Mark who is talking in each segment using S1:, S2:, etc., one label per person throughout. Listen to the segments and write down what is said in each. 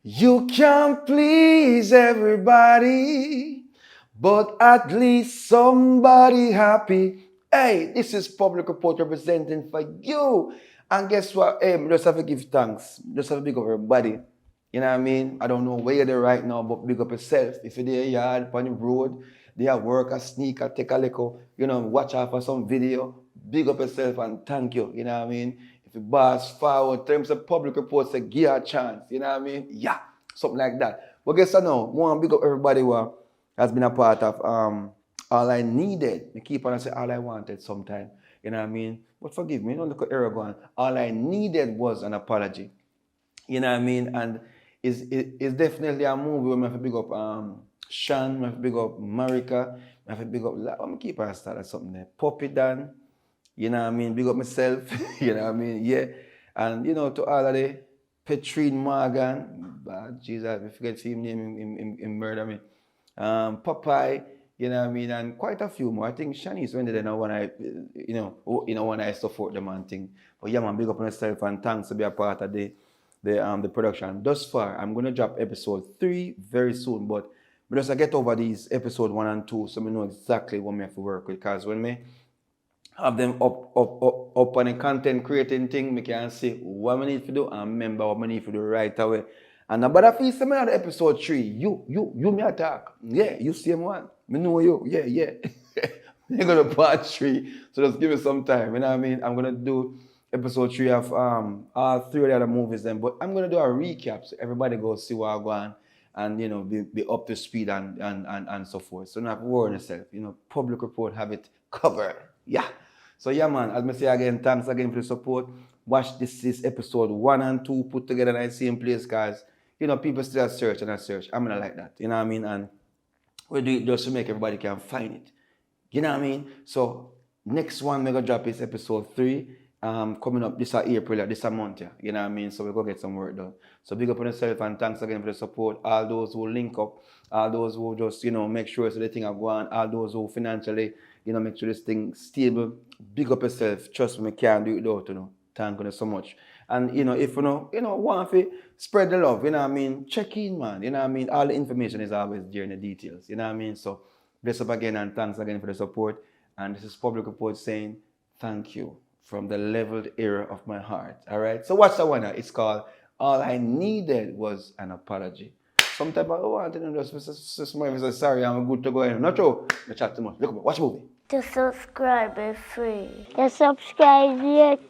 S1: You can't please everybody, but at least somebody happy. Hey, this is Public Report representing for you. And guess what? Hey, we just have to give thanks. Just have to big up everybody. You know what I mean? I don't know where you're there right now, but big up yourself. If you're there, yard, on the road, they are work, a sneak, a take a little, watch out for some video. Big up yourself and thank you. You know what I mean? If you boss forward, terms of public reports, say give a chance. You know what I mean? Yeah, something like that. But guess what now? I want to big up everybody who has been a part of all I needed. I keep on saying all I wanted sometime. You know what I mean? But forgive me, don't look at Aragon. All I needed was an apology. You know what I mean? And it's definitely a movie where I have to big up Sean, I have to big up Marika, I have to big up, I'm going to keep on starting something there. Poppy Dan, you know what I mean? Big up myself, you know what I mean? Yeah. And, to all of the Petrine Morgan, Jesus, I forget his name in murder me. Popeye, you know what I mean? And quite a few more. I think Shanice went there now when when I support the man thing. But yeah, man, big up on yourself and thanks to be a part of the production. Thus far, I'm going to drop episode 3 very soon, but because I get over these episode 1 and 2, so I know exactly what I have to work with. Because when I have them up on a content creating thing, I can see what I need to do and remember what I need to do right away. And about a few some of episode 3, you me attack. Yeah, you same one. Me know you. Yeah. You're gonna part 3. So just give me some time. You know what I mean? I'm gonna do episode 3 of all 3 of the other movies then, but I'm gonna do a recap so everybody go see what I go on and be up to speed and so forth. So not worry yourself. Public report have it covered. Yeah. So yeah, man, as I say again, thanks again for the support. Watch this episode 1 and 2 put together in the same place, guys. People still search and I search. I'm gonna like that. You know what I mean? And we do it just to make everybody can find it. You know what I mean? So next one we're gonna drop is episode 3. Coming up this April, this month, yeah. You know what I mean? So we're gonna get some work done. So big up on yourself and thanks again for the support. All those who link up, all those who just, make sure so the thing are going, all those who financially, make sure this thing stable. Big up yourself. Trust me, can't do it without, Thank you so much. And if want to spread the love, you know what I mean? Check in, man. You know what I mean? All the information is always there in the details. You know what I mean? So bless up again and thanks again for the support. And this is Public Report saying thank you from the leveled era of my heart. All right. So what's that one? It's called All I Needed Was an Apology. Sometimes I want to just sorry, I'm good to go in. Not true. I chat too much. Look, watch movie.
S2: To subscribe is free. To subscribe yet.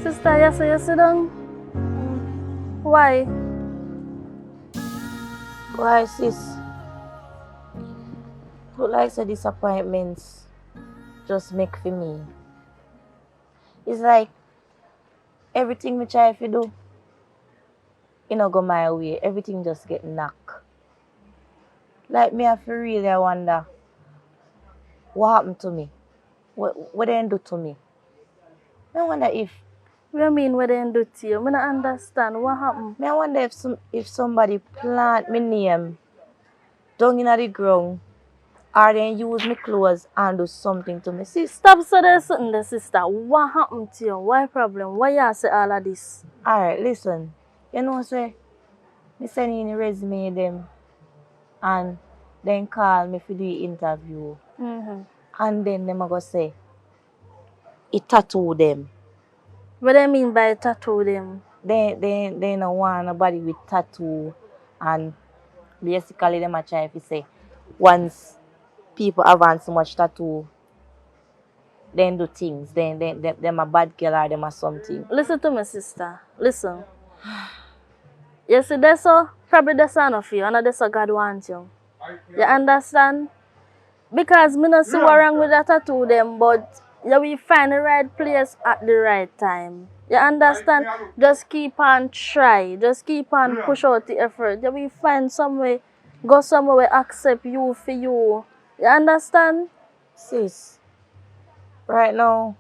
S2: Sister, yes, you sit down. Why?
S3: Why, sis? Look like the disappointments just make for me. It's like everything me try to do, it no go my way. Everything just get knocked. Like me, I feel really I wonder what happened to me. What they do to me. I wonder if
S2: What you mean what they do to you? I don't understand. What happened?
S3: I wonder if somebody plant me name down in the ground or then use me clothes and do something to me. Sis,
S2: Stop so there's something there, sister. What happened to you? Why problem? Why you say all of this?
S3: alright, listen. You know say me send in the resume them and then call me for the interview. And then them go say it tattoo them.
S2: What do you mean by tattoo them?
S3: They no want nobody with tattoo, and basically them a try to say once people have on so much tattoo, then do things. Then them a bad girl or them a something.
S2: Listen to me, sister. Listen. You see, that's so probably the son of you, and that's what God wants you. You understand? Because me not see what wrong with that tattoo them, but you will find the right place at the right time. You understand? Just keep on try. Just keep on push out the effort. You will find some way, go somewhere where accept you for you. You understand?
S3: Sis, right now,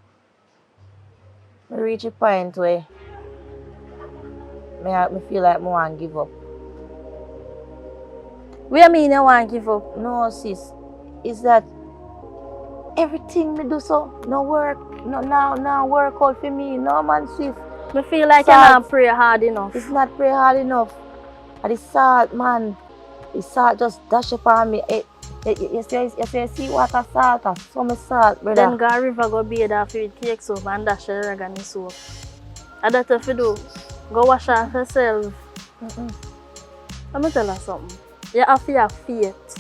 S3: I reach a point where me feel like I want to give up.
S2: What you mean you want to give up?
S3: No, sis, is that everything me do so no work, no work out for me. No man, sis.
S2: Me feel like
S3: Salt.
S2: you not pray hard enough.
S3: It's not pray hard enough. And the salt, man, the salt just dash upon me. You see water salt, some salt, brother.
S2: Then go river go bathe after it cake soap and dash the reggae soap. And that's what you do. Go wash off yourself. Let me tell you something. You have to have faith.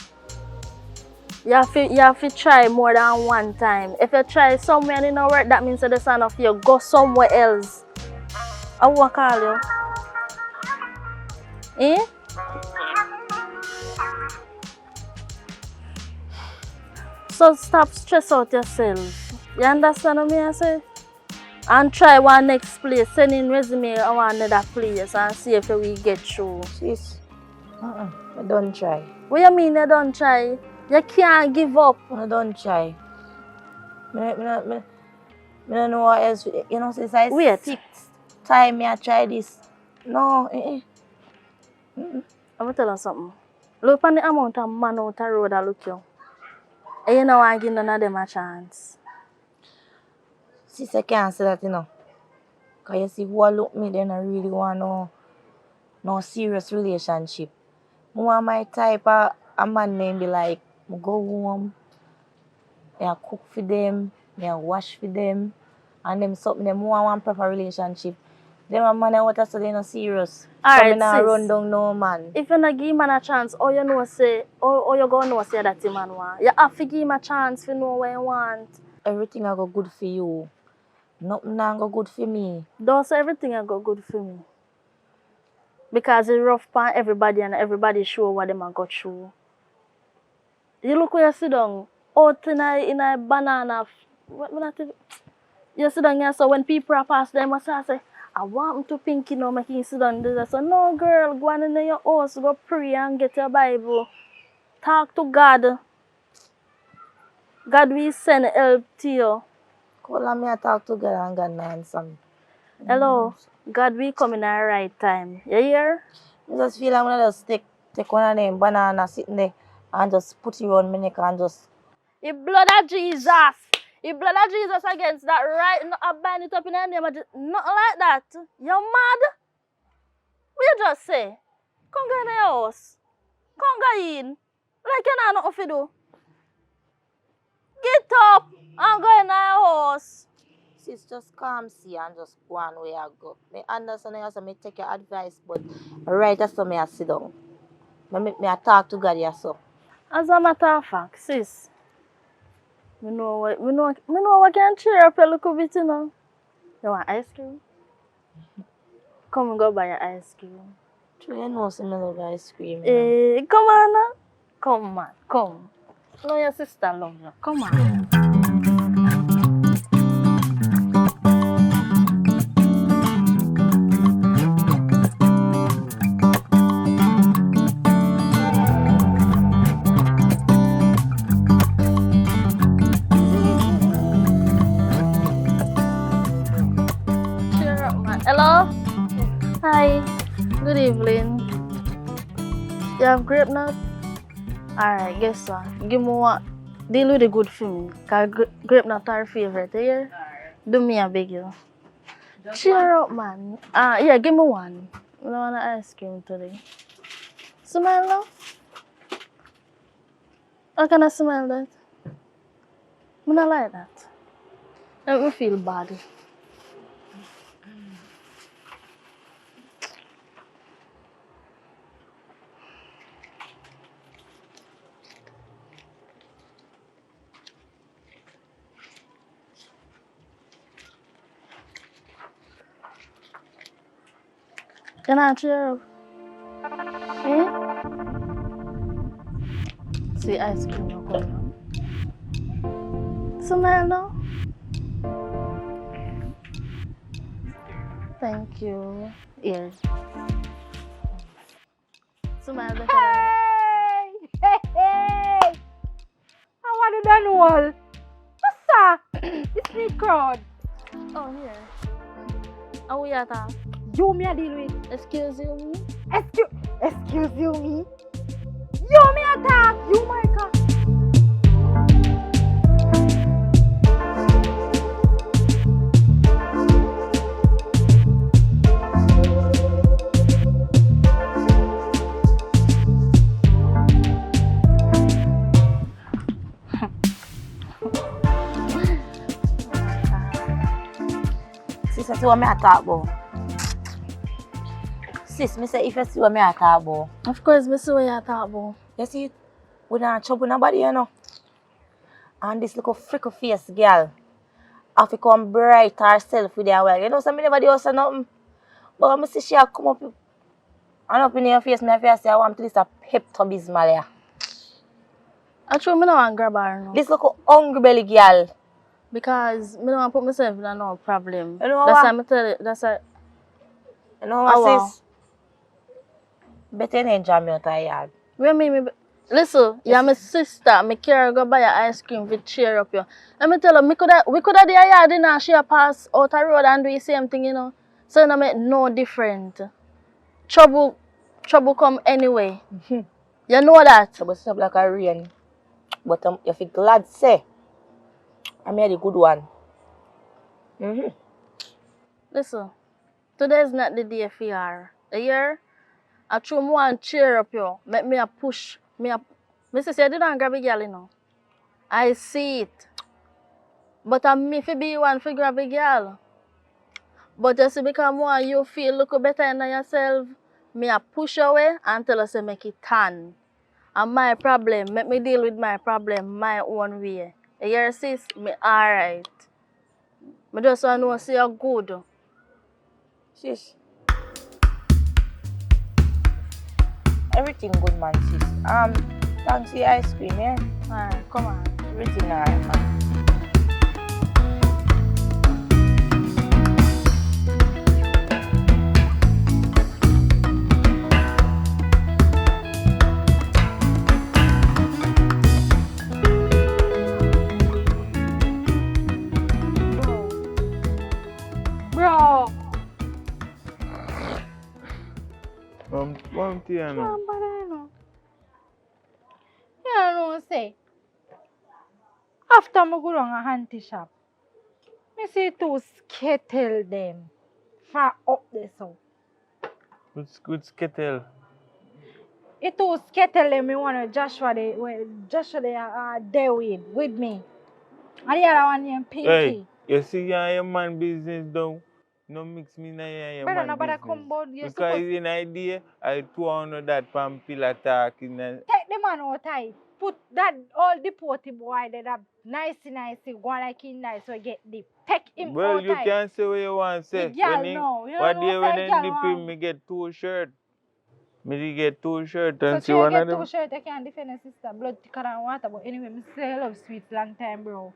S2: You have to try more than one time. If you try somewhere and it don't work, that means that the son of you go somewhere else. I will call you. Eh? So stop stress out yourself. You understand what I say? And try one next place. Send in resume on another place and see if we get through.
S3: Sis, I don't try.
S2: What you mean you don't try? You can't give up.
S3: I don't try. I don't know what else. You know, since I
S2: Wait.
S3: 6th time I try this. No,
S2: I'm going to tell you something. Look at the amount of man out the road that look you. And you know I give none of them a chance.
S3: Sis, I can't say that, you know. Because you see, who look me, then I really want no serious relationship. I want my type of a man name be like, I go home, I cook for them, I wash for them, and them something, them want proper relationship. Them a man I want to say they no serious.
S2: Alright,
S3: so me not
S2: sis.
S3: run down no man.
S2: If you not give man a chance, all you know say, all you gonna know say that the man want. You have to give him a chance to know what you want.
S3: Everything I go good for you. Nothing not go good for me.
S2: Don't say everything I go good for me. Because it's rough for everybody and everybody show what them a go through. You look where you sit down, out in a banana. You sit down here, so when people are past them, I say, I want him to Pinky now, make him sit down there. So no girl, go on in your house, go pray and get your Bible. Talk to God. God will send help to you.
S3: Call on me I talk to God and God not answer me.
S2: Hello, God will come in the right time. You hear?
S3: I just feel like I'm gonna just take one of them banana sitting there and just put it on my neck and just.
S2: The blood of Jesus. The blood of Jesus against that right. No, I bind it up in the name of Jesus. Nothing like that. You're mad? What you just say? Come go in your house. Come go in. Like you know nothing to do. Get up and go in your house.
S3: Sis, just calm, see, and just go on where I go. I understand you, so I take your advice, but right after me I sit down. I talk to God, yeah, so.
S2: As a matter of fact, sis, me know what can cheer up a little bit, you know. You want ice cream? Come and go buy your ice cream.
S3: True, you know, some love ice cream. You know.
S2: Come on now. Come on, come. No, your sister love you. Come on. Hello? Hi. Good evening. You have grape nut? Alright, guess what? Give me one. Deal with the good for me. Cause grape nut are favorite, yeah? Do me a big you. Cheer up, man. Yeah, give me one. I want ice cream today. Smell now? How can I smell that? I don't like that. Make me feel bad. Can I cheer up? Hmm? See ice cream now coming up. Smell now? Thank you. Here. Smell better than that.
S4: Hey! Hey! I want to done all. What's that? This big crowd.
S2: Oh, here. How we at?
S4: You me a deal with.
S2: Excuse you.
S4: Excuse you me. You me attack. You Marika.
S3: Sis, I see what me a talk about. Sis, me say if you see what me a talk about.
S2: Of course, me see what you talk about.
S3: You see, we not trouble nobody, you know. And this little freckle face girl, have to come bright herself with her well. You know, so me never do say nothing. But when I see she a come up and up in your face, me have to say I want to this a Pepto-Bismol here.
S2: Actually, me don't want to grab her now.
S3: This little hungry belly girl.
S2: Because me don't want to put myself in no problem.
S3: You know
S2: That's
S3: what?
S2: why me tell you. That's why.
S3: You know what,
S2: wow.
S3: sis? Better than jam me out of yard.
S2: Where me listen, you're my sister. Me care go buy your ice cream to cheer up you. Let me tell you, we coulda do a yard in and she a pass out a road and do the same thing, you know. So it make no different. Trouble come anyway. You know that.
S3: So, but stop like a rain. But you feel glad, say, I made a good one.
S2: Listen, today's not the day for her. You hear? I true me want cheer up you. Make me a push. Me say you didn't grab a girl, you know. I see it. But I'm me fi be one fi grab a girl. But you see because more you feel look better in yourself, me a push away and tell us to make it turn. And my problem, make me deal with my problem my own way. You hear sis? Me alright. Me just want to know see you good.
S3: Sis. Everything good, man, sis. Thanks for the ice cream, yeah?
S2: Alright, come on.
S3: Everything alright, man.
S4: Bro.
S5: One thing I know.
S4: You know say. After me go down a auntie shop, me see two skettle them for up there so.
S5: Good skettle.
S4: It two skettle them me want Joshua they there with me. And the other one named Pinky.
S5: Hey, you see your man business down. No mix me na your
S4: Brother,
S5: man
S4: nobody
S5: business.
S4: come board you
S5: Because
S4: supposed
S5: it's an idea, I 200 that pan pillar talking.
S4: take the man out tight. Put that all the potty boy that nice, go like in nice so get deep. Take him
S5: Well,
S4: out
S5: you
S4: tight.
S5: can't say what you want to say.
S4: The girl know. You
S5: What
S4: know
S5: day
S4: what
S5: when
S4: say
S5: they
S4: girl
S5: dip
S4: want.
S5: him, me get 2 shirts. Me did get 2 shirts
S4: So
S5: and see
S4: you
S5: one
S4: get
S5: of them.
S4: 2 shirts, I can't defend a sister. Blood thicker than water. But anyway, I say I love sweets long time, bro.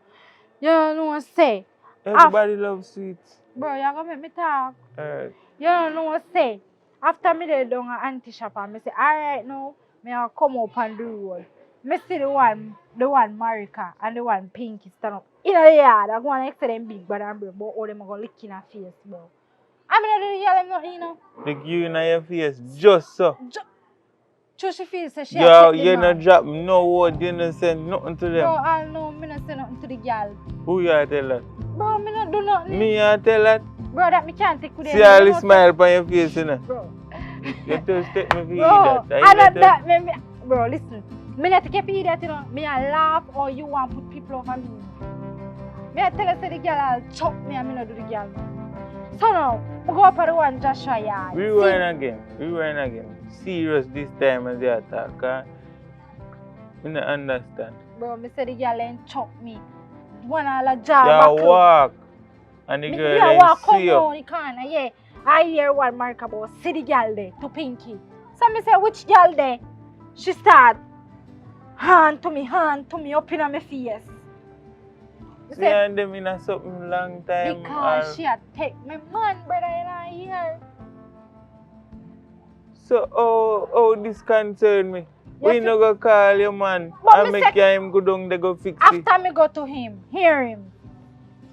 S4: You know what say?
S5: Everybody loves sweets.
S4: Bro, you're gonna make me talk.
S5: Alright.
S4: You know what say? After me they down an auntie shop and me say, alright now, me I come up and do road. Me see the one Marika and the one Pinky stand up in the yard. I go and next to them big brother and bro, but all them are gonna lick in her face, bro. I'm not do the girl them nothing, you know.
S5: Like you in your face, just so.
S4: So she feels that she has take the
S5: You not
S4: man.
S5: drop no word, you not say nothing to
S4: Bro,
S5: them.
S4: I know me not say nothing to the girl.
S5: Who you a tell that?
S4: Bro, me not do nothing.
S5: Me a tell that?
S4: Bro, that me can't take with them.
S5: See all the smile on your face, you know.
S4: Bro.
S5: You just take me for
S4: Bro,
S5: idiot.
S4: I not that. Bro, listen. Me not take you for idiot, you know. Me a laugh or you want to put people over me. Me a tell you say the girl I'll chop me and me not do the girl. So now, we go up at the one Joshua yard.
S5: Rewind again. Serious this time as they attack, huh? I don't understand.
S4: Bro, me say the girl ain't chop me. One all a job.
S5: You walk and the girl
S4: Yeah,
S5: ain't
S4: walk come
S5: see you.
S4: round the corner, yeah. I hear one mark about see the girl there to Pinky. So me say which girl there? She start hand to me up in my face. Me
S5: See
S4: say,
S5: and them in a something long time.
S4: because she had take my man, brother, in her ear.
S5: So oh this concern me. We
S4: Yes,
S5: no go call your man
S4: But
S5: and
S4: me
S5: make
S4: say-
S5: him go down they go fix it.
S4: After me go to him, hear him.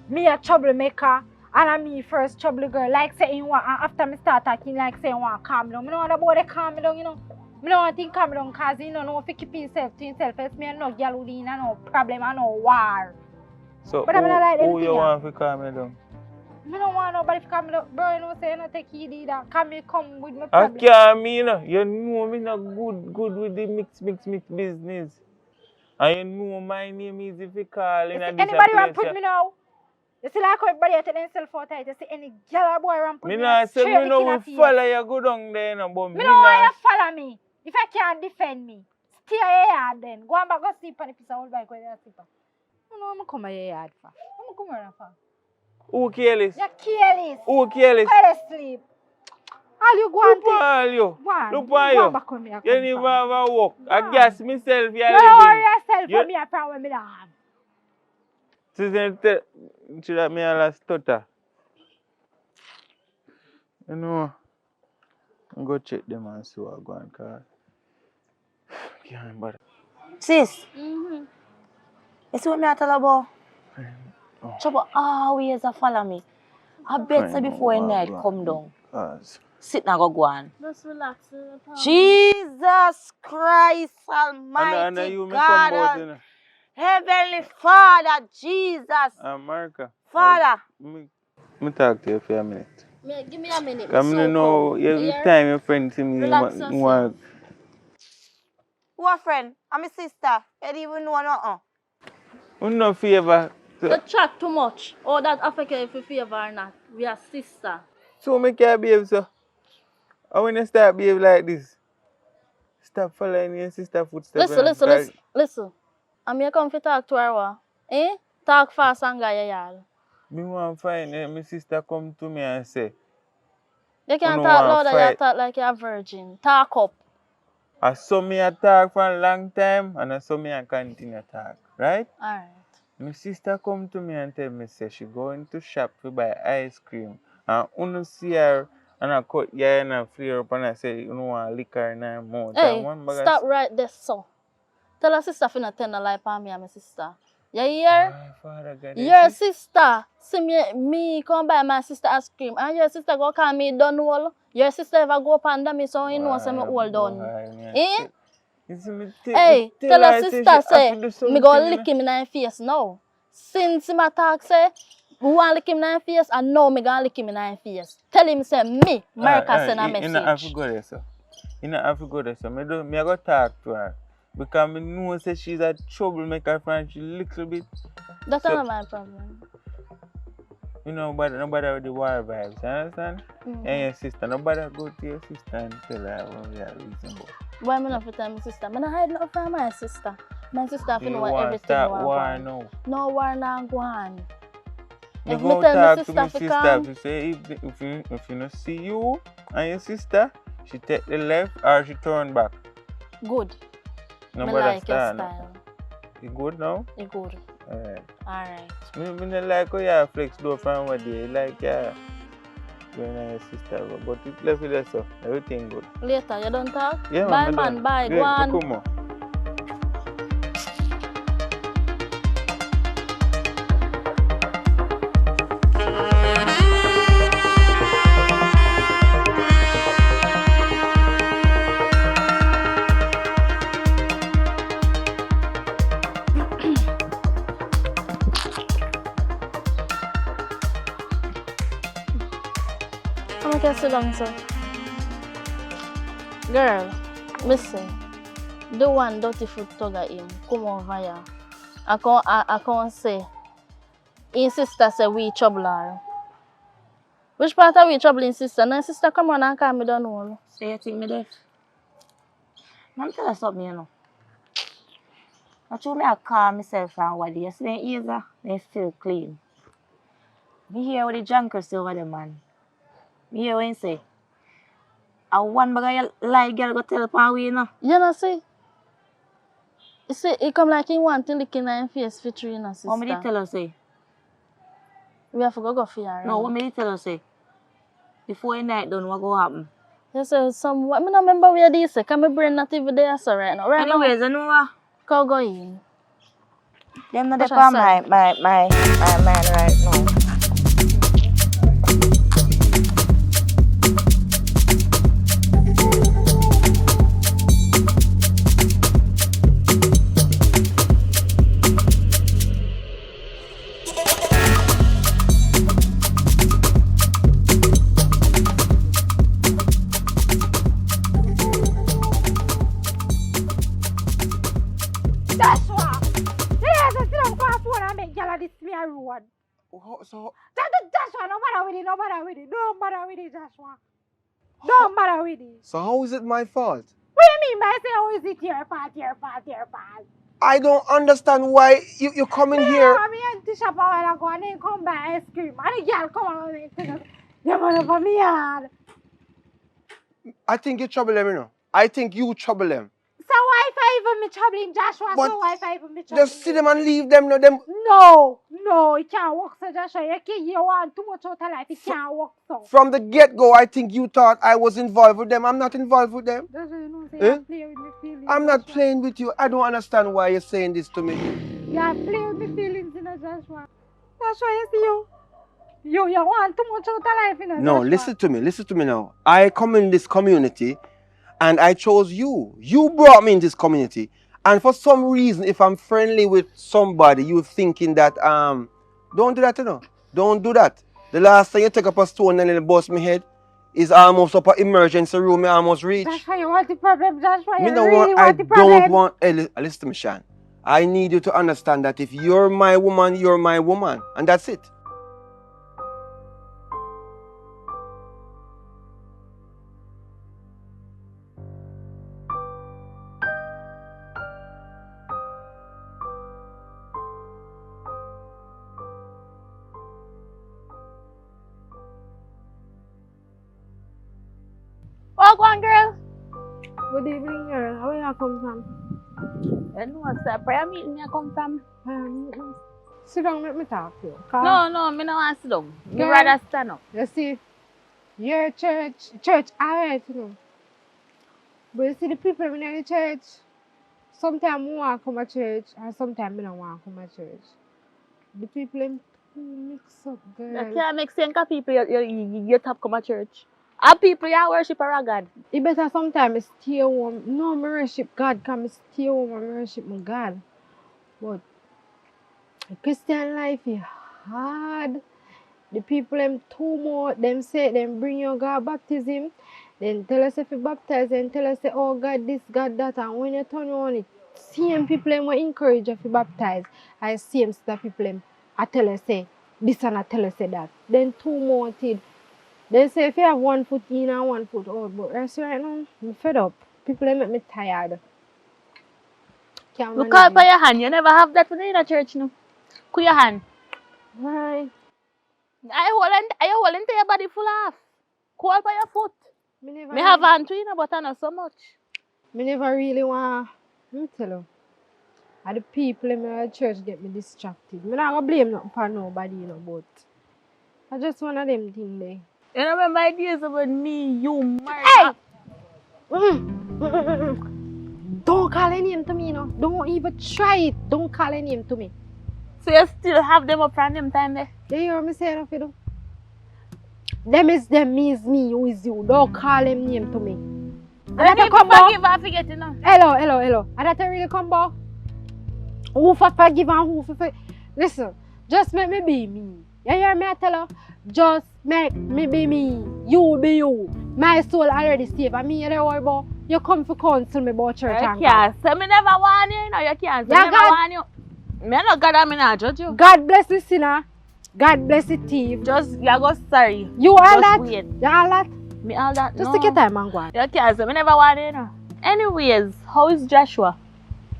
S4: Me a troublemaker and I me first trouble girl. Like say him want, and after me start talking like say him want calm me down. Me no want the boy to calm me down, you know. Me no want him calm me down cause he no know if he keep himself to himself. It's me and no girl who in no problem and no war.
S5: So
S4: But I mean, I like them
S5: who you
S4: thing,
S5: want to calm me down?
S4: Me no want nobody to calm me down. Bro, you know say you no take heed either. Can me come with my
S5: I
S4: problem.
S5: can't me, you know. You know me not good with the mix business. And you know my name is if you call
S4: You
S5: in
S4: see
S5: a
S4: anybody want
S5: place.
S4: put me now? You see like how everybody take themselves out tight. You see any girl or boy want put
S5: Me
S4: me
S5: not say
S4: straight
S5: me no
S4: in the
S5: will
S4: face.
S5: follow you go down there, no, but
S4: Me
S5: me
S4: no want
S5: not.
S4: you follow me. If I can't defend me, stay your yard then. Go and back go sleep on the piece of old bike where you sleep on. You know I'm come to your yard for. I'm come around for.
S5: Who careless?
S4: You're careless.
S5: Who careless?
S4: Go to sleep. All you go and
S5: Look
S4: take.
S5: at you.
S4: Go on.
S5: Look
S4: Go
S5: at
S4: and
S5: you.
S4: back with me.
S5: You never have a walk.
S4: Go on.
S5: I guess myself you
S4: You don't worry
S5: living.
S4: yourself
S5: You-
S4: for me a problem with me don't have.
S5: Should have me a stutter. You know, I go check them and see what go on cause can't bother.
S3: Sis,
S2: Mm-hmm.
S3: you see what me I tell about?
S5: Oh.
S3: Trouble always a follow me. I bet say
S5: Find out
S3: before
S5: what
S3: night
S5: go on.
S3: come down.
S5: Cause
S3: Sit now go on.
S2: Just relax.
S3: Jesus Christ Almighty
S5: and you me
S3: God,
S5: come out, you know.
S3: Heavenly Father, Jesus,
S5: America.
S3: Father.
S5: Me talk to you for a minute.
S2: Give me a minute.
S5: Cause me know every time your friend see me,
S2: Relax
S5: you
S2: yourself.
S5: want.
S3: Who a friend? I'm a sister. You don't even know nothing.
S5: You no favor.
S2: You chat too much. Oh, that affect you if you favor or not. We are sister.
S5: So me can't behave so. And when you start behave like this, stop following your sister footsteps.
S2: Listen. I'm here come to talk to her. Eh? Talk fast and go your yard.
S5: Me want find my sister come to me and say,
S2: You can't
S5: no
S2: talk
S5: want
S2: louder, you
S5: fight.
S2: talk like you're a virgin. Talk up.
S5: I saw me a talk for a long time and I saw me a continue talk, right?
S2: Alright.
S5: My sister come to me and tell me say she going to shop to buy ice cream and you see her and I cut her and I flare up and I say you know want liquor in her mouth.
S2: Hey,
S5: And one bag of
S2: stop right there, so. Tell her sister finna tell her like me and my sister. You hear?
S5: Ah, Father God,
S2: Your sister, see me come buy my sister ice cream, and your sister go call me done wall. Your sister ever go up under me, so you know say me hold down. Eh? Hey, tell her sister say me go lick him in her face now. Since him talk say we want lick him in her face, and now me gonna lick him in her face. Tell him say me, America send a message.
S5: You not have to go there, sir. You not have to go there, sir. Me I go talk to her. Because I know say she's a troublemaker from she little bit.
S2: That's
S5: So-
S2: not my problem.
S5: You know, nobody with the war vibes, you understand?
S2: Mm-hmm.
S5: And your sister, nobody go to your sister and tell her what we are reasonable.
S2: Why me not fit tell my sister? Me not hide nothing from my sister. My sister
S5: You
S2: know
S5: want
S2: everything
S5: start
S2: what
S5: war
S2: go on.
S5: now.
S2: No war not go on.
S5: Me
S2: If me
S5: go
S2: tell my
S5: talk to
S2: sister
S5: my
S2: fi
S5: sister,
S2: come-
S5: if you say if you not see you and your sister, she take the left or she turn back.
S2: Good. Me
S5: Nobody
S2: like your
S5: stand.
S2: style.
S5: You good now?
S2: You good.
S5: Alright.
S2: Alright.
S5: Me not like how you flex do from what day. Like yeah. Going on your sister, but it left with us so everything good.
S2: Later, you don't talk?
S5: Yeah,
S2: Bye
S5: me
S2: man,
S5: done.
S2: bye. Go
S5: Yeah,
S2: on.
S5: come on.
S2: I'm gonna sit down, sir. Girl, listen. The one dirty foot tug at him. Come over here. I can't say. His sister say we trouble her. Which part are we troubling sister? No, sister come on and calm me down all.
S3: So you think me deaf? I'm tell you something, you know. I told me I calm myself and what you see them ears, they feel clean. Me hear what the junkers say over the man. Me hear what he say. I one bag of lie girl go tell upon we, you know.
S2: You know, see? You see, it come like he want to lick in her face for three, you know, sister.
S3: What me did tell her say?
S2: We have to go for her.
S3: No, what me did tell her say? Before the night done, what go happen?
S2: You say, what? I don't remember where this is. Can my brain not even there, so right now. Right
S3: Anyways,
S2: now,
S3: I know what?
S2: go in.
S3: Them not
S2: What
S3: the
S2: you
S3: palm
S2: say?
S3: my mind right now.
S4: Joshua! Yes, I still don't go phone and make y'all this me a road.
S1: So,
S4: Joshua, no matter with it, no matter with it. Don't bother with it, Joshua. Don't bother with it.
S1: so how is it my fault?
S4: What do you mean by say, how is it your fault, your fault, your fault?
S1: I don't understand why you come in here.
S4: Me and Tisha a while ago and then come buy ice cream. And the girl come on and say, you're going for me hard.
S1: I think you trouble them, you know. I think you trouble them.
S4: So why if I even me troubling Joshua?
S1: But
S4: So why if I even me troubling?
S1: Just see them and leave them. No, them.
S4: No, it can't work, so Joshua. You want too much out of life. It can't work, so.
S1: From the get-go, I think you thought I was involved with them. I'm not involved with them.
S4: Joshua, you know, say
S1: Eh?
S4: you play with me feelings.
S1: I'm not
S4: Joshua.
S1: playing with you. I don't understand why you're saying this to me.
S4: You play with me feelings, you know, Joshua. Joshua, you see you. You want too much out of life, you know,
S1: No,
S4: Joshua.
S1: listen to me now. I come in this community and I chose you. You brought me in this community. And for some reason, if I'm friendly with somebody, you're thinking that, don't do that, you know. Don't do that. The last time you take up a stone and then bust my head is almost up an emergency room, I almost reach.
S4: Joshua, you want the problem, Joshua.
S1: Me
S4: You
S1: no
S4: really
S1: I
S4: want the problem.
S1: don't want, hey, listen to me, Shan. I need you to understand that if you're my woman, you're my woman. And that's it.
S2: Oh, go on, girl.
S4: Good evening, girl. Where you come from?
S2: You know, sir, prayer meeting me I come from.
S4: Sit down, let me talk to you.
S2: No, me no want to sit down. Me
S4: Girl.
S2: rather stand up.
S4: You see, your church, alright, you know. But you see, the people in the church, sometimes I want to come to church, and sometimes I don't want to come to church. The people in mix up, girl.
S2: That can't make sense because people you top come to church. And people you worship a God.
S4: It better sometimes stay home. No, I worship God, because I stay home and worship my God. But the Christian life is hard. The people them too much, them say them bring you God baptism, then tell us if you baptize, then tell us say, oh God this, God that, and when you turn on it, same people them will encourage you to baptize, and same stuff people them I tell us say this and I tell us say that. Then too much it. They say if you have 1 foot in and 1 foot out, but right now, I'm fed up. People them make me tired. Can't
S2: Look
S4: manage
S2: out for
S4: it.
S2: your hand. You never have that when you're in a church, no. Cool your hand.
S4: Right.
S2: I hold into your body full of. Cool for your foot. Me have hand too, you know, but I not so much.
S4: Me never really want. Let me tell you. And the people in my church get me distracted. Me not gonna blame nothing for nobody, you know, but I just one of them things there.
S2: You know my days about me, you, Mark.
S4: Hey! Don't call a name to me, you know. Don't even try it. Don't call a name to me.
S2: So you still have them up from them time there?
S4: You hear me say enough, you know? Them is them, me is me, you is you. Don't call them name to me. And that
S2: People
S4: come back.
S2: forgive and forget, you know.
S4: Hello. And that really come back. Who for forgive and who for forgive? Listen, just make me be me. You hear me I tell her? Just make me be me, you be you. My soul already saved. I mean, you don't worry about. You come for counsel me about church
S3: You
S4: and
S3: can't say me never want you, you can't say
S4: Yeah,
S3: me never
S4: God.
S3: want you. Me no God and me not judge you.
S4: God bless the sinner. God bless the thief.
S3: Just, you go sorry.
S4: You all
S3: Just
S4: that?
S3: wait.
S4: You all that?
S3: Me all that,
S4: Just
S3: no.
S4: take your time and go on.
S3: You can't say me never want you, no. Anyways, how is Joshua?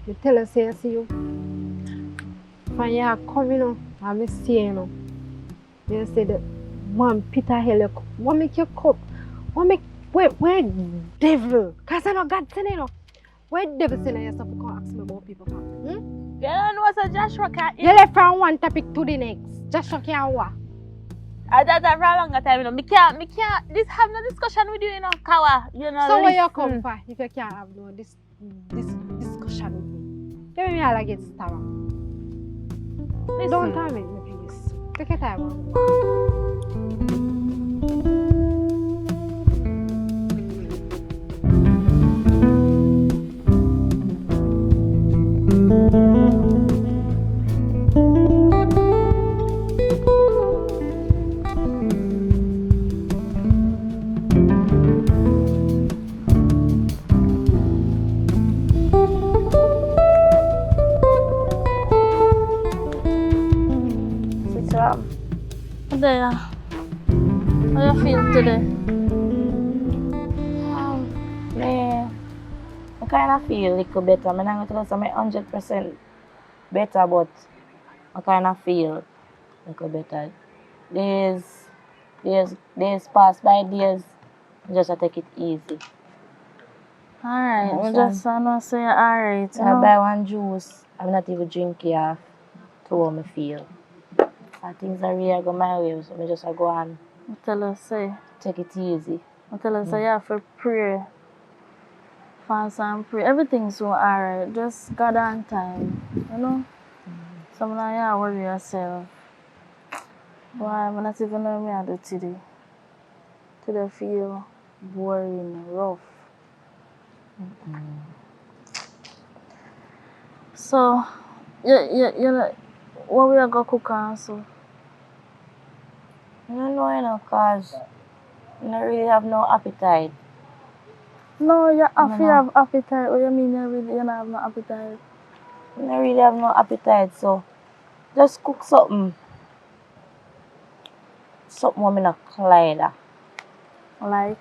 S4: You tell us, say, I see you. When you are coming on, I'm seeing you. You say that, man, Peter Hell, what make you come? What make, where devil? Because I know God send you, know. Where devil send you, so you come ask me about people come?
S3: You don't know what Joshua can't
S4: You left from one topic to the next. Joshua can't what?
S3: I did that for a longer time, you know. Me can't this have no discussion with you, you know, Kawa. You know,
S4: So where you
S3: listen.
S4: come for if you can't have no this discussion with me? Give me all I get started. Don't torment me, please. Take your time and go.
S3: Sister,
S2: There. How you feel today?
S3: me, I kind of feel a little better. I'm not going to tell you I'm 100% better, but I kind of feel a little better. Days pass by days, just to take it easy.
S2: Alright, we
S3: Understand?
S2: just wanna say alright, you
S3: I
S2: know?
S3: buy one juice, I'm not even drinking half to how me feel. And things are really go my way, so I just go and
S2: I tell her say,
S3: take it easy.
S2: you have to pray. Fast and pray. Everything's so alright. Just God on time. You know? Sometimes you worry yourself. Why I'm not even know me I do today. Today feel boring, rough. So you know what we are gonna cook on so?
S3: I don't know, you know, cause I don't really have no appetite.
S2: No, you have to
S3: No.
S2: have appetite. What you mean you don't have no appetite?
S3: I don't really have no appetite, so just cook something. Something what me not Clyde.
S2: Like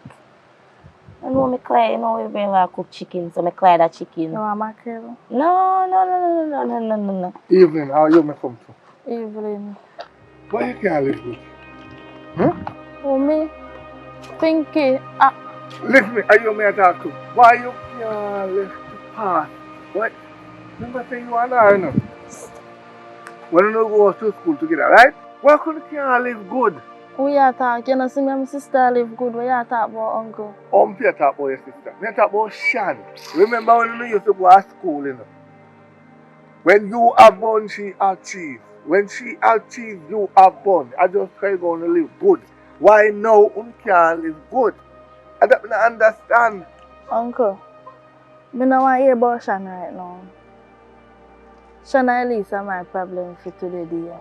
S3: I know me Clyde, you know we very cook chicken, so me Clyde a
S2: you
S3: chicken.
S2: want mackerel?
S3: No.
S1: Evening, how you may come to?
S2: Evelyn.
S1: Why you can't live good?
S2: Oh me? Pinky.
S1: Listen me, are you may talk to? Why you can't live the past? What? Remember saying you and I know? When you go to school together, right? Why couldn't you can't live good?
S2: We are talk, you know, see me and my sister live good. We are talk about uncle.
S1: You talk about your sister. Me talk about Shan. Remember when you used to go to school, you know? When you are born, she achieve. When she achieve, you are born. I just try going to live good. Why now you can't live good? I don't understand.
S2: Uncle, me no want hear about Shan right now. Shan and Elise are my problem for today, dear.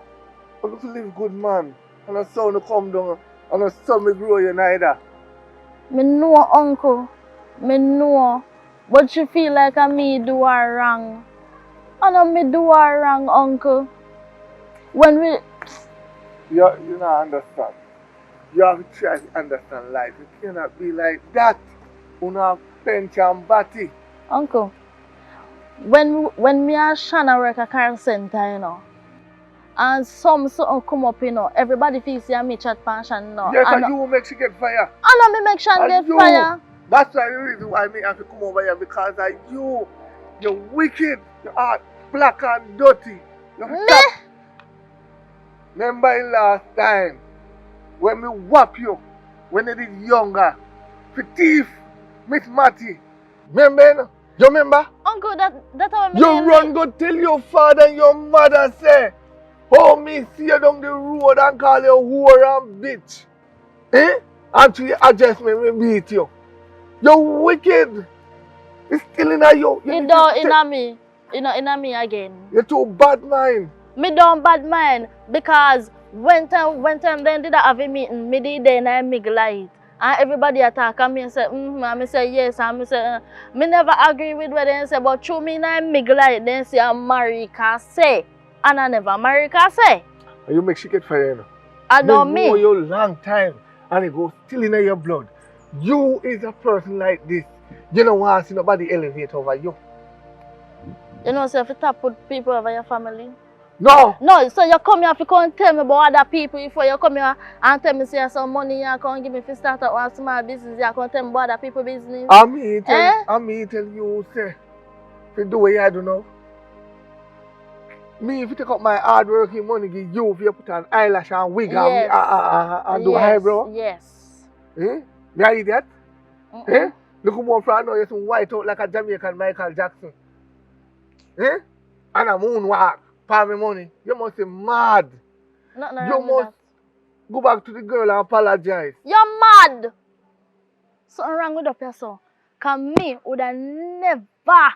S1: You look live good, man. And a son to come down. And a son me grow you neither.
S2: Me know, uncle. Me know. But she feel like I me do her wrong. I know me do her wrong, uncle. When we...
S1: You not understand. You have to try to understand life. It cannot be like that. You have pench and batty.
S2: Uncle, when me and Shanna work at car center, you know, and something come up, you know, everybody feels see me chat pan Shan, you know.
S1: Yes,
S2: and
S1: and you make she get fire.
S2: I know me make Shan get
S1: you.
S2: fire.
S1: That's why the reason why me have to come over here, because of you. You're wicked. Your heart black and dirty. You have to stop. Remember the last time when me whap you when you did younger for thief, Miss Matty. Remember? You remember?
S2: Uncle, that how me
S1: You
S2: name
S1: run
S2: me.
S1: go tell your father and your mother say, oh me see you down the road and call you whore and bitch. Eh? Until you adjust me beat you. You're wicked. It's still in you.
S2: It don't inna me. You know, inna me again.
S1: You're too bad mind.
S2: Me don't bad mind because when time then did I have a meeting, me did then I make light. And everybody attack and me say, and me say yes, and me say, me never agree with what they say, but through me I make light, then say I marry say. And I never marry say.
S6: And you make she get fire, you know.
S2: I know
S6: Me know
S2: me.
S6: you long time and it goes still in your blood. You is a person like this. You don't want to see nobody elevate over you.
S2: You know, so if you tap put people over your family.
S6: No!
S2: No, so you come here if you come tell me about other people before you come here and tell me say some money you come give me to start up one small business, you come tell me about other people business.
S6: I me tell you, say, if you do what you do now. Me, if you take up my hard working money, give you, if you put an eyelash and wig
S2: Yes.
S6: and do eyebrow.
S2: Yes.
S6: Eh? Me are idiot? Eh? Look more from now, you're some white out like a Jamaican Michael Jackson. Eh? And a moonwalk, pay me money. You must be mad.
S2: Nothing
S6: You
S2: wrong with
S6: must go back to the girl and apologize.
S2: You're mad! Something wrong with the person. Because me would have never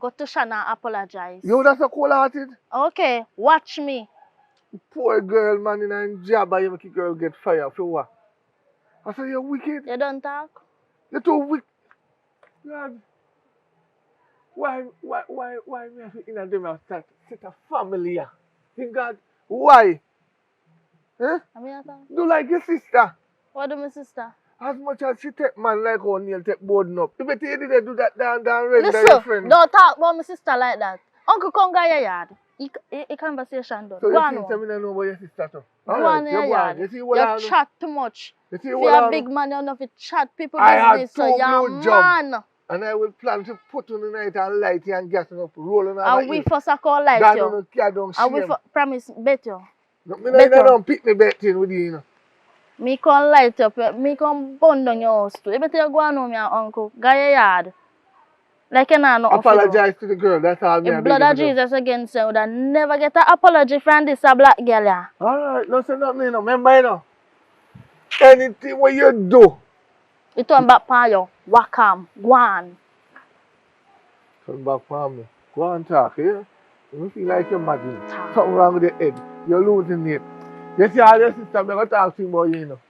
S2: go to Shana and apologize.
S6: You that's so cold-hearted?
S2: Okay, watch me.
S6: Poor girl, man, in a job, and you make a girl get fired for what? I say you're wicked.
S2: You don't talk?
S6: You're too wicked. God. Why me have to in a them set a family here? Thank God. Why? Eh?
S2: I mean, I talk.
S6: Do like your sister.
S2: What do my sister?
S6: As much as she take man like how Neil take burden up. You better you didn't do that down render your
S2: Listen,
S6: friend.
S2: don't talk about my sister like that. Uncle Conga your yard. He conversation done.
S6: So
S2: Go
S6: you
S2: on
S6: think
S2: now.
S6: I don't know about your sister too?
S2: Go
S6: Alright,
S2: on
S6: you
S2: your
S6: go
S2: yard.
S6: on. You see what I
S2: You
S6: do?
S2: chat too much.
S6: You see
S2: If
S6: what
S2: you're
S6: I
S2: a
S6: do?
S2: big man, you know if you chat people
S6: I had
S2: business,
S6: two
S2: so you're
S6: blue jobs.
S2: man.
S6: And I will plan to put on the night and light you and gas up, rolling on
S2: And we first a call like
S6: God
S2: you.
S6: don't care, don't
S2: And we
S6: shame.
S2: promise bet you.
S6: Me
S2: better.
S6: don't pick me bet in with you, you know.
S2: Me come light up, me come burn down your house too. You better go on home, your uncle. Go your yard. Like you know nothing to do.
S6: Apologize to the girl, that's all me
S2: The
S6: I
S2: blood
S6: beg
S2: of
S6: you to do.
S2: Jesus against you would have never get an apology from this a black girl. Yeah.
S6: Alright, no say nothing, you know. Remember, you know. Anything what you do.
S2: You turn back on you. Walk on. Go on.
S6: Come back from me. Go and talk, yeah? You feel like you're mad. Something wrong with your head. You're losing it. You see all your sister, I'm going to talk to you about you know.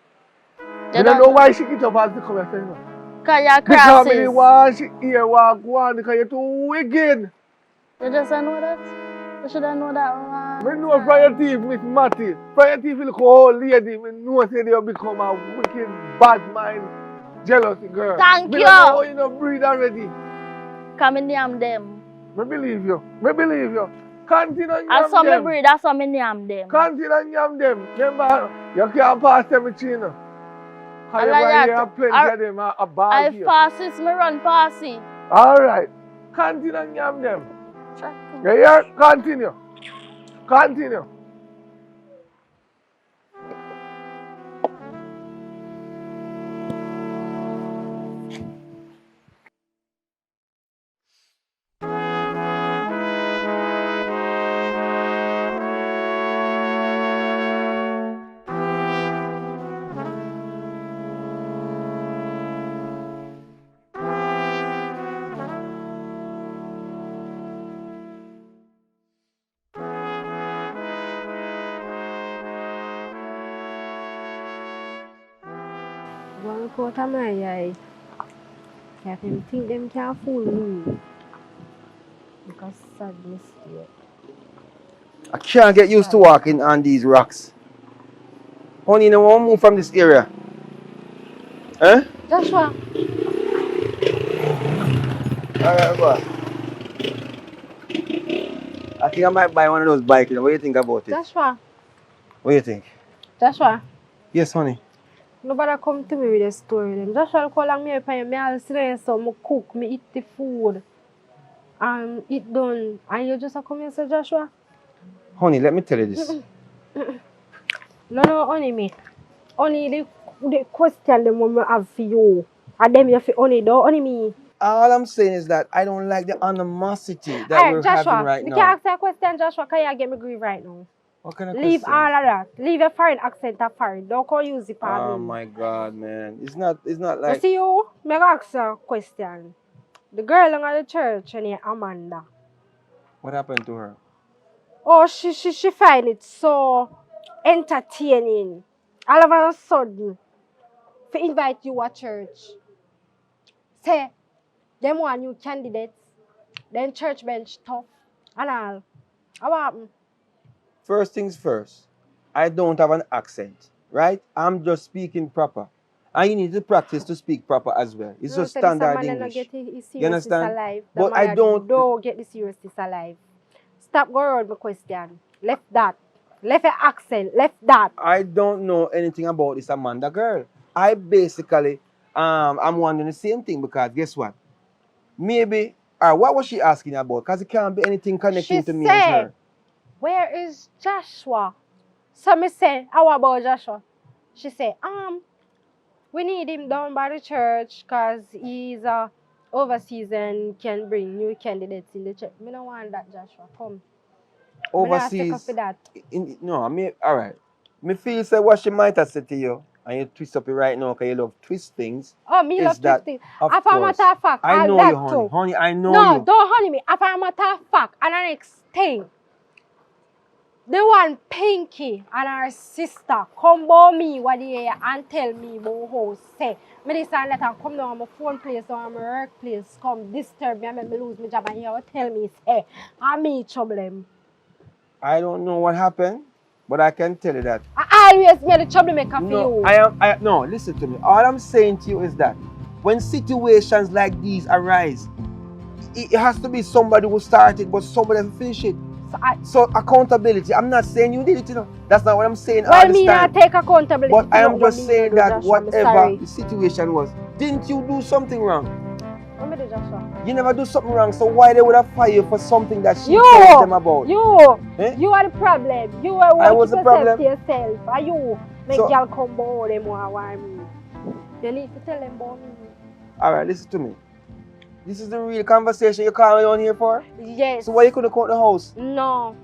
S2: You
S6: I don't know why she get up and come and say, you know.
S2: Because you're
S6: Because me
S2: crosses.
S6: want she hear what go on because you're too wicked.
S2: You just don't know that? You should have known that one.
S6: Me know from your teeth, Miss Matty. From your teeth, you look old lady. Me know say you become a wicked, bad mind, jealousy girl.
S2: Thank
S6: me
S2: you.
S6: don't know how you don't breed already.
S2: Come in name them.
S6: Me believe you. Me believe you. Continue and
S2: I
S6: yam
S2: saw me
S6: them.
S2: breed, that's how me name them.
S6: Continue and yam them. Remember, you can't pass cemetery, you know.
S2: I
S6: Because you
S2: like
S6: might
S2: that.
S6: hear plenty of them a ball
S2: I
S6: here.
S2: fast is me run past it.
S6: Alright. Continue and yam them.
S2: Check.
S6: You hear? Continue. Continue.
S4: One quarter my eye. Have him think them can't fool me. Because sad mistake.
S1: I can't get used to walking on these rocks. Honey, you don't want to move from this area. Huh?
S4: Joshua,
S1: Alright, go on. I think I might buy one of those bikes. What do you think about it?
S4: Joshua,
S1: What do you think?
S4: Joshua.
S1: Yes, honey.
S4: Nobody come to me with a story. Them Joshua call on me up and me all stress so me cook, me eat the food. It done. And you just come here and say, Joshua?
S1: Honey, let me tell you this.
S4: No, only me. Only the question them when me have for you. And them you fi only do, only me.
S1: All I'm saying is that I don't like the animosity that
S4: Alright,
S1: we're
S4: Joshua,
S1: having right
S4: me
S1: now.
S4: can ask you a question, Joshua, can you get me grief right now?
S1: What kind of
S4: Leave
S1: question?
S4: all of that. Leave your foreign accent a foreign. Don't call use it for
S1: Oh
S4: me.
S1: my God, man! It's not
S4: You
S1: like.
S4: see you? Me go ask you a question. The girl at the church, her name
S1: What happened to her?
S4: Oh, she find it so entertaining. All of a sudden, to invite you to church. Say, them want new candidates. Then church bench tough and all. How happen?
S1: First things first, I don't have an accent, right? I'm just speaking proper. And you need to practice to speak proper as well. It's just
S4: So this a
S1: standard
S4: man that not
S1: English.
S4: get his
S1: You
S4: seriousness
S1: understand?
S4: alive. The
S1: But
S4: man
S1: I
S4: that
S1: don't.
S4: get the seriousness alive. Stop going around my question. Left that. Left your accent. Left that.
S1: I don't know anything about this Amanda girl. I basically, I'm wondering the same thing because guess what? Maybe, or what was she asking about? Because it can't be anything
S4: She
S1: connecting to me and
S4: said,
S1: her.
S4: where is Joshua? So me say, how about Joshua? She said, we need him down by the church because he's overseas and can bring new candidates in the church. Me don't want that, Joshua. Come. Me not take up
S1: Overseas.
S4: for that.
S1: No, I mean, all right. Me feel say what she might have said to you, and you twist up it right now because you love twist things.
S4: Oh, me
S1: Is
S4: love
S1: that,
S4: twisting.
S1: of
S4: If I'm
S1: course.
S4: matter of fact,
S1: I
S4: all
S1: know
S4: that
S1: you, honey.
S4: too.
S1: Honey, I know
S4: No,
S1: you.
S4: don't honey me. If I'm matter of fact, and the next thing, the one Pinky and her sister come by me what they and tell me about how say me this and that and come down on my phone place or on my work place come disturb me and make me lose my job and you tell me say I me trouble them.
S1: I don't know what happened, but I can tell you that.
S4: I always be the troublemaker for
S1: No,
S4: you.
S1: no, listen to me. All I'm saying to you is that when situations like these arise, it has to be somebody who started, but somebody who finish it. So accountability. I'm not saying you did it, you know. That's not what I'm saying all
S4: well,
S1: this
S4: me
S1: time.
S4: not take accountability.
S1: But I am
S4: what
S1: just
S4: me
S1: saying
S4: do,
S1: that
S4: Joshua, I'm
S1: whatever
S4: sorry.
S1: the situation was, didn't you do something wrong?
S4: What me do, Joshua?
S1: You never do something wrong, so why they would have fired you for something that she
S4: You,
S1: told them about? Eh?
S4: you are the problem. You are
S1: I
S4: want
S1: was
S4: to
S1: the
S4: keep yourself
S1: problem?
S4: to yourself. Are you make
S1: So-
S4: girl come board them why me? You need to tell them about me.
S1: Alright, listen to me. This is the real conversation you're calling on here for?
S4: Yes.
S1: So why you couldn't come to the house?
S4: No.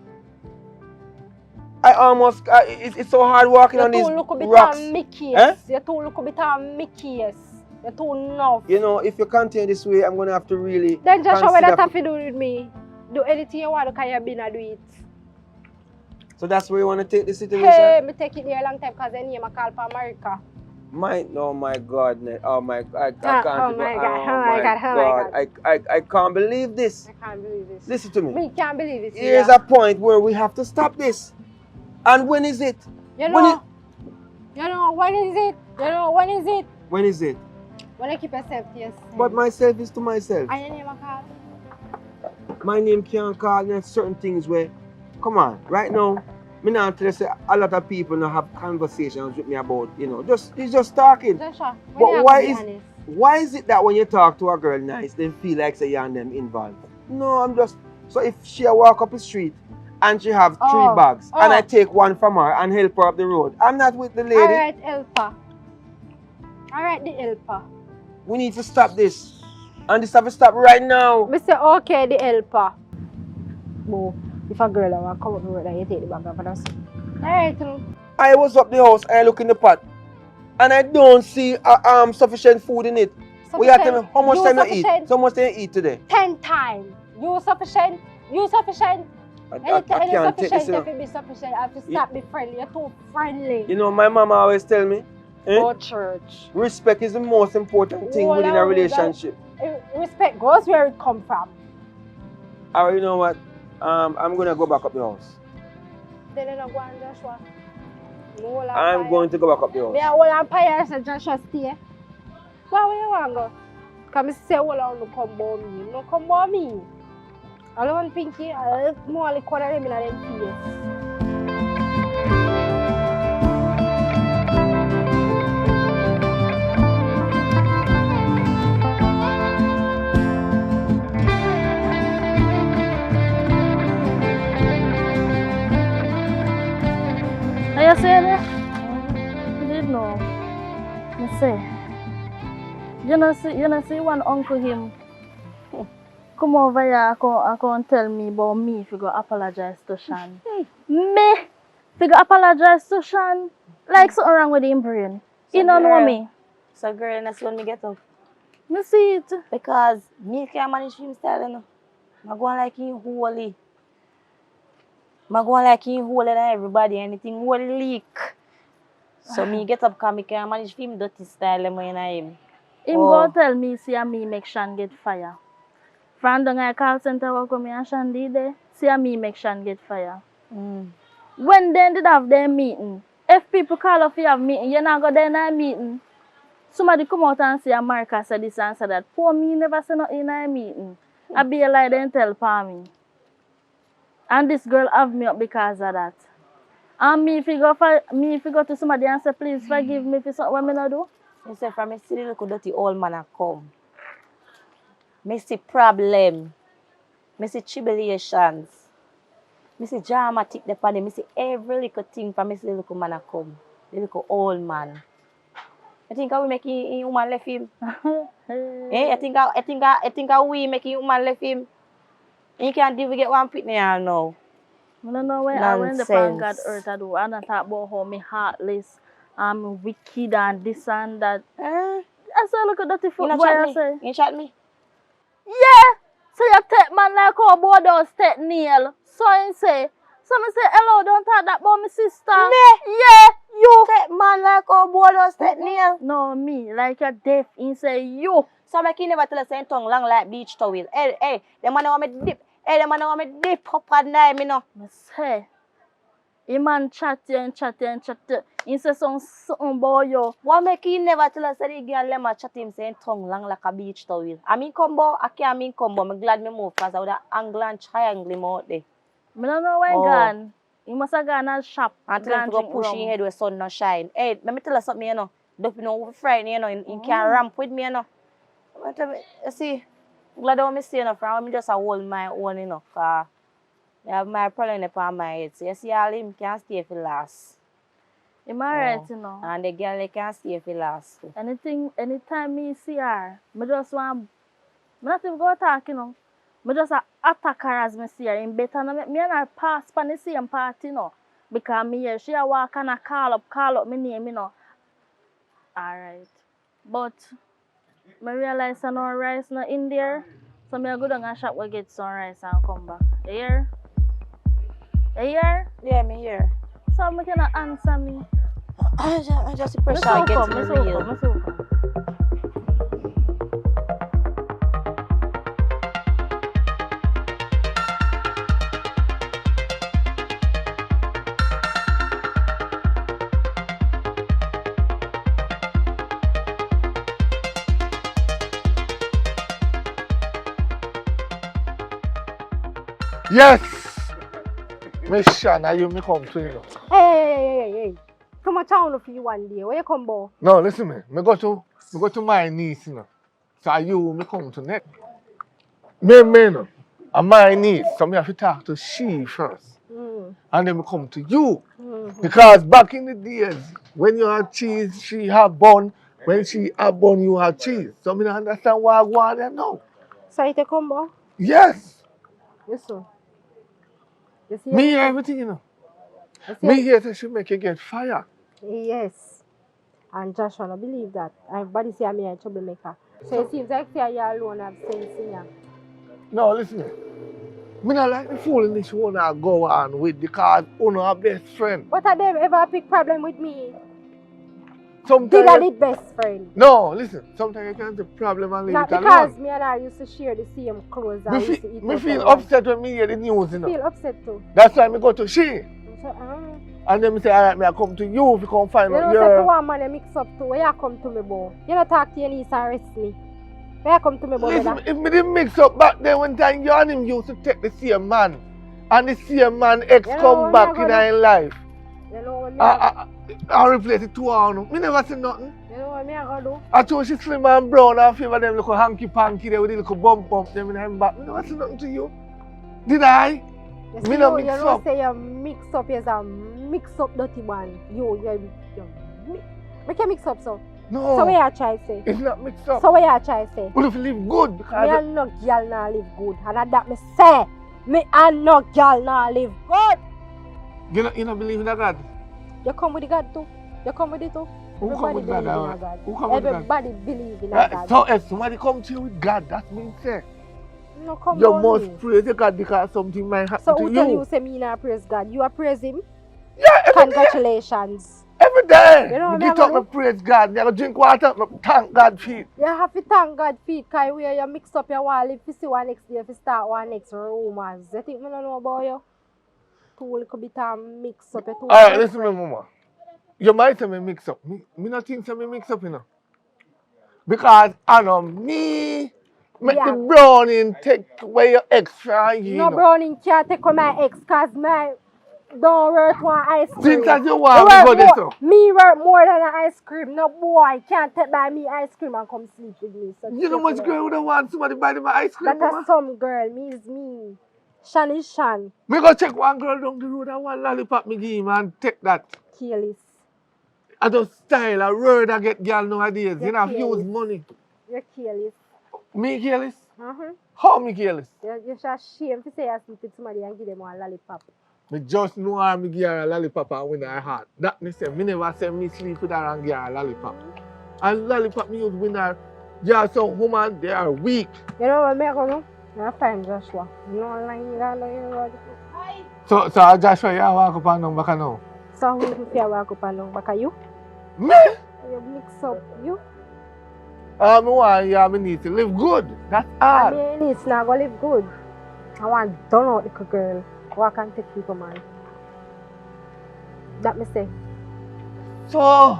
S1: I almost, it's so hard walking on these rocks.
S4: Eh? You too look a bit Mickey's. You too enough.
S1: You know, if you continue this way, I'm going to have to really
S4: Then Joshua, what
S1: consider...
S4: that have to do with me? Do anything you want because you've been to do it.
S1: So that's where you want to take the situation?
S4: Hey, me take it there a long time because then you call for America.
S1: Oh my God, oh my, I can't.
S4: Oh my God.
S1: I can't believe this.
S4: I can't believe this.
S1: Listen to me.
S4: Me can't believe it.
S1: Here's a point where we have to stop this. And when is it?
S4: You know, when is it? When is it?
S1: When is it?
S4: When you keep yourself to yourself.
S1: But myself is to myself.
S4: And your name a call?
S1: My name can't call. There's certain things where, come on, right now, me now tell you say a lot of people now have conversations with me about, you know, it's just talking.
S4: Joshua,
S1: but why is it that when you talk to a girl nice, they feel like say you and them involved? No, I'm just, so if she walk up the street and she have 3 bags and I take one from her and help her up the road, I'm not with the lady.
S4: Alright, helper. Alright, the helper.
S1: We need to stop this. And this have to stop right now.
S4: Me say, okay, the helper. But if a girl want to come up the road, you take the bag off us. Alright.
S1: I was up the house and I look in the pot. And I don't see sufficient food in it. We have to tell me how much time you eat. So much time you eat today?
S4: 10 times. You sufficient.
S1: I can't take this, you know.
S4: Be sufficient. I have to stop being friendly. You're too friendly.
S1: You know, my mama always tell me,
S4: Go church.
S1: respect is the most important thing within a relationship.
S4: Respect goes where it come from.
S1: Alright, you know what? I'm going to go back up the house.
S4: Then you don't go on Joshua.
S1: I'm going to go back up the house.
S4: Me a whole empire said Joshua stay. Where you want to go? Because I say all on no come by me. No come by me. I don't want Pinky. I don't want to corner them in them face.
S2: You see that? You did know. Me say. You know see one uncle him come over here and tell me about me if you go apologize to Shan. Me if you go apologize to Shan like something wrong with him brain. He don't know me.
S3: So girl, that's when me get up.
S2: Me see it.
S3: Because me can't manage film style, you know. I go on like him holy. I go like in hole and everybody, anything will leak. So me get up because I can manage film dirty style in him.
S2: Him go tell me, see a me make Shan get fire. From the call center work with me and Shan did there, see a me make Shan get fire. When they did have their meeting, if people call up you have meeting, you not go there in a meeting. Somebody come out and say America said this and said that. Poor me never say nothing in a meeting. I be a lie then tell for me. And this girl have me up because of that. And me if you go to somebody and say please forgive me for something what me not do.
S3: I say from me see the little dirty old man a come. Me see problem. Me see tribulations. Me see dramatic depend him. Me see every little thing from me see the little man a come. The little old man. I think we make him woman left him. I think we make him woman left him. He can't even get one pitney now.
S2: I don't know when the pan got hurt I do. I don't talk about how me heartless, I'm wicked and this and that. I say look at that foot boy I say.
S3: You shot me?
S2: Yeah! So you take man like how boy does take nail. So he say. So me say hello, don't talk that about my sister.
S3: Me?
S2: Yeah, you.
S3: Take man like how boy does take nail.
S2: No, me, like you're deaf. He say you.
S3: So make you never tell us saying tongue long like beach towel. Hey, the man want me dip. Hey, the man want me dip up and down, me know.
S2: Me say, he man chat you. He say something about you.
S3: What make you never tell us that the girl lemma chat him saying tongue long like a beach towel? I mean combo, I can't mean combo. I'm glad me move because I would have angle and triangle him out there.
S2: I don't know where he gone. He must have gone at shop.
S3: And tell him to go push his head where sun not shine. Hey, let me tell you something, you know. Don't you know, Friday, you know, he can't ramp with me, you know. You see, glad I want to stay enough, I'm just a hold my own, you know, because I have my problem upon my head. So you see, all him can stay for last.
S2: Am I right, you know?
S3: And the girl, they can stay for last. Too.
S2: Anytime me see her, I just want, I not even go talk, you know. I just attack her as I see her. In better not make me and her pass on the same party, you know. Because me here, she a walk and a call up my name, you know. Alright. But I realize I no rice not in there. So I go down and shop and get some rice and come back. You hear? You hear?
S3: Yeah, me here.
S2: So I cannot answer me.
S3: I just the pressure I get to the real.
S6: Yes! Miss Shanna, you me come to you.
S4: Hey. Come on town for you one day. Where you come, boy?
S6: No, listen me. Me go to my niece, you know. So you me come to next. Me, no. And my niece, so me have to talk to she first. And then me come to you. Because back in the days, when you have cheese, she have bun. When she have bun, you have cheese. So me don't understand why I want there now.
S4: So you take come, boy?
S6: Yes.
S4: Yes, sir. You see
S6: Me hear everything, you know. Me hear that she make you get fire.
S4: Yes. And Joshua, I believe that. Everybody say I'm a troublemaker. So it seems like you alone have sense in you.
S6: No, listen. Me not like the foolishness one I go on with because you know our best friend.
S4: What have them ever pick problem with me?
S6: Sometimes
S4: Did I need best friend?
S6: No, listen. Sometimes you can't have a problem and leave
S4: Not
S6: it alone.
S4: because me and her used to share the same clothes and used to eat
S6: Me feel
S4: together.
S6: upset when me hear the news, you know.
S4: Feel upset too.
S6: That's why me go to she.
S4: So,
S6: And then me say, alright, me I come to you if you come find
S4: you
S6: out
S4: know,
S6: your...
S4: say one man you mix up too. Where you come to me, boy? You don't talk to your niece and rest me. Where you come to me, boy?
S6: Listen, if me didn't mix up back then when time you and him used to take the same man. And the same man ex
S4: You know
S6: come back in
S4: gonna...
S6: our life.
S4: You know what me
S6: I replace it 2 hours. Me never say nothing.
S4: You know what me gonna do?
S6: I told she slim and brown and favor them little hanky-panky there with the little bump them in her back. Me never say nothing to you. Did I?
S4: You
S6: Me
S4: see,
S6: not
S4: you
S6: mix
S4: know
S6: up.
S4: say you mix up, you're a mix up dirty one. You make you mix up so.
S6: No.
S4: So what you try to say?
S6: It's not mixed up.
S4: So what you try to say?
S6: But if you live good
S4: Me
S6: because...
S4: and no girl not live good. And that me say. Me and no girl not live good.
S6: You don't believe in that God?
S4: You come with the God too. You come with it too.
S6: Who come with God?
S4: Everybody
S6: Who come with God?
S4: Everybody believe in a God.
S6: So if somebody come to you with God, that's mean say.
S4: No come
S6: You
S4: down
S6: must
S4: me.
S6: praise the God because something might happen
S4: So
S6: to
S4: who tell
S6: you.
S4: you say me not praise God? You are praise him?
S6: Yeah, every day.
S4: Congratulations.
S6: Every day.
S4: You know
S6: Me
S4: what me
S6: get
S4: I
S6: up,
S4: gonna
S6: me
S4: do?
S6: praise God. Me I go drink water, me thank God for it.
S4: You have to thank God for it, cause where you mix up your wall, if you see one next day, if you start one next rumors. You think me don't know about you? Two little bit of mix up, you too
S6: Alright, listen to me,
S4: different.
S6: mama. You might say me mix up. Me not think say me mix up, you know. Because I know me make the
S4: Yeah.
S6: browning take away your extra, you
S4: No
S6: know.
S4: browning can't take on my ex, cause my don't worth one ice
S6: Since
S4: cream.
S6: as you
S4: It
S6: want me
S4: worth
S6: go this
S4: more,
S6: so.
S4: me worth more than an ice cream. No boy can't take by me ice cream and come sleep with me. So
S6: You know much
S4: careful.
S6: girl would have want somebody buy them ice cream,
S4: That a
S6: mama?
S4: some girl, me is me. Shan is Shan.
S6: Me go check one girl down the road and one lollipop me give him and take that.
S4: Careless.
S6: I just style a word I get girl nowadays.
S4: You're
S6: You know, have use
S4: careless.
S6: money.
S4: You're careless.
S6: Me careless?
S4: Uh-huh.
S6: How me careless?
S4: You're just ashamed to say I sleep with somebody and give them one lollipop.
S6: Me just know her me give her a lollipop and win her heart. That me say, me never say me sleep with her and give her a lollipop. And lollipop me use win her. Yeah, some woman, they are weak.
S4: You know what I'm going to do? I find Joshua. You know online, you know.
S6: So Joshua, you walk up and down back now.
S4: So who if you walk up and down back at you?
S6: Me?
S4: You mix up you.
S6: Me want you and me need to live good. That's all.
S4: I mean, it's not going to live good. I want done out little girl. Walk and take people, man. That me say.
S6: So,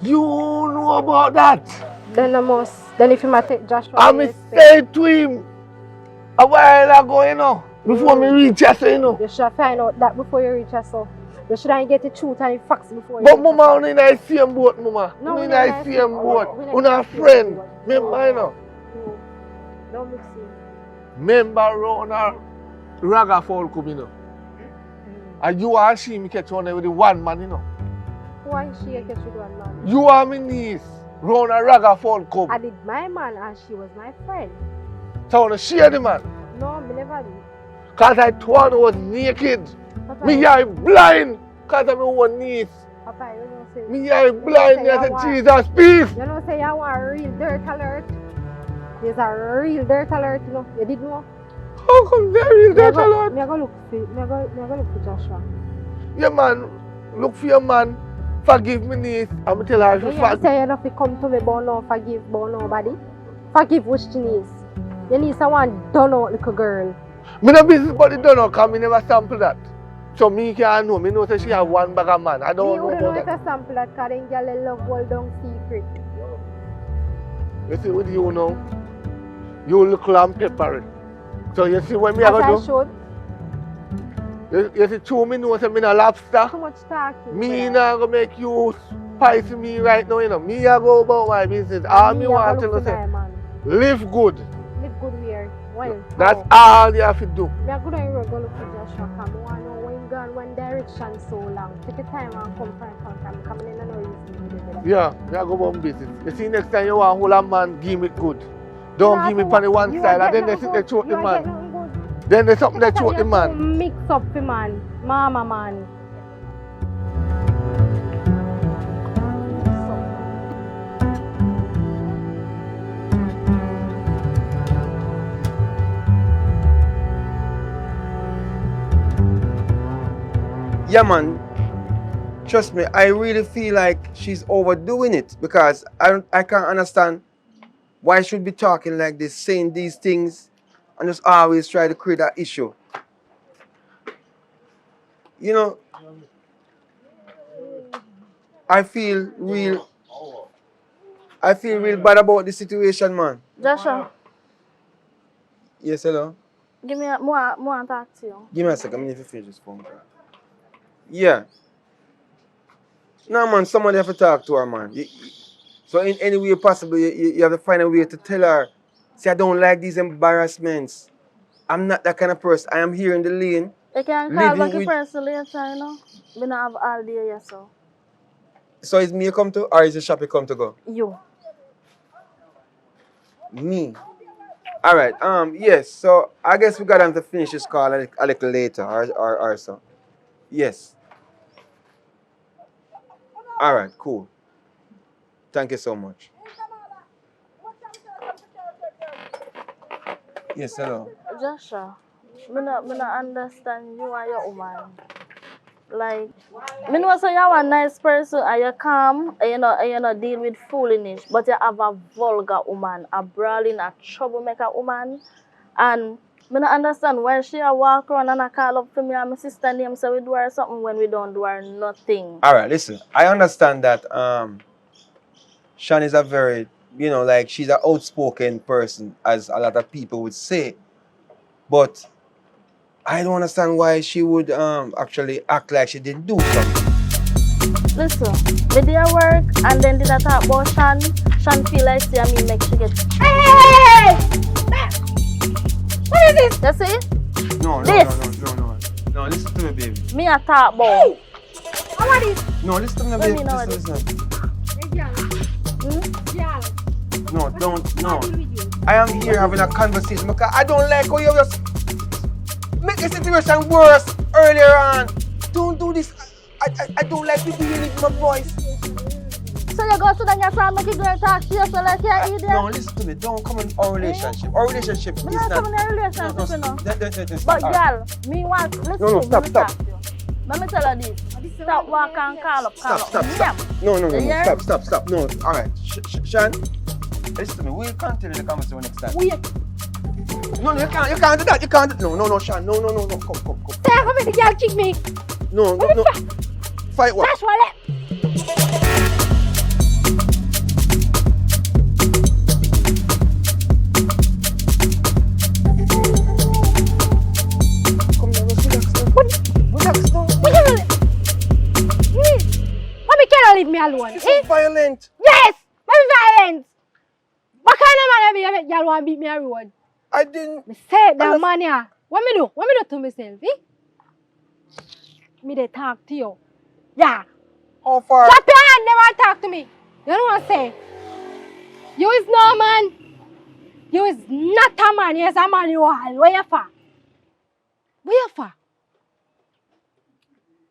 S6: you know about that?
S4: Then I must. Then if you might take Joshua,
S6: I
S4: then
S6: me
S4: respect.
S6: say to him a while ago, you know, before me reach here, so, you know.
S4: You should find out that before you reach us. So you shouldn't get the truth and the facts before you
S6: But
S4: reach
S6: mama,
S4: us.
S6: we in the same boat, mama.
S4: No,
S6: We
S4: we
S6: in
S4: not
S6: the
S4: in the
S6: same
S4: same
S6: boat.
S4: boat. We not
S6: We
S4: in the
S6: not
S4: same
S6: friend.
S4: boat.
S6: Remember, you know.
S4: No. Don't mix it.
S6: Remember around our raga folk, you know. And you and she, me catch on there with the one man, you know.
S4: Why she catch with one man?
S6: You and me niece, round a raga folk come.
S4: I did my man and she was my friend.
S6: So I want to share the man.
S4: No, me never did.
S6: Because I told her I was naked.
S4: Papa,
S6: Me eye blind. Because I'm one niece.
S4: Papa, you know say.
S6: Me eye
S4: You know
S6: blind.
S4: say
S6: I
S4: you
S6: said,
S4: want.
S6: Jesus, peace.
S4: You know say you want a real dirt alert. There's a real dirt alert, you know. You did know.
S6: How come there is that a lot?
S4: Me I go look for Joshua.
S6: Yeah, man. Look for your man. Forgive me, niece. I'm going to tell her
S4: You
S6: to
S4: hear me say you know if you come to me but no forgive but nobody. Forgive which she needs. You need someone done out little girl.
S6: Me no business but it don't know because me never sample that. So me can't know. Me know that she have one bag of man. I don't know
S4: Me
S6: about
S4: if
S6: that.
S4: you sample that because then girl love hold down secret.
S6: You see with you now, you look and peppery. So you see what me I
S4: As
S6: go
S4: I
S6: do?
S4: should.
S6: You see true me know say me no lobster.
S4: Too much talking.
S6: Me
S4: brother.
S6: not gonna make you spice me right now, you know. Me I go about my business.
S4: And
S6: All
S4: me
S6: me
S4: I
S6: want
S4: go
S6: to
S4: look
S6: say,
S4: for my man.
S6: live good.
S4: Live good where? Well,
S6: That's
S4: how?
S6: all you have to do.
S4: Me I go down here go look for Joshua because I want to know when gone one direction so long. Take your time and come from come coming in and no reason to do that.
S6: Yeah, me I go about my business. You see next time you want hold a man, give me good. Don't give me on the one side and then they sit there choke the man. Then there's something that choke the man.
S4: Mix up the man. Mama man.
S1: Yeah, man. Trust me, I really feel like she's overdoing it because I can't understand why she should be talking like this, saying these things, and just always try to create that issue. You know, I feel real. I feel real bad about the situation, man.
S2: Joshua,
S1: Yes, hello.
S2: give me more talk to you.
S1: Give me a second. I need to finish this phone call. Yeah. No, man. Somebody have to talk to her, man. So in any way possible, you have to find a way to tell her. See, I don't like these embarrassments. I'm not that kind of person. I am here in the lane,
S2: You can call
S1: living
S2: back the
S1: with.
S2: person later, you know. We don't have all day here, so.
S1: So is me come to, or is the shop you come to go?
S2: You.
S1: Me. All right. Yes. So I guess we got to finish this call a little later, or so. Yes. All right. Cool. Thank you so much. Yes, hello.
S2: Joshua, me not understand you and your woman. Like, me know say you're a nice person and you calm and you not deal with foolishness, but you have a vulgar woman, a brawling, a troublemaker woman. And me not understand why she a walk around and a call up to me and my sister name say we do her something when we don't do her nothing.
S1: All right, listen. I understand that Sean is a very, like she's an outspoken person, as a lot of people would say. But I don't understand why she would actually act like she didn't do something.
S2: Listen, me did her work and then did I talk about Sean. Sean feel like see me make she get.
S4: Hey! What is this?
S2: You see?
S1: No,
S2: This.
S1: No, listen to me, baby.
S2: Me a talk about.
S4: Hey! How are this?
S1: No, listen to me,
S2: Let
S1: baby.
S2: me know
S1: Listen.
S4: Hey, girl. Girl.
S1: No,
S4: What
S1: don't, no.
S4: deal with you?
S1: I am here having a conversation because I don't like how you just make the situation worse earlier on. Don't do this. I don't like people hearing my voice.
S2: So you go to the your friend make you girl talk to you so like you're idiot?
S1: No, listen to me. Don't come in our relationship. Our relationship
S2: Me
S1: is
S2: not
S1: not.
S2: come in a relationship, you know.
S1: Stop.
S2: But girl, me want listen
S1: No,
S2: to
S1: stop,
S2: me
S1: stop.
S2: talk to you. Let me tell you this. Stop walking and call up.
S1: Stop.
S2: Yeah.
S1: No.
S2: You hear?
S1: Stop. No, all right. Sean, listen to me. We'll continue the conversation next time.
S4: Wait.
S1: No, you can't do that. You can't. No, Sean. No. Come.
S4: Say, how many girl kick me?
S1: No. Fight what?
S4: That's what
S1: Come here, relax now.
S4: Why me cannot leave me alone?
S1: This is violent.
S4: Yes! Why me violent? What kind of man make y'all want to beat me a road?
S1: I didn't.
S4: Me say that man here. What me do? What me do to myself? Eh? Me they talk to you. Yeah.
S1: How far?
S4: Drop your hand, they want to talk to me. You know what I say? You is no man. You is not a man. You is a man you are. Where you for? Where you for?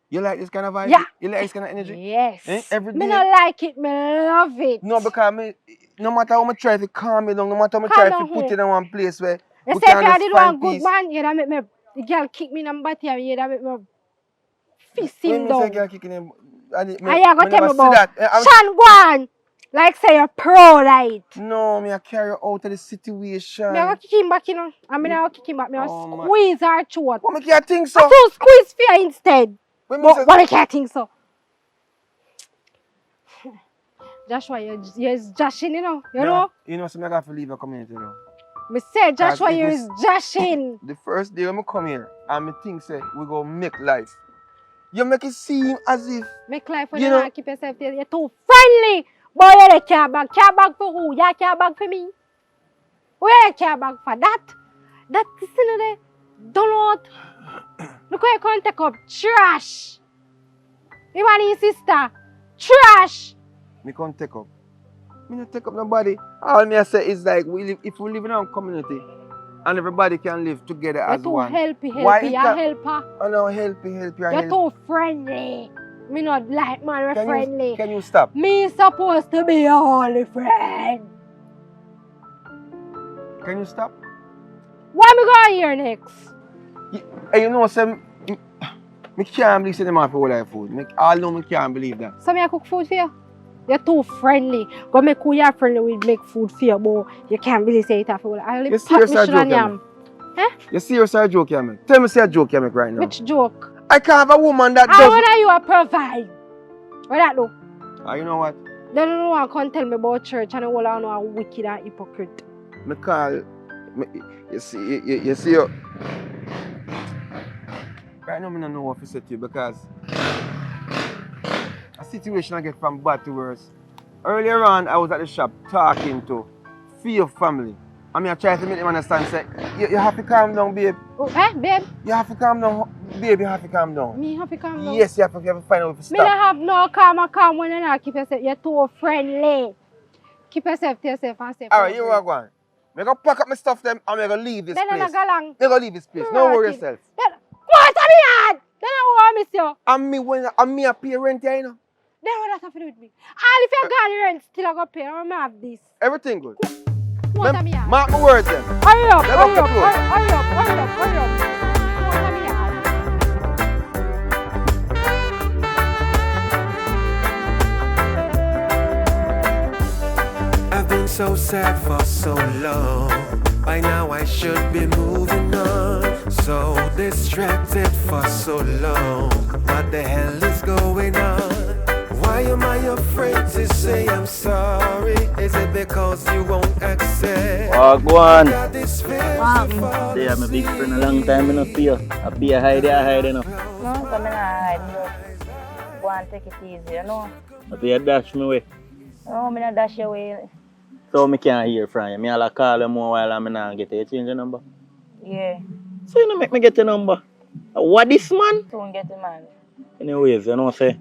S1: You like this kind of vibe?
S4: Yeah.
S1: You like this kind of energy?
S4: Yes.
S1: Every
S4: Me
S1: day?
S4: not like it. Me love it.
S1: No, because no matter how much try to calm you down, no matter how much
S4: Calm
S1: try
S4: down
S1: to put
S4: who?
S1: you in one place where
S4: You
S1: we
S4: say if
S1: can
S4: I
S1: just
S4: did
S1: find
S4: one good
S1: peace.
S4: man, you'd make me, the girl kick me in the body and you'd make me fist
S1: When
S4: him
S1: me say
S4: down.
S1: girl kicking him,
S4: And you go tell me about
S1: that.
S4: Sean Guan. Like say you're pro right.
S1: No, me I carry her out of the situation.
S4: Me I go kick him back, you know. I mean I go kick him back. Me I
S1: Oh, my-
S4: squeeze her throat.
S1: What make you think
S4: I
S1: so?
S4: so squeeze fear instead.
S1: When me
S4: But
S1: say,
S4: what I can't think so. Joshua, you're joshing, you know. You know?
S1: You know, so me I have to leave the community now.
S4: Me say Joshua,
S1: if
S4: you're
S1: it's-
S4: joshing.
S1: The first day when I come here, and me think say we go make life. You make it seem as if
S4: Make life when
S1: You
S4: you
S1: know-
S4: not keep yourself there. You're too friendly. Boy, you're the care bag. Care bag for who? You care bag for me. Where you care bag for that? That is in there. Don't. Look where you can't take up trash. You want your sister? Trash.
S1: me can't take up. Me not take up nobody. All me I say is like if we live in our community and everybody can live together
S4: You're
S1: as
S4: too
S1: one.
S4: helpy.
S1: Why
S4: You're
S1: it
S4: a
S1: can't-
S4: helper.
S1: I know help you.
S4: You're too friendly. Me not like man, we're friendly.
S1: Can you stop?
S4: Me supposed to be your only friend.
S1: Can you stop?
S4: What me going here next?
S1: Hey, you know, say, me can't believe say them have to hold their food. All know me can't believe that.
S4: So me I cook food for you? You're too friendly. Go make who you're friendly with make food for you, but you can't really say it after. I'll
S1: You
S4: pop
S1: serious
S4: me
S1: or
S4: shit on
S1: joking,
S4: yam.
S1: You serious or a joke you make? Tell me say a joke you make right now.
S4: Which joke?
S1: I can't have a woman that
S4: How
S1: doesn't.
S4: would you a provide? What that do?
S1: You know what?
S4: They don't know what can tell me about church and all I know are wicked and hypocrite.
S1: Me call. You see you. Right now, I don't know what to say to you because a situation I get from bad to worse. Earlier on, I was at the shop talking to few family. I mean, I try to make them understand, say, you have to calm down, babe.
S4: Oh, babe?
S1: You have to calm down, babe, you have to calm down.
S4: Me have to calm down.
S1: Yes, you have to find out if you
S4: Me don't
S1: stop.
S4: have no calm when you not keep yourself. You're too friendly. Keep yourself to yourself and safe.
S1: Alright, you are going. I'm going to pack up my stuff them and I'm going to leave this
S4: Then I
S1: place.
S4: go long.
S1: I'm going to leave this place. Don't worry yourself.
S4: What are me at? Then I want miss you.
S1: I'm me a parent here, you know.
S4: Then what that have to do with me? All if you got the rent, still I go pay. I don't have this.
S1: Everything good.
S4: What am I at?
S1: Mark my words then.
S4: Hurry up,
S1: Let
S4: hurry
S1: up
S4: up,
S1: the clothes.
S4: hurry up, hurry up, hurry up. What am I at?
S7: I've been so sad for so long. By now I should be moving on. So distracted for so long. What the hell is going on? Why am I afraid to say I'm sorry? Is it because you won't accept?
S8: Go on.
S7: Got this fear
S2: Wow.
S7: to fall
S8: They are my big friend a long time in a fear. I be a hide enough.
S3: No, come in and go and take it easy, you know.
S8: I be a dash me way.
S3: No, I'm not dash your way.
S8: So me can't hear from you. Me all call you more while I'm not get you change your number.
S3: Yeah,
S8: So you don't make me get your number. What this man?
S3: soon get the man.
S8: Anyways, you know say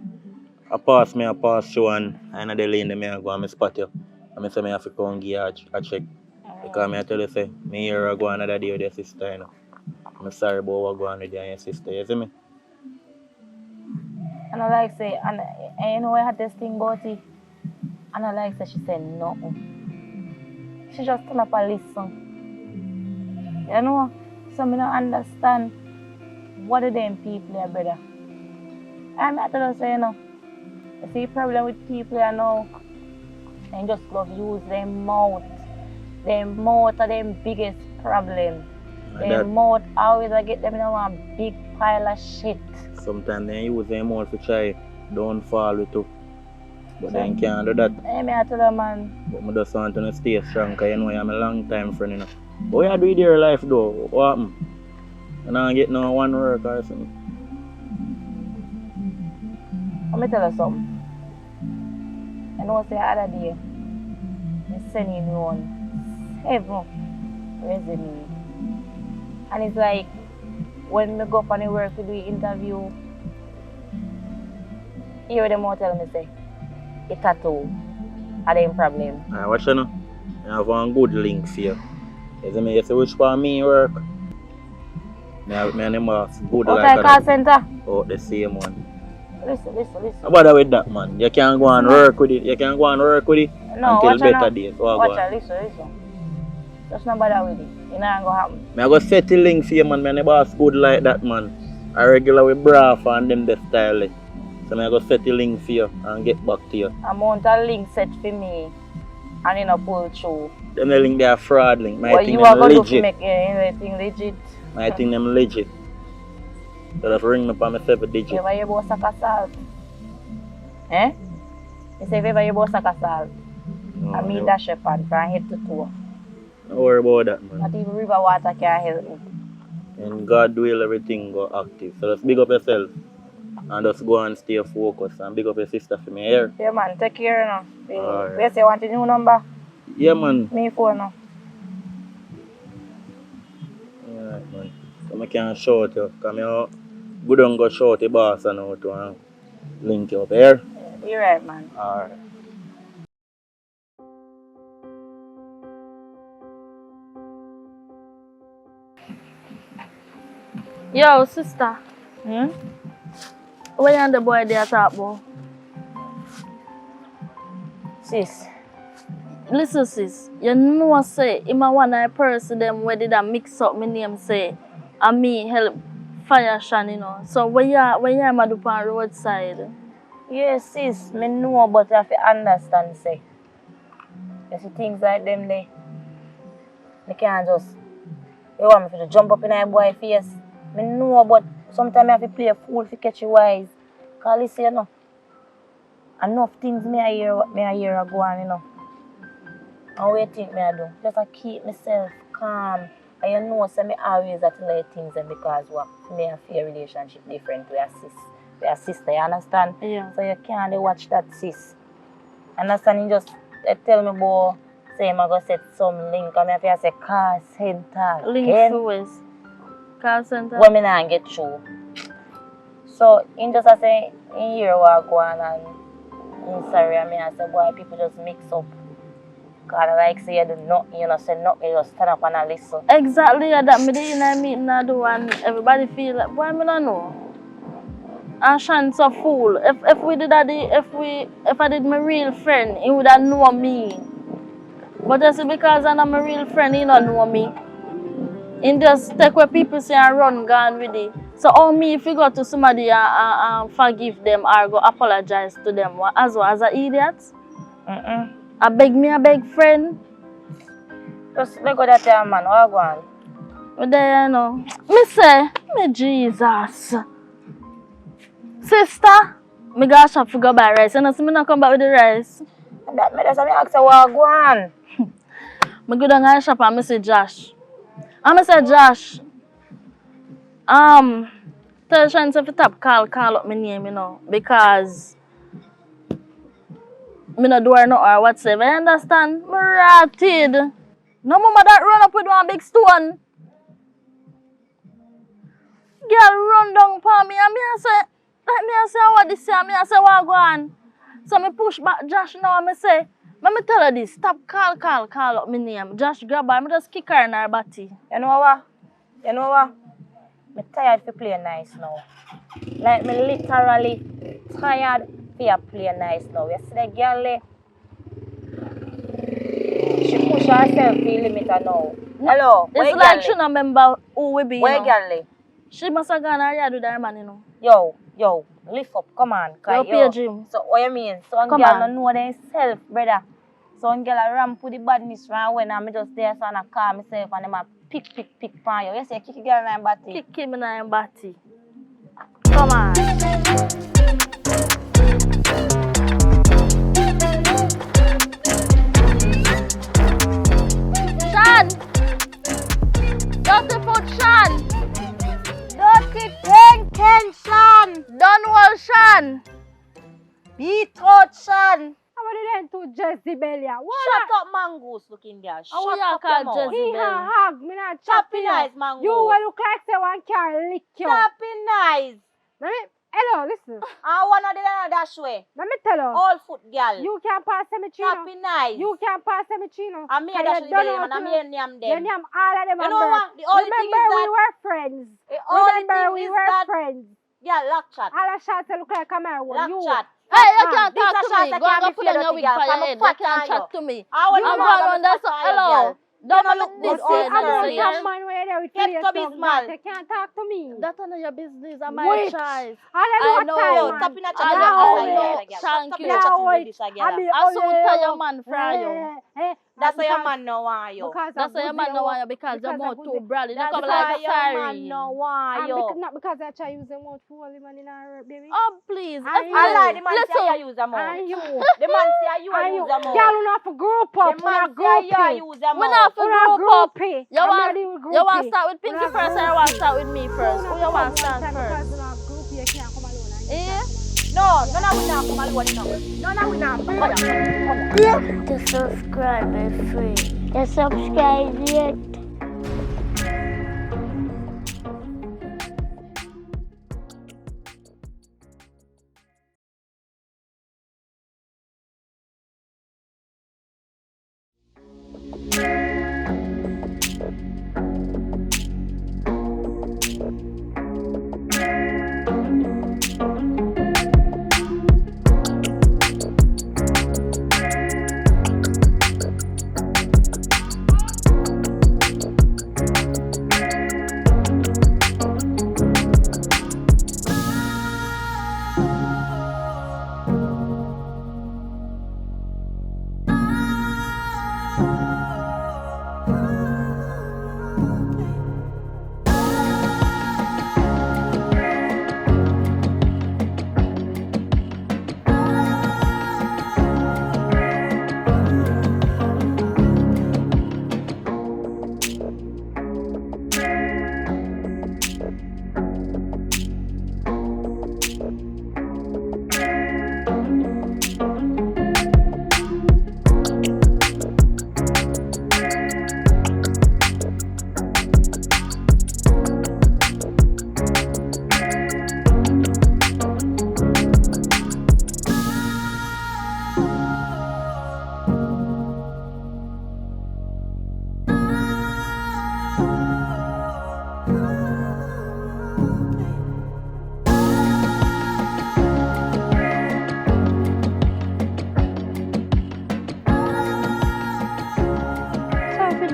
S8: I pass you and I know the lane me I go and me spot you. And me say me have to come give you a check. Because me I tell you say me hear her go another day with your sister, you know. I'm sorry about what go on with you and your sister, you see me?
S3: And I like say, and you know I had this thing about it. And I like say she said nothing. She just turn up and listen. You know? So me don't understand what are them people here, brother. And I tell her say, you know, you see problem with people you know, they just love use their mouth. Their mouth are their biggest problem. Their mouth always I get them in one big pile of shit.
S8: Sometimes they use their mouth to try don't fall with you. But then can't do that.
S3: Hey, me I tell her, man.
S8: But I just want to stay strong because you know I'm a long time friend, you know. What you do with your life though? What happened? You don't get no one work or something.
S3: Let me tell you something. I know say the other day, I sent in one 7 resume. And it's like, when I go up and work to do the interview, hear them all tell me say, a tattoo are the problem.
S8: Watch you know. I have one good link for you. You see me, you see which part me work? Me and them boss good
S3: What
S8: like
S3: like call center?
S8: Oh, the same one.
S3: Listen.
S8: How bother with that man? You can't go and work with it. You can't go and work with it
S3: No,
S8: until
S3: watch
S8: better
S3: out.
S8: days.
S3: Watch out, listen. Just not bother with it. It not gonna happen.
S8: Me I go set the link for you man. Me and the boss good like that man. I regular with bra and them the style. So I go set the link for you and get back to you.
S3: Amount of link set for me and you know pull through.
S8: Them the link they are fraud link. I
S3: What
S8: think
S3: you are
S8: them
S3: going to do to
S8: legit.
S3: make anything legit?
S8: I think them legit. So just ring me up on myself a digit.
S3: You ever hear about sack of salt? Eh? You say if ever hear about sack of salt?
S8: No,
S3: I mean
S8: no.
S3: that shepherd from head to toe.
S8: Don't worry about that man.
S3: Not even river water can help me.
S8: And God will everything go active. So just big up yourself and just go and stay focused and big up your sister for me here.
S3: Yeah man, take care now.
S8: Alright.
S3: You say you want a new number?
S8: Yeah man.
S3: Me phone now.
S8: Alright man. So I can shout you. Come here. Go down go shout the boss and out to link you up here.
S3: You're right man.
S8: Alright.
S2: Yo, sister.
S3: Hmm?
S2: What you and the boy there talk about?
S3: Sis.
S2: Listen, sis. You know say, him a one of the person them where did I mix up my name say, and me help fire Shan, you know. So when you am do on roadside?
S3: Yes sis, me know but you have to understand say. You see things like them there. Me can't just you want me to jump up in a boy face. Me know but sometimes I have to play a fool to catch you wise. Cause listen, you know. Enough things me I hear are going, you know. And what you think me I do? Just I keep myself calm. And you know say me always have to let things and because what me and fear relationship different with a sister, you understand?
S2: Yeah.
S3: So you can't watch that sis. Understand? You just tell me about say I'm gonna set some link and I have to say call center.
S2: Link
S3: again.
S2: for West. Call center.
S3: What me not get through. So in just say in here what go on and I'm sorry I mean I say boy people just mix up. Cause like say you do nothing, you know, say nothing, you just stand up and listen.
S2: Exactly yeah, that me dey in a meeting I do and everybody feel like boy me don't know. And Shan's a fool. If we did that if I did my real friend, he would have known me. But But just because I'm my real friend, he don't know me. He just take what people say and run gone with it. So how me if you go to somebody and forgive them or go apologize to them as well as an idiot? I beg friend.
S3: Just let go that there, man. What go on?
S2: But then, you know, me say, me Jesus. Sister, me go shop to go buy rice. You know, so me not come back with the rice.
S3: And that me just ask her what go on.
S2: Me go down to the shop and me say Josh. And me say Josh, tell Shine to stop call up my name, you know, because me not do her no or whatsoever. You understand? Me ratted. No mama that run up with one big stone. Girl run down for me and me I say, let me say what this say, me I say what go on. So me push back Josh now and me say, let me tell her this, stop call up my name. Josh grab her, me just kick her in her body.
S3: You know what? You know what? I'm tired to play nice now. Like, me literally tired to play nice now. You see the girl there? She push herself to the limit now. Hello,
S2: It's like she don't remember who we be, you
S3: where
S2: know.
S3: girl there?
S2: She must have gone her yard with her man, you know.
S3: Yo, lift up, come on.
S2: Yo, pay Jim.
S3: So, what you mean? Some
S2: Come
S3: girl
S2: on.
S3: don't know themselves, brother. Some girl a ramp with the badness from when I'm just there, so I call myself and them a pick pan you. You say, kick a girl in her body.
S2: Kick him in her body. Come on. Shan! Dirty foot Shan!
S4: Dirty ten, Shan.
S2: Dunwell Shan!
S3: Beetroot, Shan.
S4: How are you to Jezebel?
S3: Shut up, mongoose looking girl.
S2: How
S3: Shut
S2: you
S3: up,
S2: call
S3: your mouth.
S2: Jezebel?
S4: He a hug, me not
S3: Chopping
S4: chopping
S3: eyes,
S4: you.
S3: mongoose.
S4: You will look like someone can lick you.
S3: Chopping nice.
S4: Hello, listen.
S3: I want to do that way.
S4: Let me tell you.
S3: All foot girl.
S4: You can't pass me chino.
S3: Chopping nice.
S4: You can't pass me chino.
S3: I'm here dash with the belly, man. I'm here name
S4: You
S3: them.
S4: name all of them.
S3: You know what? The only thing is
S4: Remember we
S3: that...
S4: were friends.
S3: The only
S4: Remember
S3: thing
S4: we
S3: is
S4: were
S3: that...
S4: friends.
S3: Yeah, lock chat.
S4: All the shots look like a man.
S3: Lock
S4: You.
S3: chat.
S2: Hey, you can't
S3: This
S2: talk
S3: a
S2: to
S3: shot
S2: me.
S3: that
S2: Go and
S3: can't
S2: go
S3: be
S2: put on
S3: feared
S2: your
S3: of
S2: wig
S3: the girl,
S2: for your
S3: come
S2: head.
S3: fat
S2: You can't
S3: on
S2: chat
S3: you.
S2: to me.
S3: I want
S2: I'm
S3: to
S2: going
S3: know
S2: on there, so
S3: fat on you,
S2: hello.
S3: girl.
S2: Don't
S3: You
S2: look
S3: look
S2: this
S3: good all
S2: way.
S3: sorts
S2: Don't
S3: of
S2: see
S3: years.
S2: her.
S4: Man where they with
S3: Kept
S4: face
S3: up
S4: like
S3: his
S4: that.
S3: man.
S4: You can't talk to me.
S2: That's none of your business. I'm my
S4: Wait.
S2: choice.
S4: I
S2: know.
S3: Yo,
S4: man.
S3: tap in a chat.
S2: I
S3: with
S2: know.
S3: this girl, girl.
S2: Thank
S3: Tap in
S2: you.
S3: a chat
S4: Now
S3: with
S4: wait.
S3: this girl.
S2: I soon tell your man from you.
S3: That's why your man no want you.
S2: That's why your man don't want you because your mouth too broad. You
S3: That's
S2: come
S3: why
S2: like
S3: your
S2: sorry.
S3: man no want you.
S4: Not because I try use them mouth for only man in our baby.
S2: Oh, please.
S4: I
S3: I lie, the man
S2: Listen.
S3: say you use a mouth.
S4: And you.
S3: The man say you
S4: And
S3: use
S4: you.
S3: a mouth.
S4: Y'all not for group up.
S3: The man say you use a
S2: We
S3: mouth.
S2: not for group up.
S4: You
S2: You want to start with Pinky first or you want to start with me first? Who you want to start first? Eh?
S3: No, none of we not come alone, no. None of we not.
S9: To subscribe is free. You subscribe yet?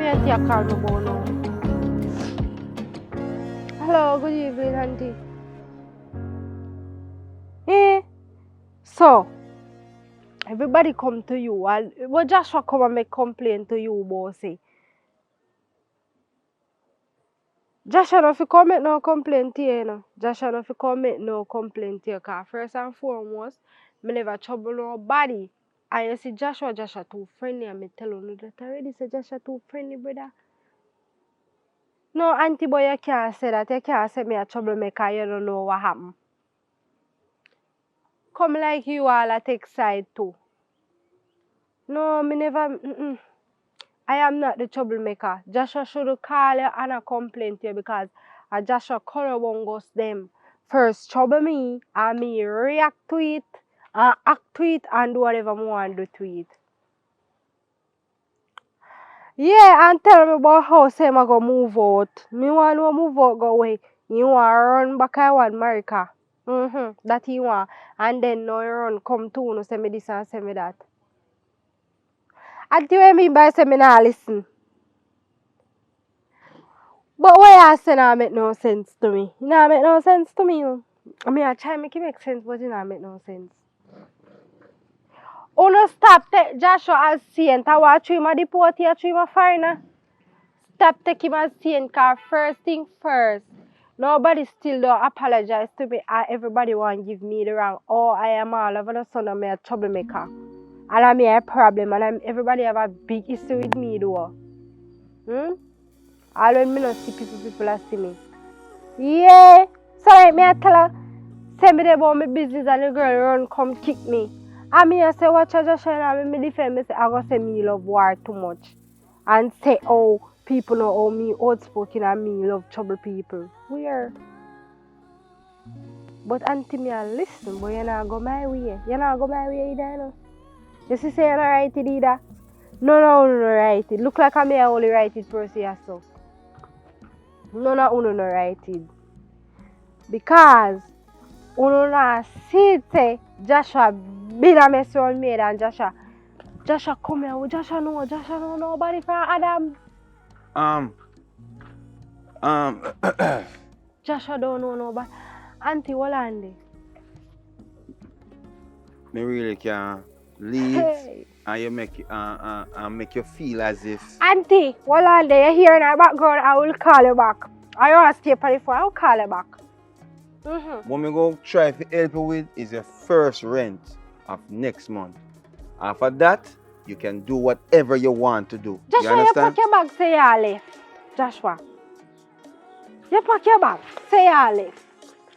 S4: auntie a call me about now. Hello, good evening, auntie. So, everybody come to you. Well, Joshua come and make complaint to you, bossy. Joshua no fi come make no complaint here, no. Joshua no fi come make no complaint here, cause first and foremost, me never trouble nobody. And you see Joshua too friendly, and me tell you that already. Say Joshua too friendly, brother. No, auntie boy, you can't say that. You can't say me a troublemaker. You don't know what happened. Come like you all a take side too. No, me never. I am not the troublemaker. Joshua should call you and a complaint to you because Joshua Colorwongos them first trouble me and me react to it and act to it and do whatever I want to do to it. Yeah, and tell me about how say I go move out. Me want to move out go away. You want to run back I want America. That he want. And then now you run come to no say me this and say me that. And what I mean by say me nah listen. But what I say now make no sense to me. It nah make no sense to me. I mean I try make it make sense, but it nah make no sense. Uno stop take Joshua as saint. I watch him a deport here, him a foreigner. Stop take him as saint, cause first thing first. Nobody still don't apologize to me and everybody want to give me the wrong. Oh, I am all of a sudden I'm a troublemaker. And I'm a problem and everybody have a big issue with me though. All when me not see people are see me. Yeah. So like me I tell her, say me about my business and the girl run come kick me. And me I say watch her just shine and me defend me say I go say me love war too much. And say oh people know how me outspoken and me love trouble people. Weird. But auntie me I listen, but you not go my way. You not go my way either, you know. You see say you not write it either. No, no write it. Look like I'm only write it per se yourself. No, no write it. Because uno not see it say Joshua been a mess around me and Joshua come here. Joshua know nobody from Adam. Joshua don't know nobody. Auntie Wolande.
S1: Me really can leave and you make make you feel as if
S4: Auntie Wolande, you hear in our background, I will call you back. I want to stay for the phone, I will call you back.
S1: What me go try to help you with is your first rent of next month. After that, you can do whatever you want to do.
S4: Joshua,
S1: you understand?
S4: pack your bag, say you left. Joshua. You pack your bag, say you left.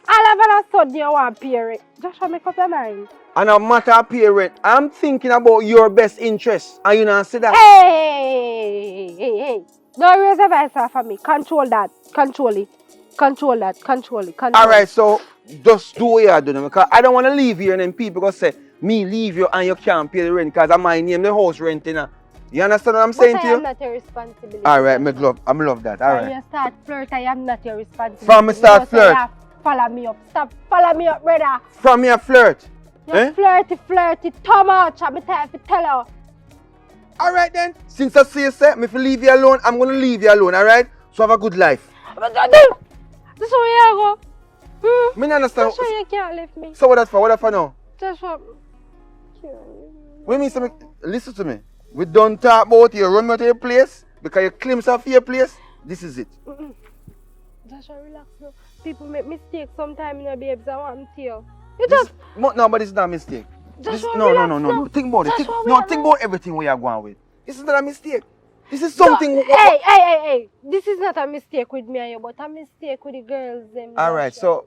S4: All of a sudden you want to pay rent. Joshua, make up your mind.
S1: And no matter of pay rent, I'm thinking about your best interest. And you not see that?
S4: Hey. Don't raise your voice for me. Control that. Control it.
S1: Alright, so just do what you are doing. Because I don't want to leave here and then people go say, me leave you and you can't pay the rent because I might name the house rent. You understand what I'm saying to you?
S4: I am not your responsibility.
S1: Alright, I love that. Alright.
S4: When you start flirt, I am not your responsibility.
S1: From me start flirt.
S4: Follow me up. Stop follow me up, brother.
S1: From me a flirt.
S4: You flirty too much. I'm time to tell you.
S1: Alright then. Since I say so, if you leave you alone, I'm gonna leave you alone, alright? So have a good life.
S4: This is where you go.
S1: Me not understand.
S4: That's why you can't leave me.
S1: So what that's for? What that's for now?
S4: That's what.
S1: What mean something? Listen to me. We don't talk about you run me to your place because you claim some for your place. This is it.
S4: Just relax now. People make mistakes sometimes in your babes. I want to tell you.
S1: No, but it's not a mistake. No. Think about it. Think about everything we are going with. This is not a mistake. This is something.
S4: No, hey. This is not a mistake with me and you, but a mistake with the girls.
S1: Alright, so.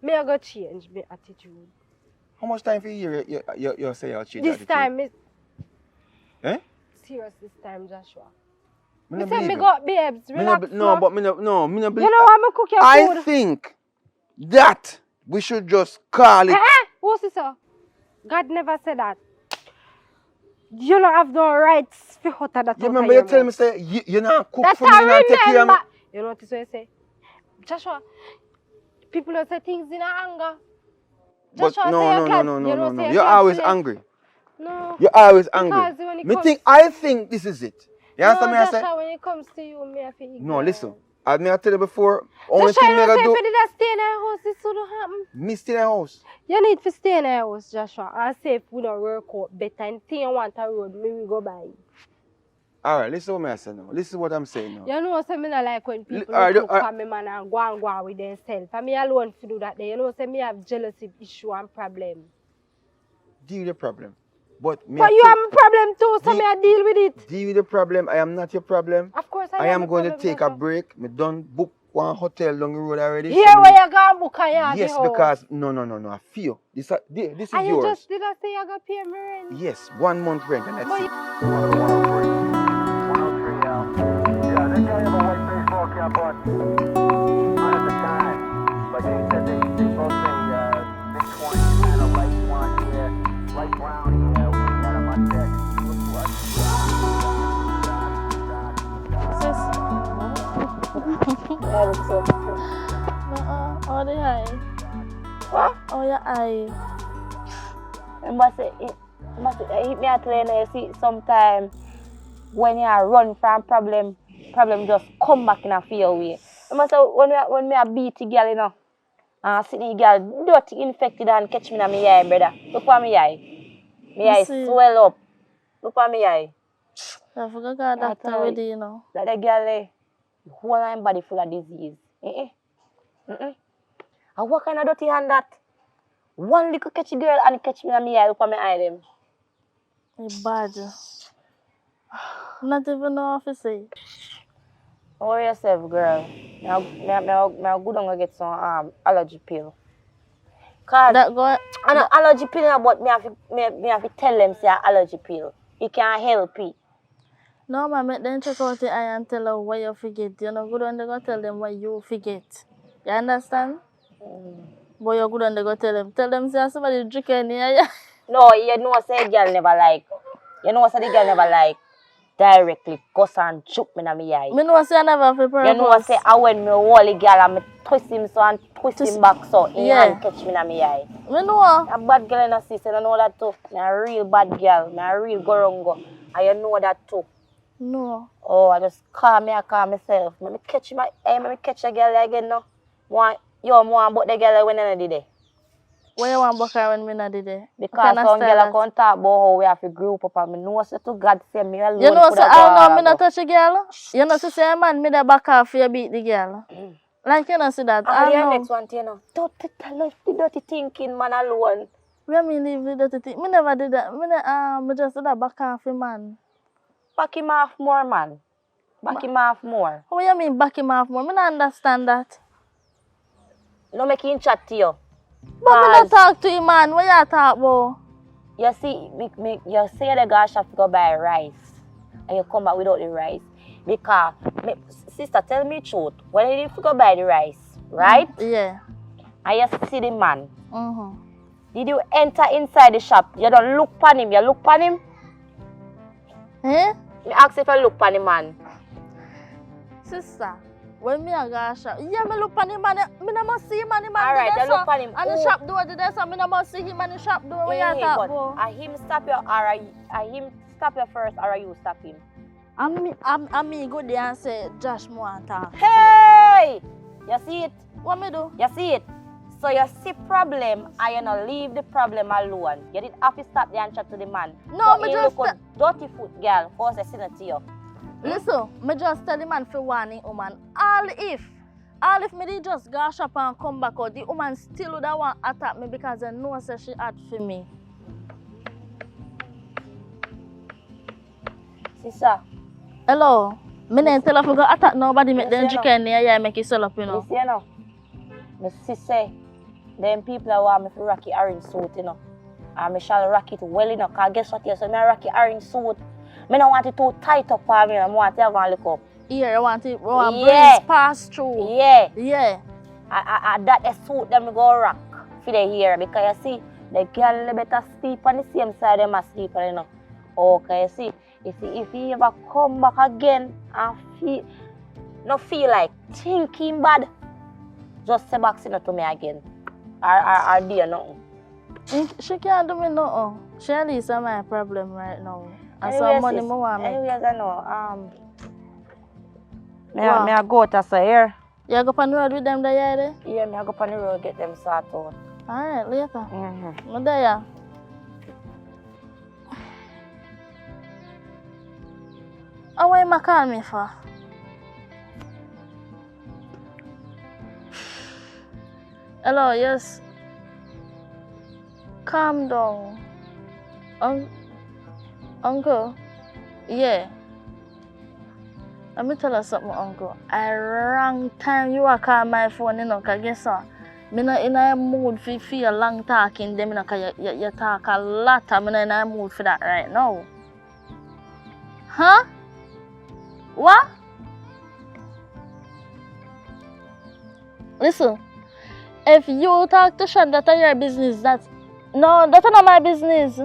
S4: Me I go change my attitude.
S1: How much time for you say you'll change
S4: this
S1: attitude?
S4: Time, serious this time, Joshua.
S1: Me
S4: say me got babes, relax.
S1: Me not believe.
S4: You know what me cook your food?
S1: I think that we should just call it.
S4: What's this, sir? God never said that. You don't have no rights for hotter that.
S1: You remember you tell me say you not cook for me, you not take care of me.
S4: You know what this way say? Joshua, people don't say things in anger.
S1: Joshua, no. You're always angry.
S4: No.
S1: You're always angry. I think this is it. You understand me? I say?
S4: Joshua, when it comes to you, me have to ignore.
S1: No, listen. As me I tell you before, only
S4: Joshua,
S1: thing
S4: you
S1: me
S4: know,
S1: gotta
S4: say if
S1: do,
S4: you did stay in our house, this would happen.
S1: me stay in the house.
S4: You need to stay in our house, Joshua. And say if we don't work out better, anything you want a road, me will go by.
S1: Alright, listen what me I say now. Listen what I'm saying now.
S4: You know, say me not like when people
S1: alright,
S4: look at me man and go with themselves. And me alone to do that there. You know, say me have jealousy issue and problem.
S1: Deal with the problem. But
S4: you have a problem too, so me I deal with it.
S1: Deal with the problem. I am not your problem.
S4: Of course
S1: I am going to take a break. Me done book one hotel down the road already.
S4: Here where you go book a yard.
S1: Yes, because no. I feel this is
S4: and
S1: yours.
S4: You just did I say you got pay me rent?
S1: Yes, 1 month rent and that's it.
S10: Yeah, they can't have a white baseball cap on. Not at the time. But they said they both say mid-20s, kind of light blonde hair, light brown hair. We had a mustache.
S2: Oh, the eye.
S3: What?
S2: Oh, your eye.
S3: I must say, hit me at you see, sometimes when you run from problem just come back in a fear way. I must say, when me a beat the girl, you know, and see the girl dirty, infected and catch me in my eye, brother. Look at my eye. My eye swell up. Look at my eye.
S2: I forgot that doctor already, you know.
S3: That the girl, the whole line body full of disease. And what kind of dirty hand that? One little catch girl and catch me in my eye, look at my eye them.
S2: It's bad. Not even know what to say.
S3: Don't worry yourself, girl. Now go down and get some allergy pill. Cause an allergy pill, but me have to tell them say allergy pill. It can't help it.
S2: No, man, make them check out the eye and tell her what you forget. You know, go down they go tell them what you forget. You understand? But you go down they go tell them. Tell them say somebody drinking here.
S3: No, you know say the girl never like. You know say the girl never like directly cuss and choke me in my eye.
S2: Me know say I never for purpose.
S3: You know say I when me hold the girl and me twist him so and twist him back so he hand catch me in my eye.
S2: Me know.
S3: A bad girl in a sister, you know that too. Me a real bad girl, me a real gorongo. And you know that too.
S2: No.
S3: Oh, I just calm myself. Me catch my me catch a girl again now. You want about the girl when I did it.
S2: Why you want to her when me not did it?
S3: Because some girl can't talk about how we have to group up and me know say to God say me alone.
S2: You know say I know me not touch a girl. You know say man me the back off you beat the girl. Like you know see that.
S3: I know. Next one you know. Don't tell us the dirty thinking man alone.
S2: Where me leave the dirty thing? Me never did that. Me just did that back off the man.
S3: Back him off more, man. Back him off more.
S2: What you mean back him off more? Me not understand that.
S3: No make him chat to you.
S2: But me not talk to him, man. What you talk about?
S3: You see, you say the guy shop to go buy rice. And you come back without the rice. Because, sister, tell me the truth. When you did go buy the rice, right?
S2: Yeah.
S3: And you see the man.
S2: Mm-hmm.
S3: Did you enter inside the shop? You don't look upon him. You look upon him?
S2: Eh?
S3: Me ask if you look upon the man.
S2: Sister, when me a go shop, yeah, me look upon him and me no must see him and him.
S3: Alright, I look upon him.
S2: And the shop door there, so me no must see him and the shop door. What you talk about?
S3: Are him stop you, or him stop you first, or you stop him?
S2: And me go there and say, Josh, me want talk.
S3: Hey! You see it?
S2: What me do?
S3: You see it? So you see problem and you not leave the problem alone. You did have to stop there and chat to the man.
S2: No,
S3: so
S2: me just
S3: dirty foot girl force a sinner to you.
S2: Listen, me just tell the man for warning woman. All if me did just go shop and come back out, the woman still would want to attack me because I know say she had for me.
S3: Sister.
S2: Hello. Me didn't tell her to go attack nobody, make them chicken near yeah, make it sell up, you know.
S3: You know. Me say, them people that want me to rock it orange suit, you know. And me shall rock it well, you know, because guess what, so me rock it orange suit. Me don't want it too tight up for me, I want it to look up.
S2: Yeah, I want breeze pass through.
S3: Yeah.
S2: Yeah.
S3: That the suit them go rock for the hair, because you see, the girl better sleep on the same side them as sleep on, you know. Okay, you see, if he ever come back again and feel like thinking bad, just say back to me again. Or do nothing.
S2: She can't do me nothing. She at least my problem right now. And some money
S3: sis,
S2: I want make.
S3: anyways, I know.
S2: Wow.
S3: Me I go to say here.
S2: You go on the road with them there?
S3: Yeah, me I go on the road get them sorted out.
S2: Alright, later.
S3: Mm-hmm.
S2: I'm there. Oh, why you call me for? Hello, yes. Calm down. Uncle. Yeah. Let me tell you something, Uncle. I wrong time you call my phone, you know, cause guess what? I'm not in a mood for a long talking them, you know, cause you talk a lot. I'm not in a mood for that right now. Huh? What? Listen, if you talk to Sean, that's your business. That's not my business.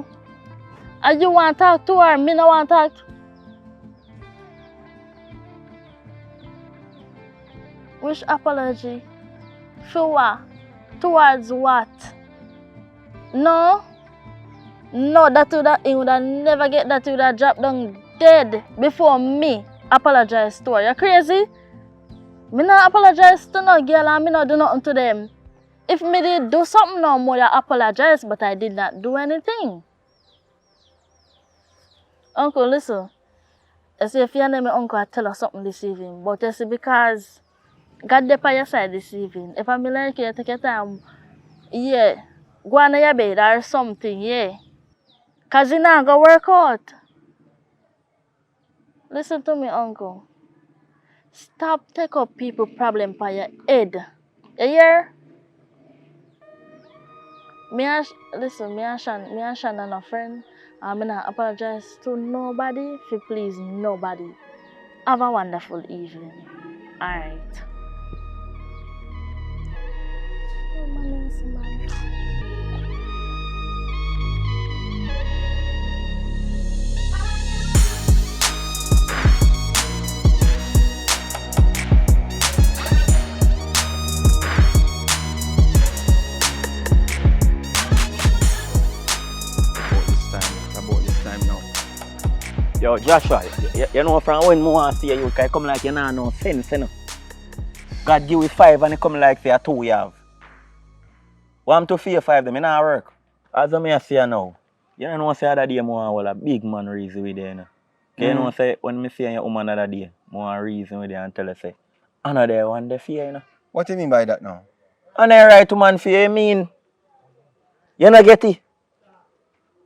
S2: And you want to talk to her, me no want to talk. Which apology? For what? Towards what? No, that he would have never get that. He would have dropped down dead before me apologize to her. You crazy? Me not apologize to no girl and me not do nothing to them. If me did do something no more, I apologize, but I did not do anything. Uncle, listen. I say if you name me uncle, I tell her something this evening. But I say because God dey by your side this evening. If I'm like you, take your time. Yeah. Go on your bed or something, yeah. Cause it not gonna work out. Listen to me, uncle. Stop take up people problem by your head. You hear? Listen, me and Shan are not friend. I'm not apologize to nobody for please nobody. Have a wonderful evening. Alright.
S8: About this time now. Yo, Joshua, you know from when I want to see you, I come like you know no sense, you know. God give you 5 and you come like say 2 you have. Want to fear 5 them, it not work. As I say now, you know say other day more a big man reason with you, you know. You know say when me see your woman other day, more reason with you and tell her say, another one the fear, you know.
S1: What do you mean by that now?
S8: And I right to man fear, you mean? You not get it?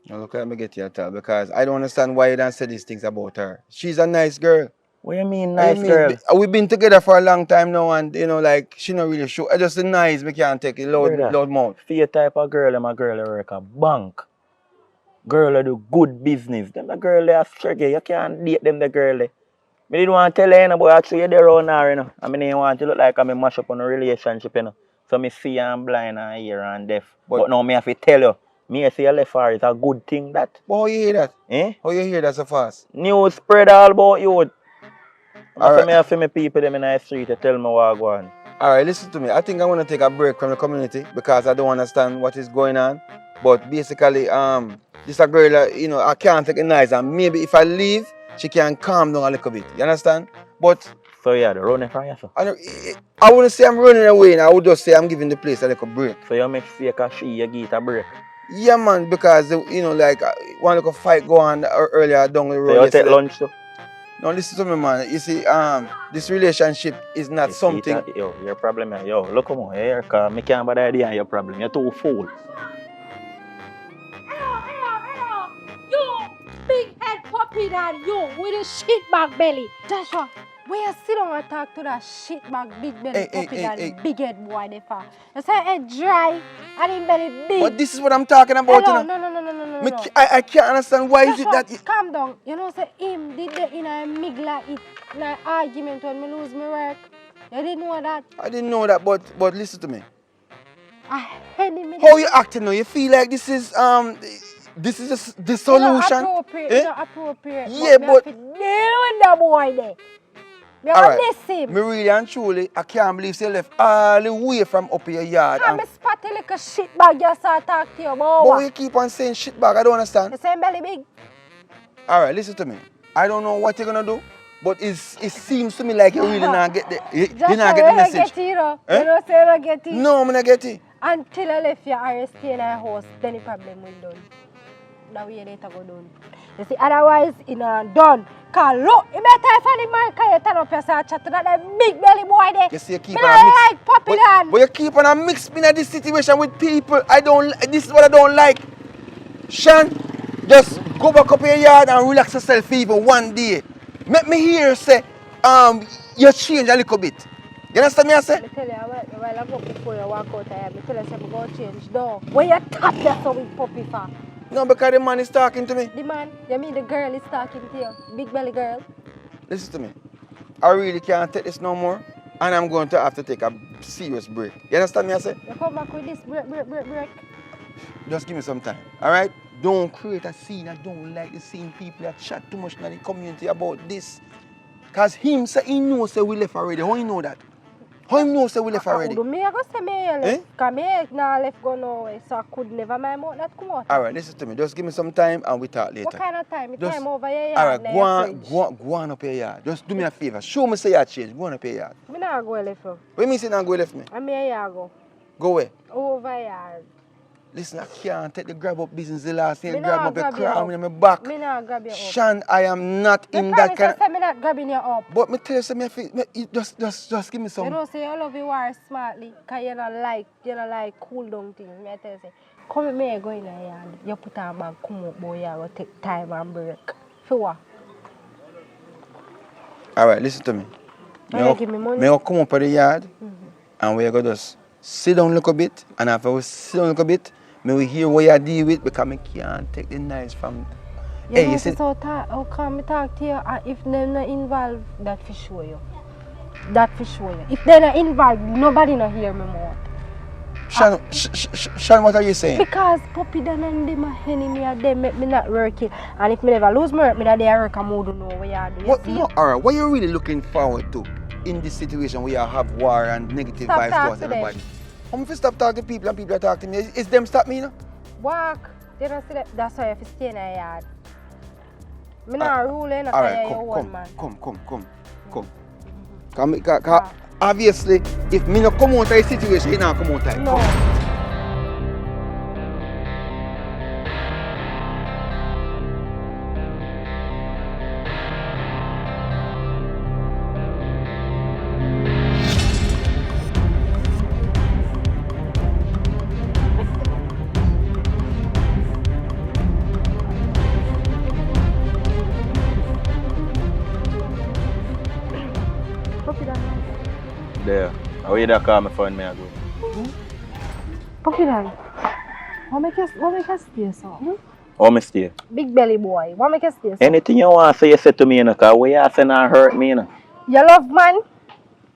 S1: Now look, let me get you a tell because I don't understand why you don't say these things about her. She's a nice girl.
S8: What you mean nice girl?
S1: We've been together for a long time now and you know like she not really sure. Just the nice me can't take it loud mouth.
S8: For your type of girl, I'm a girl that work a bank. Girl that do good business. Them the girl they are struggle. You can't date them the girl they. Me didn't want to tell her, you know, but actually they're around her, you know. I mean, they want to look like I'm a mash up on a relationship, you know. So me see I'm blind and hear and deaf. But now me have to tell you, me see you left her is a good thing that.
S1: But how you hear that?
S8: Eh?
S1: How you hear that so fast?
S8: News spread all about you.
S1: Alright.
S8: Me have to me people them in the street to tell me what go on.
S1: Alright, listen to me. I think I want to take a break from the community because I don't understand what is going on. But basically, this a girl that, you know, I can't take it nice and maybe if I leave, she can calm down a little bit. You understand? But
S8: so yeah, the running from you, so.
S1: I wouldn't say I'm running away, I would just say I'm giving the place a little break.
S8: So you make fake a you give it a break?
S1: Yeah, man, because you know, like one little fight go on earlier down the road.
S8: So you take lunch too?
S1: No, listen to me, man. You see, this relationship is not something.
S8: Yo, your problem, yo, look come on here, cause me can't bad idea your problem. You're too fool.
S4: Hello. You big head puppy that you with a shit bag belly. Joshua, where you sit down and talk to that shit bag big belly puppy that big head boy there for? You say head dry and him belly big.
S1: But this is what I'm talking about.
S4: Hello,
S1: you know?
S4: No.
S1: I can't understand why is it
S4: Joshua,
S1: that.
S4: Calm down. You know, say him did the in a migla it in an argument when me lose my work. You didn't know that?
S1: I didn't know that, but listen to me.
S4: I hate him.
S1: How you acting now? You feel like this is the solution?
S4: It's not appropriate.
S1: Yeah, but
S4: deal with the boy there. You
S1: alright.
S4: him.
S1: Me really and truly, I can't believe you left all the way from up your yard.
S4: I'm a spotty little shit bag you start talk to you about.
S1: But you keep on saying shit bag, I don't understand.
S4: You say belly big?
S1: All right, listen to me. I don't know what you're gonna do, but it seems to me like you really not get the you not get the message.
S4: Get it, you know.
S1: Eh?
S4: You know, say you don't get it.
S1: No, I'm not get it.
S4: Until I left your or stay in a house, then the problem will done. That way later go done. You see, otherwise, in a done. Cause look, you better find the man can you turn up yourself chat to that big belly boy there.
S1: You see, you keep
S4: Me
S1: on
S4: not
S1: mix.
S4: like puppy land.
S1: But you keep on a mix me in this situation with people. This is what I don't like. Shan, just go back up in your yard and relax yourself for even one day. Make me hear you say, you change a little bit. You understand me I say?
S4: I tell you, while I go before you walk out here, I tell you, I'm going to change door. When you tap that so with puppy for?
S1: No, because the man is talking to me.
S4: The man, you mean the girl is talking to you? Big belly girl?
S1: Listen to me. I really can't take this no more. And I'm going to have to take a serious break. You understand me I say?
S4: You come back with this break.
S1: Just give me some time. Alright? Don't create a scene. I don't like the scene people that chat too much in the community about this. Because him say he knows say we left already. How he know that? How he know say we left already?
S4: Me I go say me left. Because me now left go nowhere. So I could never my mouth not come out.
S1: Alright, listen to me. Just give me some time and we talk later.
S4: What kind of time?
S1: Just,
S4: Time over here.
S1: Alright, go on up your yard. Just do me a favor. Show me say you change. Go on up your yard.
S4: Me not go left you.
S1: What do you mean say not go left me?
S4: I mean here go.
S1: Go where?
S4: Over here.
S1: Listen, I can't take the grab up business the last thing.
S4: Me
S1: Grab
S4: nah
S1: up your
S4: grab you
S1: crown
S4: up.
S1: in my back.
S4: Me not grab you up.
S1: Shan, I am not
S4: Me
S1: in that kind
S4: promise I me not grabbing you up.
S1: But me tell you something, just give me some.
S4: You know, say you love you war smartly, because you don't like cool down things. Me tell you, say, come with me, go in the yard. You put on bag, come up, boy, you go take time and break. For what?
S1: Alright, listen to me.
S4: You give me money?
S1: Me will come up to the yard and we go just sit down a little bit, and after we sit down a little bit, me will hear what you deal with because I can't take the knives from.
S4: You know, so how come I talk to you and if they're not involved, that for sure you. That for sure you. If they're not involved, nobody not hear me more.
S1: Shan, what are you saying?
S4: Because puppy done and them are enemy and them make me not working. And if me never lose my work, me that they work and more don't know what you do.
S1: What, no, alright, what are you really looking forward to in this situation where you have war and negative vibes towards everybody? I'm going to stop talking to people and people are talking to me. Is them stop me, you know?
S4: Walk. You don't see that? That's why you have to stay in the yard. Me not ruling, I
S1: Alright,
S4: you one man.
S1: Come. Obviously, if me not come out of the situation, you not come out of it.
S4: No.
S8: There. How you that call me phone me ago?
S4: Puppy Dan, what make you stay so?
S8: How me stay?
S4: Big belly boy, what make you stay so?
S8: Anything you want to say, you say to me, you know, because what you say not hurt me, you know.
S4: You love man?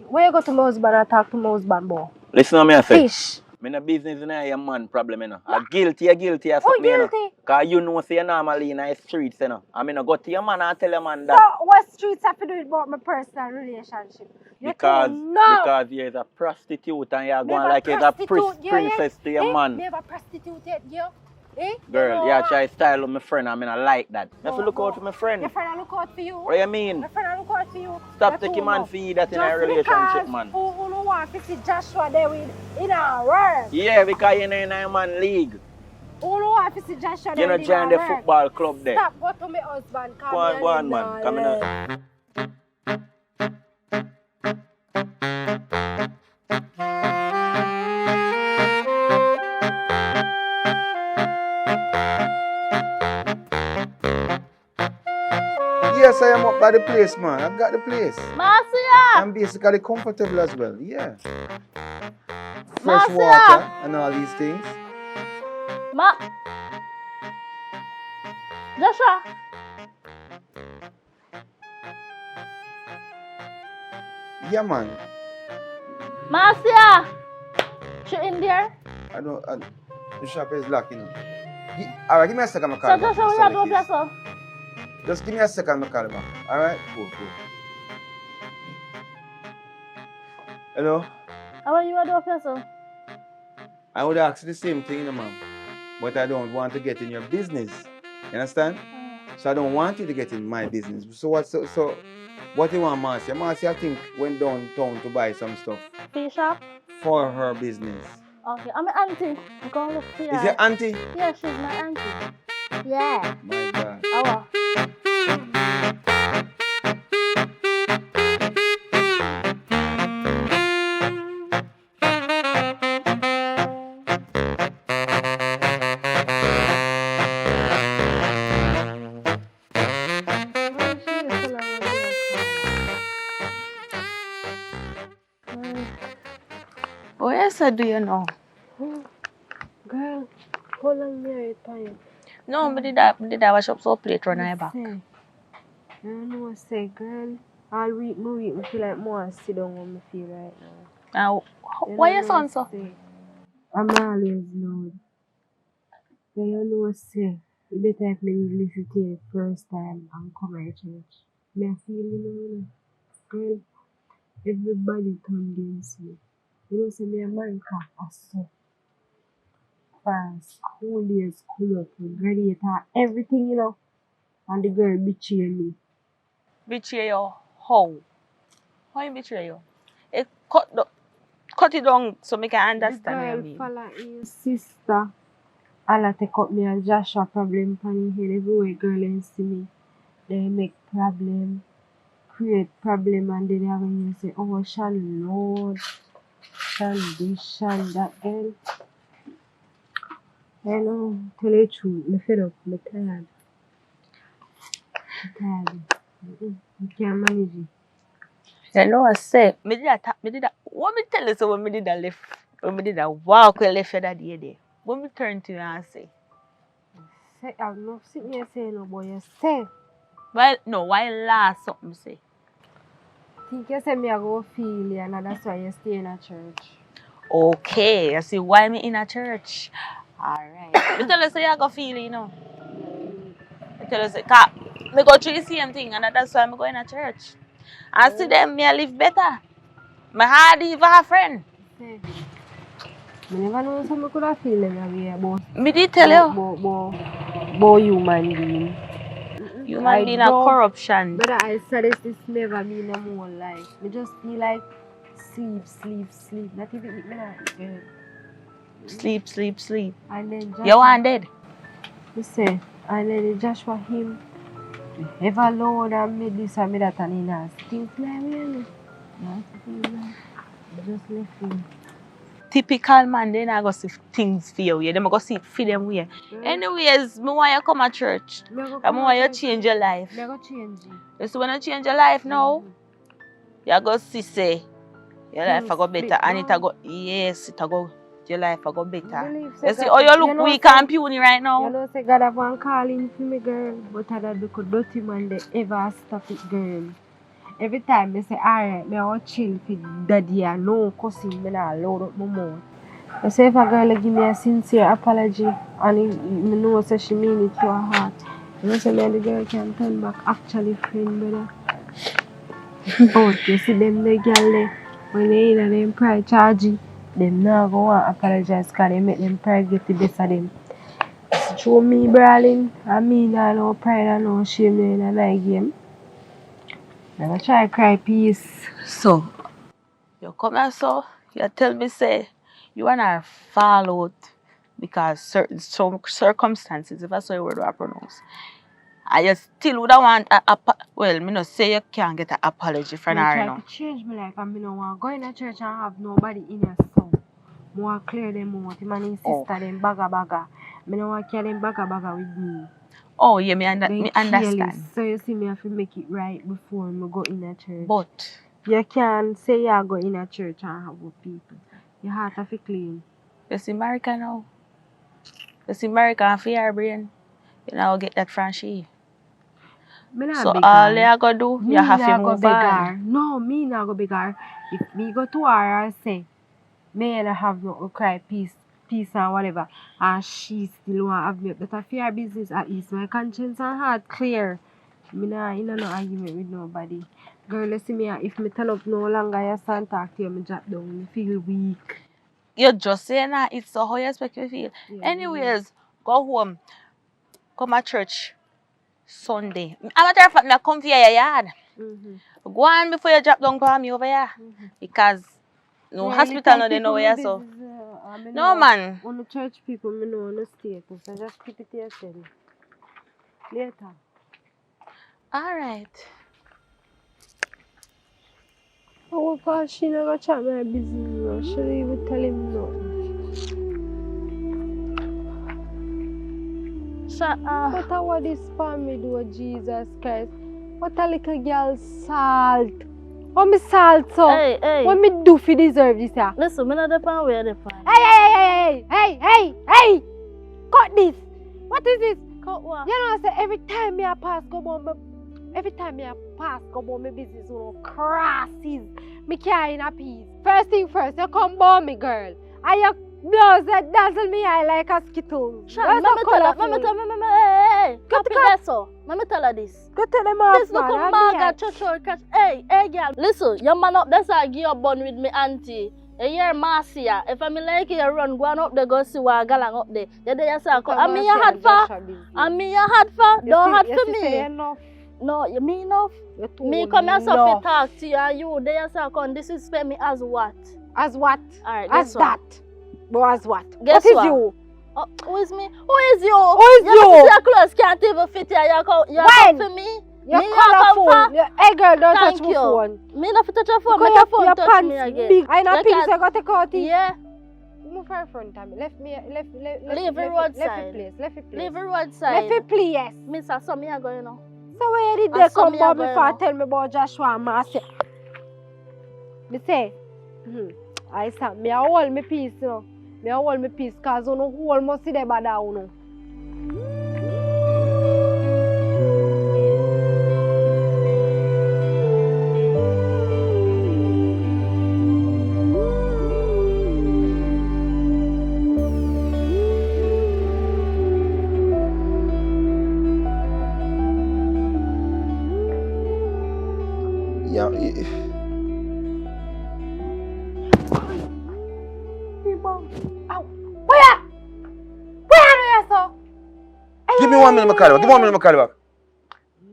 S4: Where you go to my husband and talk to my husband, boy?
S8: Listen to me, I say.
S4: Fish.
S8: Me no business in your man problem, you know. I'm guilty, I
S4: Oh,
S8: something, you know.
S4: guilty?
S8: Because you know, say, normally in the streets, you know. I mean, I go to your man and tell your man that.
S4: So, what streets have to do about my personal relationship?
S8: Because
S4: no.
S8: you're a prostitute and you're
S4: Me
S8: going
S4: a
S8: like you're a
S4: prostitute,
S8: princess to your man.
S4: Me have a prostitute yet, yo. Eh?
S8: Girl, you try style with my friend, I mean, I like that. You have to look
S4: No.
S8: out for my friend.
S4: Your friend look out for you.
S8: What do you mean?
S4: My friend look out for you.
S8: Stop taking man for you that in a relationship, man.
S4: Who don't want to see Joshua there with in our work?
S8: Yeah, because you're in a man league.
S4: Who don't want to see Joshua
S8: You
S4: there
S8: know,
S4: in our
S8: join the
S4: work?
S8: football club there.
S4: Stop, go to my husband.
S8: Go on, man. Come in.
S1: Yes, I am up by the place, man. I've got the place.
S2: Marcia!
S1: I'm basically comfortable as well, yeah. Fresh
S2: Marcia!
S1: water and all these things.
S2: Joshua!
S1: Yeah, man.
S2: Marcia! She in there?
S1: The shop is locked, you know. Alright, give me a second, I'm
S2: So
S1: calling
S2: Joshua, we have to open so.
S1: Just give me a second, I'm calling back. Alright? Cool. Hello?
S2: How are you at the office, so?
S1: I would ask the same thing, you know, ma'am. But I don't want to get in your business. You understand?
S5: So I don't want you to get in my business. So what do you want, Marcia? Marcia, I think, went downtown to buy some stuff
S2: Fish shop?
S5: for her business.
S2: Okay, I'm an auntie. I'm gonna look for
S5: Is
S2: her.
S5: your auntie?
S2: Yeah, she's my auntie. Yeah.
S5: My God.
S2: Our.
S3: What else do you know?
S4: Girl, hold on there, time.
S3: No, me did that wash up so plate run I back.
S4: I know, say, girl, all week, me feel like more sit down when me feel right now.
S3: Now, why you sound so?
S4: I'm always loud. But you know, say, you better if me listen to you first time and come to church. Me I feel, girl, everybody turn against me. You know, say, me a man can't so from school days, school up, graduate, everything, and the girl betray me.
S3: Betray you? How? How you betray you? It cut it down so me can understand what you
S4: The
S3: mean.
S4: girl follow his sister. Allah take up me and Joshua problem pan his head everywhere girl and see me. They make problem, create problem, and then they have you say, oh Shan Lord, Shan this, Shan that girl. I know, tell you the truth, me fed up, me tired. I can't manage it.
S3: You know what I say? Me did that. What me tell you so when me did that left, when me did that walk we left you that day there. When me turn to you and say,
S4: Say, I'm not sitting here saying no boy, you say.
S3: well, no, why last something say?
S4: Think you say me I go feel you and that's why you stay in a church.
S3: Okay, I see why me in a church. Alright. Me tell you say I go feel it, Me tell you say, me go through the same thing and that's why me go in a church. And see them, me I live better. Me hardly even have a friend.
S4: Say, I never know some could have feel them way about
S3: Me did tell you.
S4: about human being.
S3: Human being a corruption.
S4: But I said this never be no more life. Me just feel like sleep. Not even eat me not eat, girl.
S3: Sleep.
S4: And then Joshua,
S3: You want dead?
S4: me say, and then Joshua him ever load and me this and me that and he not things like me. Just left him.
S3: Typical man, they not go see things for you. They go see it for them way. Anyways, me want you come to church. I want you change your life.
S4: Me go change it.
S3: You see when you change your life now, you go see say your life will go better. And it go, yes, it go, your life will go better. You see how you look weak and puny right now?
S4: You know say God have one calling for me, girl. But I don't look dirty man they ever stop it, girl. Every time they say, alright, me I want chill for daddy and no cussing, me not load up my mouth. I say if a girl give me a sincere apology and me know say she mean it to her heart, you know say me and the girl can turn back actually friend, brother. But you see them the girl there, when they in them pride charging, them not go and apologize because they make them pride get the best of them. Show me brawling, and me not no pride and no shame in a night game. I try cry peace.
S3: So, you come here so, you tell me say, you want to fall out because certain circumstances, if I say a word I pronounce, and you still would want well, me no say you can't get an apology from her,
S4: I try to change my life and me no want go in a church and have nobody in a song. I want clear them out. Him and his sister them baga. Me no want carry them baga with me.
S3: Oh, yeah, me understand.
S4: So you see me have to make it right before me go in a church.
S3: But
S4: you can't say you go in a church and have with people. Your heart have to clean.
S3: You see America now. You see America and for your brain. You now get that from she. So all you go do, you have to move on.
S4: No, me not go beg her. If me go to her and say, me and I have no cry peace and whatever, and she still want to have me, but I fear business at least my conscience and heart clear. Me nah in no argument with nobody. Girl, you see me, if me turn up no longer, you stand talk to you, me drop down, me feel weak.
S3: You're just saying that, it's so how you expect you to feel. Yeah, anyways, go home, come to church. Sunday. As a matter of fact, I come to your yard. Go on before you drop down for me over here. Because no hospital no they know where so. No man.
S4: On the church people, me know on the status. I just keep it to yourself. Later.
S3: Alright.
S4: Oh, because she never chat my business. She don't even tell him nothing. What a what this family do, Jesus Christ? What a little girl salt. What me salt so?
S2: Hey.
S4: What me do for deserve this here?
S2: Listen, me not the pan where the pan.
S4: Hey! Cut this! What is this?
S2: Cut what?
S4: You know, I say every time me a pass go on my business, you know, crosses. Me can't in a peace. First thing first, you come born me, girl. And you blows that dazzle me eye like a skittle.
S2: Mama tell her, hey, copy that so. Mama tell her this.
S4: Go tell them off,
S2: This look a maga church. Hey, girl. Listen, your man up there say give you bun with me auntie. A year Marcia. If I'm like you run, go on up there, go see what galang up there. You there say, I mean you had for. Don't had for me. No, you mean enough? Me come here so to talk to you and you there say, come disrespect me as what?
S4: As what?
S2: Alright,
S4: as that. But as what?
S2: Guess
S4: what is you?
S2: Who is me? Who is you?
S4: Who is you?
S2: Your clothes can't even fit here. You come for me?
S4: You're
S2: me
S4: colorful. Hey girl, don't
S2: Thank
S4: touch my
S2: you.
S4: phone.
S2: Me not touch your phone. Make your phone touch me again.
S4: Big. I not pink, so I got to cut it.
S2: Yeah.
S4: Move her front of me. Left
S2: Leave the roadside.
S4: Left it place.
S2: Leave the roadside.
S4: Left it place.
S2: Miss, I saw me I go, you know.
S4: So where did they come about before tell me about Joshua and Marcia? Me say, I said, me a hold me peace, you know. Me a hold me peace, cause you know who must see the bad you know.
S1: Yeah. Give me 1 minute, my call back. Give me 1 minute, my call back.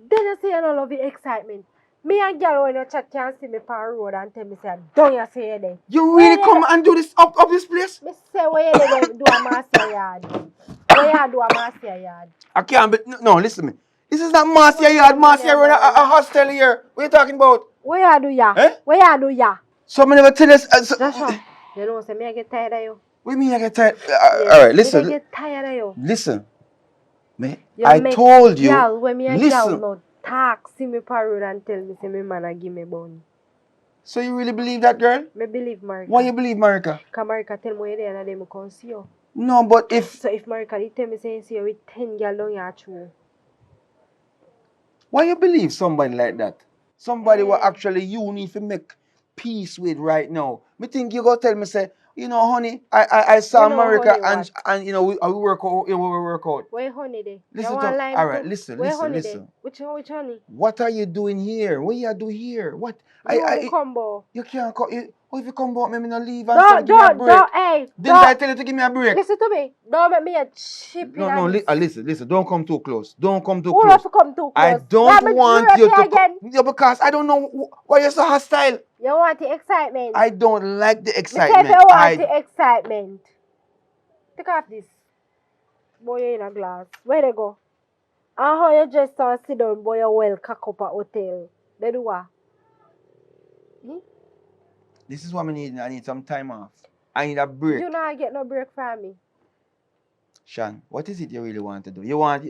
S4: Then you say you don't love the excitement. Me and girl when you chat can see me on the road and tell me say, don't you say that?
S1: You really come and do this up this place?
S4: Me say where you do a Marcia yard. Where you do a Marcia yard.
S1: I can't be, no, listen to me. This is not Marcia yard. Marcia run a hostel here. What are you talking about?
S4: Where you do ya?
S1: Eh?
S4: Where you do ya?
S1: So me never tell us.
S4: Joshua, you know say me I get tired of you.
S1: What do you mean I get tired? Alright, listen.
S4: Me get tired of you.
S1: Listen. I told you.
S4: Girl, when me and girl
S1: listen.
S4: no talk, see me on the road and tell me say me man a give me bun.
S1: So you really believe that, girl?
S4: Me believe Marika.
S1: Why you believe Marika?
S4: Because Marika tell me where you there and then I come see you.
S1: No, but if...
S4: So if Marika did tell me say see you with 10 girls down your true.
S1: Why you believe somebody like that? Somebody what actually you need to make peace with right now. Me think you go tell me say, you know, honey, I saw
S4: You know,
S1: Marika
S4: honey,
S1: and you know we work out. We work out.
S4: Where honey there?
S1: Listen
S4: you
S1: to
S4: line
S1: all right.
S4: too?
S1: Listen.
S4: Which honey?
S1: What are you doing here? What you do here? What?
S4: Combo.
S1: You can't come. If you come back, me not leave and say, give me a break. Didn't I tell you to give me a break?
S4: Listen to me. Don't make me a chip.
S1: No, listen. Don't come too close. Don't come too
S4: Who
S1: close.
S4: have to come too close?
S1: I don't want you to
S4: again.
S1: Yeah, because I don't know why you're so hostile.
S4: You want the excitement?
S1: I don't like the excitement.
S4: Because you want the excitement. Take off this. Boy, you in a glass. Where they go? And how you just sit down, boy, you well cock up at hotel. They do what?
S1: This is what I need. I need some time off. I need a break.
S4: You not get no break from me.
S1: Shan, what is it you really want to do? You want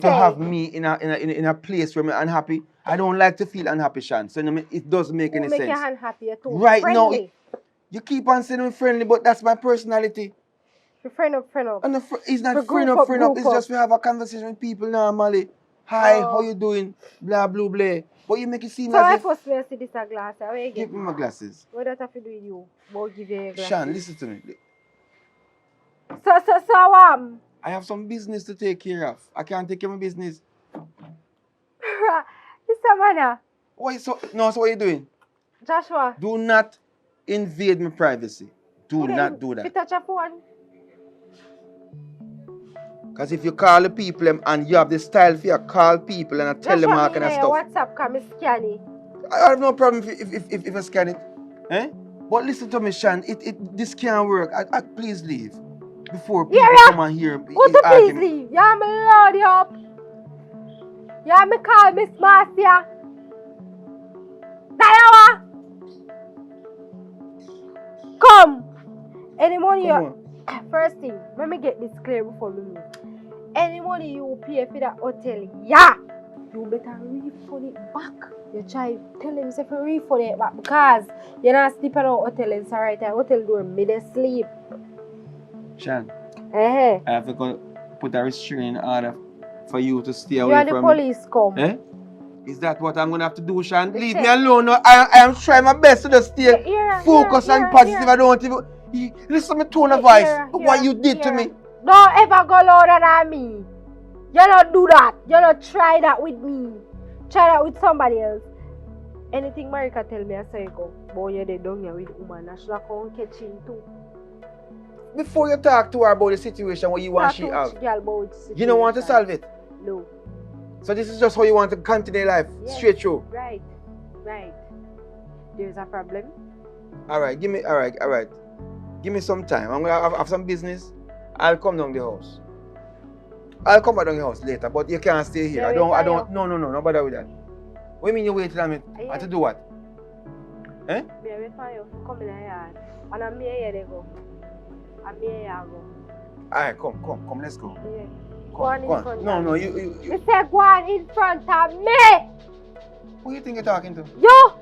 S1: to have me in a place where I'm unhappy? I don't like to feel unhappy, Shan. So it doesn't make any sense.
S4: Make your hand happy, you're too
S1: right
S4: friendly.
S1: now, you keep on saying I'm friendly, but that's my personality.
S4: Friend up.
S1: And it's not friend up. It's just we have a conversation with people normally. Hi, how you doing? Blah, blah, blah. But you make it seem
S4: so
S1: as if...
S4: So I first will see this a glass. Where you
S1: give me my glasses.
S4: What does that have to do with you? I'll give you a glass.
S1: Shan, listen to me.
S4: So
S1: I have some business to take care of. I can't take care of my business.
S4: It's a manner.
S1: So what are you doing?
S4: Joshua.
S1: Do not invade my privacy. Do not do that.
S4: You touch your phone.
S1: Because if you call the people them and you have the style for you call people and I tell
S4: Just
S1: them
S4: show
S1: all
S4: me
S1: kind of
S4: your
S1: stuff.
S4: WhatsApp, come scan it.
S1: I have no problem if I scan it. Eh? But listen to me, Shan. This can't work. Please leave. Before
S4: Here
S1: people
S4: ya!
S1: come and hear
S4: Who to please
S1: argument.
S4: leave? Yeah, me load you up. Yeah, me call Miss Marcia. Dayawa! Come! Any money
S1: Come
S4: you...
S1: on.
S4: First thing, let me get this clear before we move. Any money you pay for that hotel, yeah! You better refund it back. You try tell him if you refund it back because you're not sleeping at hotel and so right time. Hotel door mid sleep.
S1: Shan,
S4: Eh?
S1: I have to go put a restraining order for you to stay
S4: You
S1: away
S4: and the
S1: from
S4: police
S1: me.
S4: come.
S1: Eh? Is that what I'm gonna have to do, Shan?
S4: Me
S1: Leave
S4: check.
S1: me alone. No, I am trying my best to just stay focused and positive. I don't want to. Listen to my tone of voice. What you did to me.
S4: Don't ever go louder than me. You don't do that. You don't try that with me. Try that with somebody else. Anything Marika tell me, I say go. Boy, you're the down here with woman. I should have come catch him too.
S1: Before you talk to her about the situation what you want she have, you don't want to solve it.
S4: No.
S1: So this is just how you want to continue life, straight through.
S4: Right. There's a problem.
S1: Alright, give me some time. I'm gonna have some business. I'll come down the house. I'll come back down the house later, but you can't stay here. No bother with that. What do you mean you waiting on me? I to do what? Eh?
S4: Me wait for you. Come in here. And I'm here they go. I'm here go.
S1: Alright, come, let's go.
S4: Yeah.
S1: Go on. No, you.
S4: You say go on in front of me.
S1: Who you think you're talking to?
S4: You!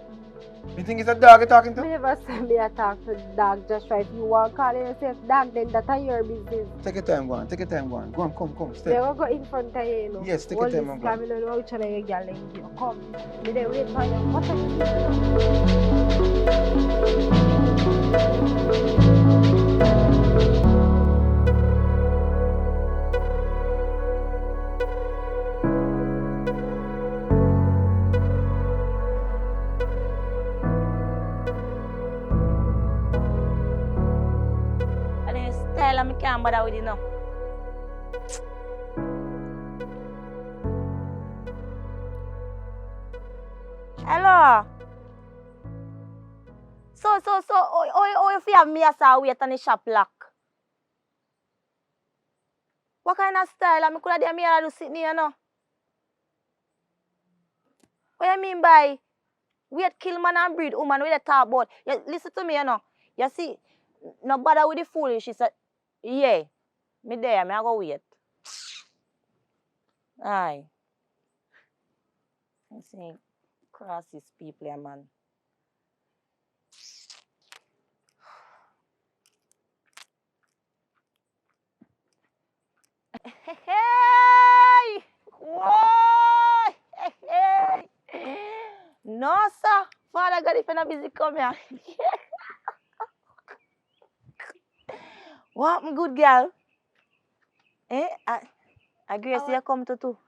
S1: You think it's a dog you're talking to?
S4: Me never say me a talk to dog just right. If you want to call yourself dog, then that's your business.
S1: Take your time, go on. Go on, come, stay.
S4: They will go in front of you, you know.
S1: Yes, take your time and go on.
S4: I don't know which one of your girl and you. Come. Me they wait for you. What are you
S3: Style I can't bother with it now. Hello. So, if you have me as a wait on the shop lock. What kind of style? I could have done me to sit here, you know. What you mean by wait, kill man and breed woman with the talk about? You, listen to me, you know. You see, no bother with the foolish. She said, yeah, me there, I go wait. Aye. I see, cross these people, yeah, man. Hey! Whoa! Hey! No, sir. Father God, if you're not busy, come here. What, my good girl? Eh? I Grace, you come to too?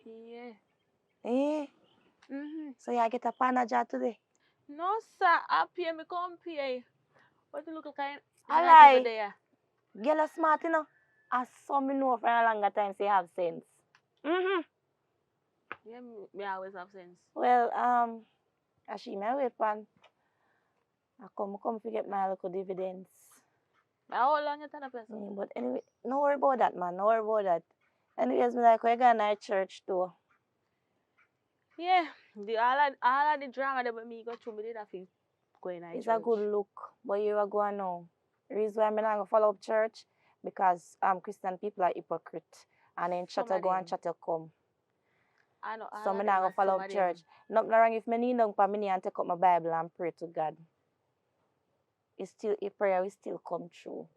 S2: Yeah.
S3: Eh? So you get a panager today?
S2: No, sir. I pay me come pay. What you look like?
S3: I lie. Girl are smart, you know. I saw me know for a longer time say you have sense.
S2: Yeah, me always have sense.
S3: Well, I see my wait pan. I come to get my little dividends.
S2: How long you tell person?
S3: But anyway, no worry about that, man. No worry about that. Anyways, me like, we're going to church too.
S2: Yeah, all of the drama that me go through, me did have to go in church.
S3: It's a good look, but you are going now. The reason why I'm not going to follow up church, because Christian people are hypocrite. And then chatter go and chatter come.
S2: I know.
S3: So I'm not going to follow up church. Nothing wrong if me kneel down for me and take up my Bible and pray to God. It's still a prayer will still come true.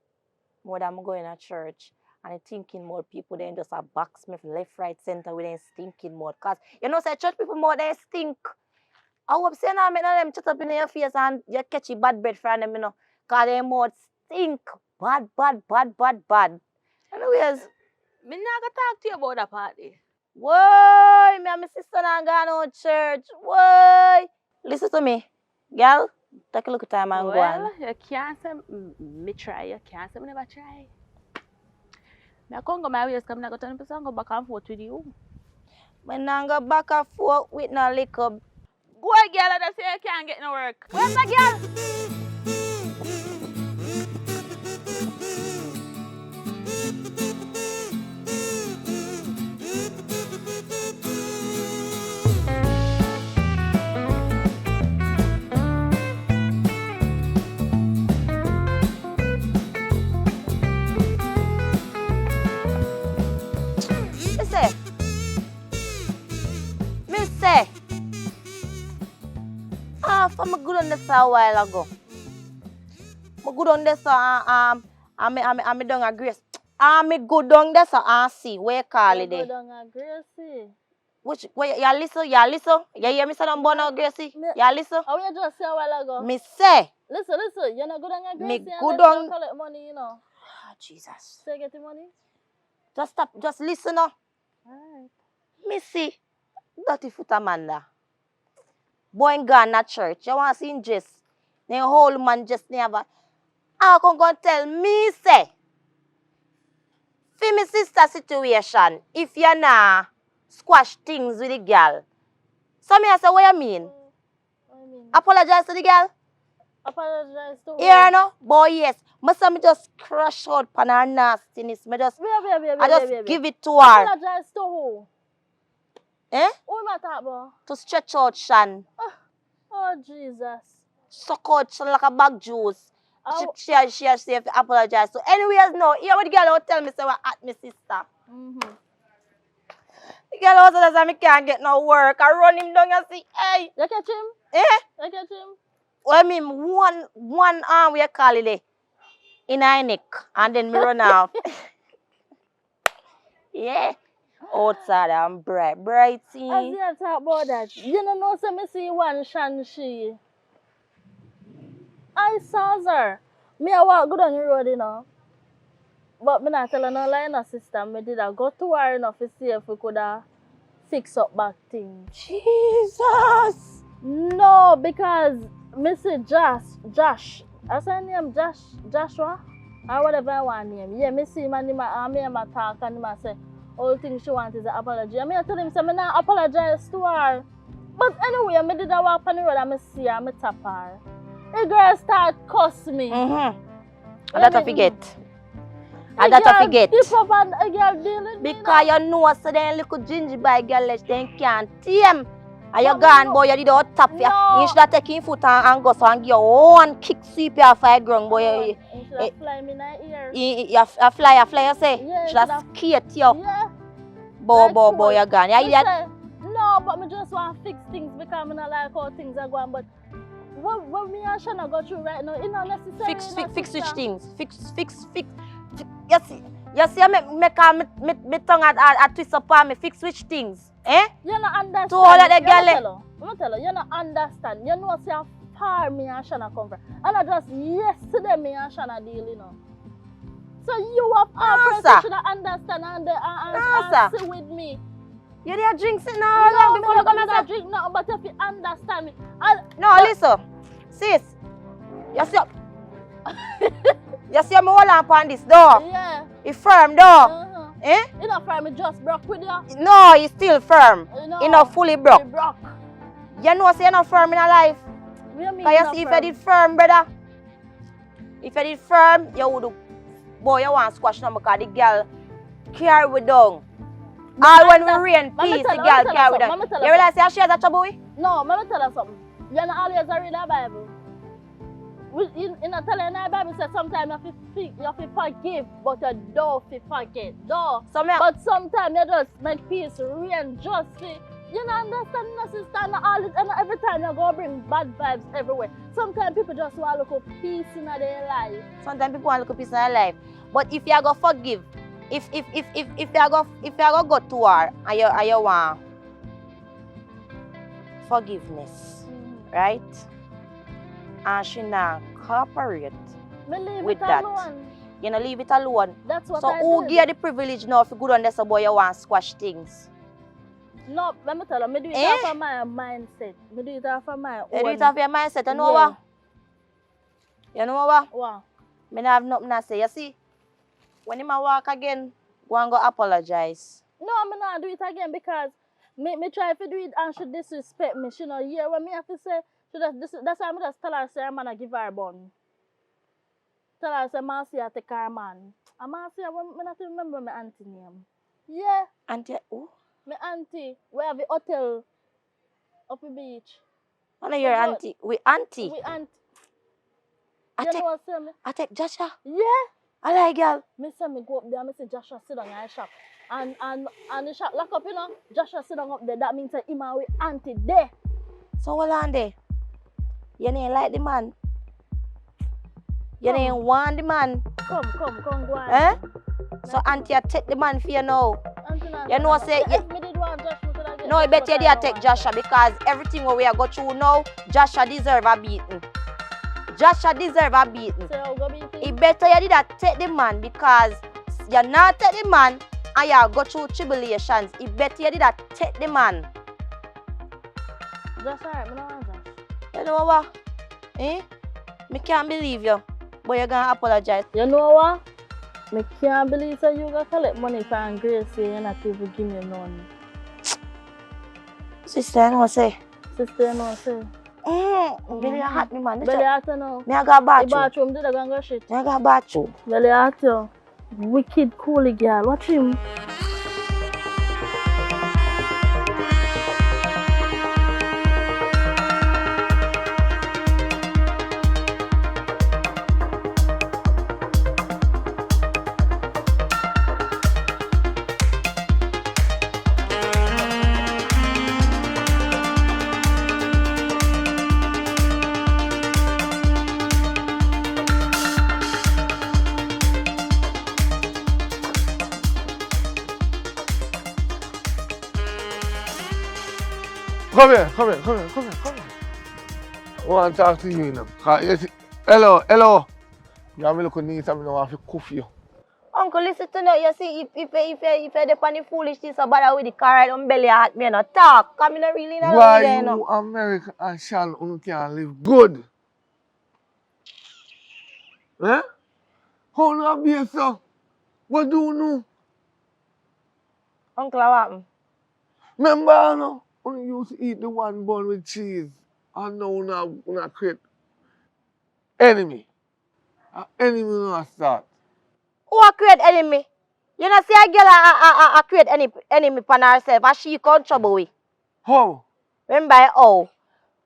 S3: More than I'm going to church and I'm thinking more people then just a box me left, right, center with them stinking more. Cause you know say church people more they stink. I hope say now make them chat up in your face and you catch a bad bread from them, you know. Cause they more stink. Bad. Anyways.
S2: Me not gonna talk to you about that party.
S3: Why? Me and my sister not going to church. Why? Listen to me. Girl, take a look at time and go on.
S2: Well, you can't say me try. You can't say me never try. I can't go my ways because I got 20% go back and forth with you.
S3: Me nah go back and forth with no liquor.
S2: Go girl, and say you can't get no work. Where's the girl?
S3: Me say, after me good on this a while ago. Me good on this I'm down a grace. Me good on this see where you call it
S2: Go
S3: there.
S2: down a Gracie.
S3: Which where you listen? You hear me say I'm born on Gracie? You listen?
S2: How you just say a while ago?
S3: Me say,
S2: Listen, you're not good on a
S3: Me
S2: Gracie and
S3: good
S2: then
S3: on-
S2: you collect money, you know.
S3: Jesus.
S2: So you get the money?
S3: Just stop, just listen now.
S2: Alright.
S3: Me see, dirty foot Amanda. Boy in Ghana church, you want to see him just. Then whole man just never. How come go tell me say, for me sister situation, if you nah squash things with the girl. So me I say, what you mean?
S2: What do you mean?
S3: Apologize to the girl?
S2: Apologize to her.
S3: Yeah, no? Boy, yes. Me just crush out on her nastiness. I just give it to her.
S2: Apologize to who?
S3: Eh?
S2: Who am I talking about?
S3: To stretch out Shan.
S2: Oh, Jesus.
S3: Suck out Shan like a bag juice.
S2: Oh.
S3: She has to apologize. So anyways, no. Here what the girl will tell me say what at me sister.
S2: Mm-hmm.
S3: The girl also says I can't get no work. I run him down and say, hey.
S2: You catch him?
S3: Eh?
S2: You catch him?
S3: Well, I mean, one arm we call it there. In her neck. And then me run off. Yeah. Outside I'm bright.
S2: As
S3: Brighty.
S2: you talk about that, you know, so me see one Shanshi. I saw her. Me I walk good on the road, you know. But me not tell her no lie, no sister. Me did I go to her enough to see if we could fix up back things.
S3: Jesus.
S2: No, because me see Josh. I say name Joshua or whatever I want name. Yeah, me see him and me talk and him say all things she wants is an apology. And me I tell him say me not apologize to her. But anyway, me did I walk on the road and me see her, me tap her. The girl start cuss me.
S3: And that I forget. And
S2: The
S3: that I
S2: girl
S3: forget.
S2: dip up and the girl dealing me
S3: Because you know so then little ginger by girl they can't tame. And you gone boy, you did all tap you.
S2: No.
S3: You should have taken foot and go so and give you one kick sweep you off the ground boy.
S2: You should have fly me in the ear.
S3: You fly you say.
S2: Yeah,
S3: Should have skate you.
S2: Yeah.
S3: Boy you gone.
S2: Me
S3: You
S2: say, no, but me just want to fix things because I don't like how things are going. But what me and Shana go through right now, it's not necessary.
S3: fix which things. Fix. You see, me tongue at twist up on me. Fix which things? Eh?
S2: You don't understand.
S3: To all of the girl.
S2: I'm tell you, you don't understand. You know how far me and Shana come from. And I just yesterday me and Shana deal, you know. So you have to should understand and sit with me.
S3: You did drink it now before you come and
S2: drink now, but if you understand me.
S3: No, listen. Sis. You see you see me hold on this door?
S2: Yeah.
S3: It's firm door. Eh?
S2: It's not firm, it just broke with you.
S3: No, it's still firm.
S2: No,
S3: It's not fully broke.
S2: It broke.
S3: You know say you're not firm in your life.
S2: What you mean?
S3: Because you see if you did firm, brother. If you did firm, you would boy you want to squash now because the girl carry we down. All when we rain, peace, the girl carry we down. You realize she has a trouble with?
S2: No, let me tell you something. You're not always read the Bible. You not telling in the Bible says sometimes you have to forgive, but you don't forget. But sometimes you just make peace reign justly. You don't understand, no, sister, and every time you go bring bad vibes everywhere. Sometimes people just want to look for peace in their life.
S3: Sometimes people want to look for peace in their life. But if you go forgive, if you go to her and you want forgiveness, right? And she not cooperate with that. You know, leave it alone.
S2: That's what
S3: so
S2: I
S3: who
S2: did.
S3: give you the privilege now if you good on this boy you want to squash things?
S2: No, let me tell you, I do it off of my mindset. I do it off of my own.
S3: You do it off your mindset, you know what? You know what?
S2: What?
S3: I don't have nothing to say. You see, when you walk again, Go and go apologize.
S2: No, I'm not do it again because me try to do it and she disrespect me. She not hear what me have to say. That's why I just tell her say I'm gonna give her a bun. Tell her say Marcy I take her man. And Marcy I not remember my auntie name. Yeah.
S3: Auntie, who?
S2: My auntie. We have the hotel up the beach.
S3: I know your auntie. We auntie.
S2: We auntie.
S3: I
S2: You
S3: take,
S2: know what say me?
S3: I take Joshua.
S2: Yeah.
S3: I like girl.
S2: Me say me go up there, me say Joshua sit down in the shop. And the shop lock up, you know. Joshua sit down up there. That means that him and we auntie there.
S3: So hold on there. You ain't like the man. You ain't want the man.
S2: Come, go on.
S3: Eh? So auntie I take the man for you now. You know say
S2: if me did want Joshua, could I get
S3: no, I bet you
S2: Joshua
S3: did take Joshua because everything what we are go through now, Joshua deserve a beating. Joshua deserve a beating.
S2: So how go beating?
S3: It better you did take the man because you not take the man and you go through tribulations. It better you did take the man.
S2: Just alright, me no want Josh.
S3: You know what? Eh? Me can't believe you. But you're gonna apologize.
S2: You know what? Me can't believe that you gonna collect money from Grace and not even give me none.
S3: Sister, I know say.
S2: Sister, you know say.
S3: Belly hot me man.
S2: Belly hot you know.
S3: Me I got
S2: The
S3: bathroom.
S2: bathroom did I go shit.
S3: Me I got bathroom.
S2: Belly hot you. Wicked coolie girl. Watch him.
S6: Come here. I want to talk to you, you know. Hello. You have me look at me, so I don't want to cuff you.
S3: Uncle, listen to me. You see, if you're the funny foolishness about with the car, I don't belly hot me, no talk. Come in really in
S6: Why
S3: there,
S6: you
S3: no.
S6: American and Sean can't live good? Eh? How do you be so? What do you know?
S3: Uncle, what happened?
S6: Remember, no? When you used to eat the one bun with cheese, and now you create enemy. An enemy no start.
S3: Who a create enemy? You know, see a girl a create enemy for herself, and she come trouble with.
S6: How?
S3: Remember how?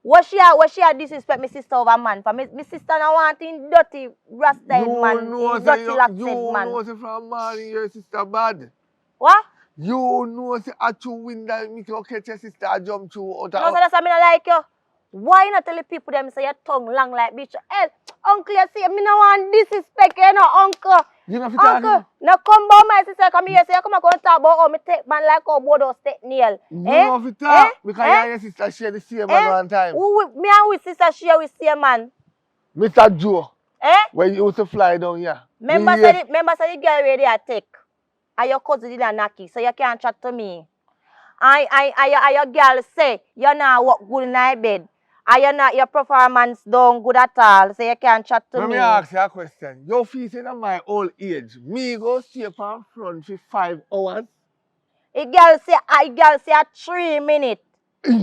S3: What she a disrespect my sister over man? For me sister now wanting dirty rasta head man, dirty locked head man.
S6: You know say from morning your sister bad.
S3: What?
S6: You know say at you win that make you catch your sister jump through out
S3: No, so that's why me not like you. Why not tell the people them say your tongue long like bitch? Hey, uncle, you see, me no want disrespect, you know, uncle.
S6: You know,
S3: uncle, now come by my sister, come here, say, come and go talk about how me take man like how both those take nail.
S6: You know if you talk, because you and your sister share the same man one time.
S3: Me and we sister share with same man.
S6: Mr. Joe,
S3: Eh?
S6: when you used to fly down here.
S3: Remember say the girl where they take. And your cousin did a knocky, so you can't chat to me. And your girl say, you're not work good in my bed. And your performance don't good at all, so you can't chat to
S6: Let me ask you a question. You feel saying at my old age, me go stay up in front for 5 hours?
S3: A girl say 3 minutes.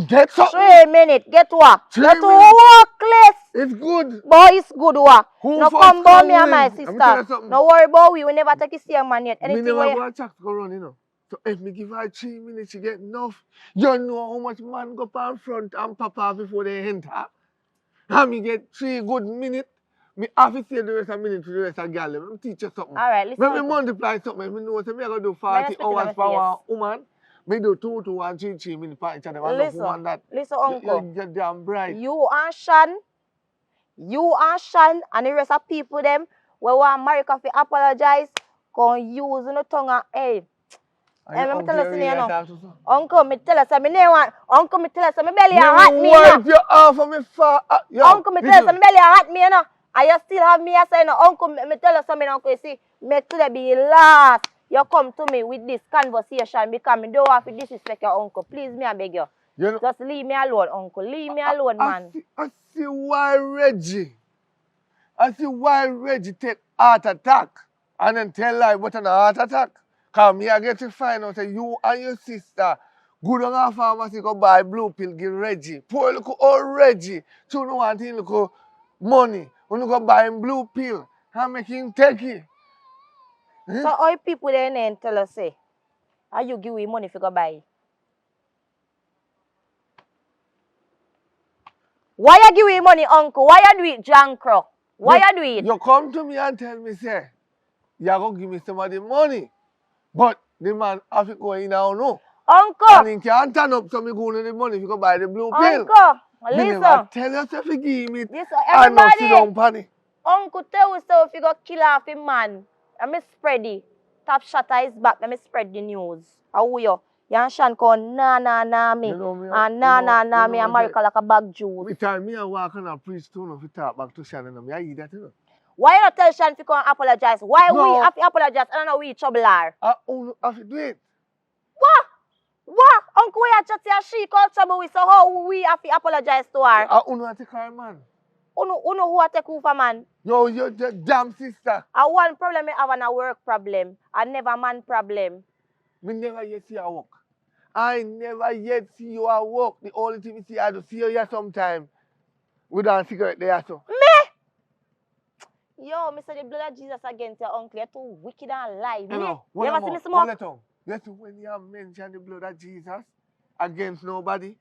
S6: Get something.
S3: 3 minutes. Get what?
S6: 3
S3: Get to
S6: minutes.
S3: workless.
S6: It's good.
S3: Boy, it's good what?
S6: Who
S3: come about me and my
S6: Let me tell you
S3: sister.
S6: something.
S3: No worry about we never take a same man yet. Anything
S6: me never
S3: where
S6: go a chat go run, you know. So if me give her 3 minutes, she get enough. You know how much man go up in front and pop off before they enter. And me get 3 good minutes. Me have to say the rest of minute to the rest of girl. Let me teach you something.
S3: Alright, listen.
S6: Let me multiply something. Me know say me I go do 40 hours for one woman. Me do 2 and 3 minutes for each other.
S3: Listen, uncle.
S6: You're damn bright.
S3: You and Sean and the rest of people them we want America to apologize. Can use no tongue and hey. Let me tell you something, you know. Uncle, me tell us, me want. Uncle, me tell us, me belly a hot me, you know.
S6: You off of me far.
S3: Uncle, me tell us, me belly a hot me, you know. And you still have me as you know. Uncle, me tell us something, uncle. You see, make today be last. You come to me with this conversation because me don't have to disrespect your uncle. Please, me I beg you. You know, just leave me alone, uncle. Leave me alone, man.
S6: I see why Reggie take heart attack and then tell lie what an heart attack. Because me I get to find out that you and your sister go down a pharmacy go buy blue pill give Reggie. Poor look old Reggie. So no want him look money. When you go buy him blue pill and make him take it.
S3: So all people then tell us say, how you give him money if you go buy it? Why you give him money, uncle? Why you do it, Jankro? Why you do it?
S6: You come to me and tell me, say, you go give me some of the money. But the man have to go in now, no.
S3: Uncle!
S6: And he can't turn up so me go to the money if you go buy the blue pill.
S3: Uncle!
S6: Me
S3: Listen.
S6: never tell you if you give me it
S3: Listen,
S6: and not sit
S3: everybody.
S6: down panny.
S3: Uncle tell us so if you go kill off a man, and me spread it. Top shot his back, and me spread the news. How you? Yan Shan call na me.
S6: You know me,
S3: And
S6: you
S3: na
S6: know
S3: me
S6: what
S3: America like a bag juice.
S6: every time me and walk and I preach to if you talk back to Shannon, I eat that, you know.
S3: Why you not tell Shan to come apologize? Why
S6: No.
S3: we have to apologize? I don't know we trouble her.
S6: I only have to do it.
S3: What? What? Uncle, we are just here, she called trouble with, so how we have to apologize to her?
S6: I only have to call man.
S3: Uno who a take over man?
S6: Yo, you're the damn sister.
S3: And one problem I have and a work problem. I never man problem.
S6: Me never yet see her work. I never yet see you at work. The only thing we see I do see you here sometime. With a cigarette there so.
S3: Me? Yo, me say the blood of Jesus against your uncle. You're too wicked and lie. Me?
S6: Hello,
S3: You ever see me smoke?
S6: Yes, when you mention the blood of Jesus against nobody,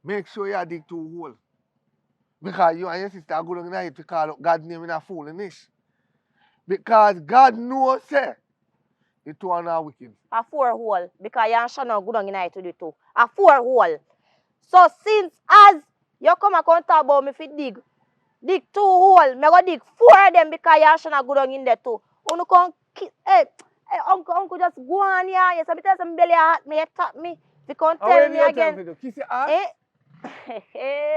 S6: make sure you dig 2 holes. Because you and your sister are going to night to call out God's name in a foolishness. Because God knows, say, the 2 are not wicked.
S3: A 4 hole. Because you and Shannon good on night to do 2. A 4 hole. So since as you come and talk about me if you dig 2 hole, me go dig 4 of them because you and Shannon good on in there too. You come, hey, uncle just go on here. Yes, I tell some belly hot me, tap me. If you can't tell me again.
S6: Kiss your ass.
S3: Eh?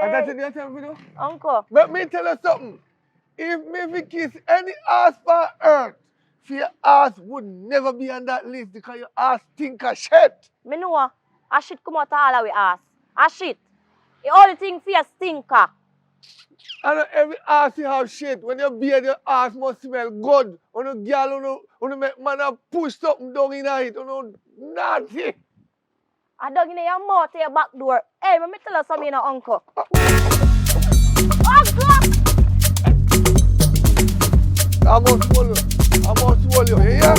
S6: And that's the time for you?
S3: Uncle.
S6: Let me tell you something. If me kiss any ass for earth, your ass would never be on that list because your ass stink of shit.
S3: Me know a shit come out all of we ass. A shit. The only thing for your stinker.
S6: And every ass you have shit. When you beard, your ass must smell good. When you girl, when you make man a push something down in it, you know, naughty.
S3: I dug in your mouth to your back door. Hey, let me tell you something, uncle. Uncle!
S6: I must swallow you, you hear?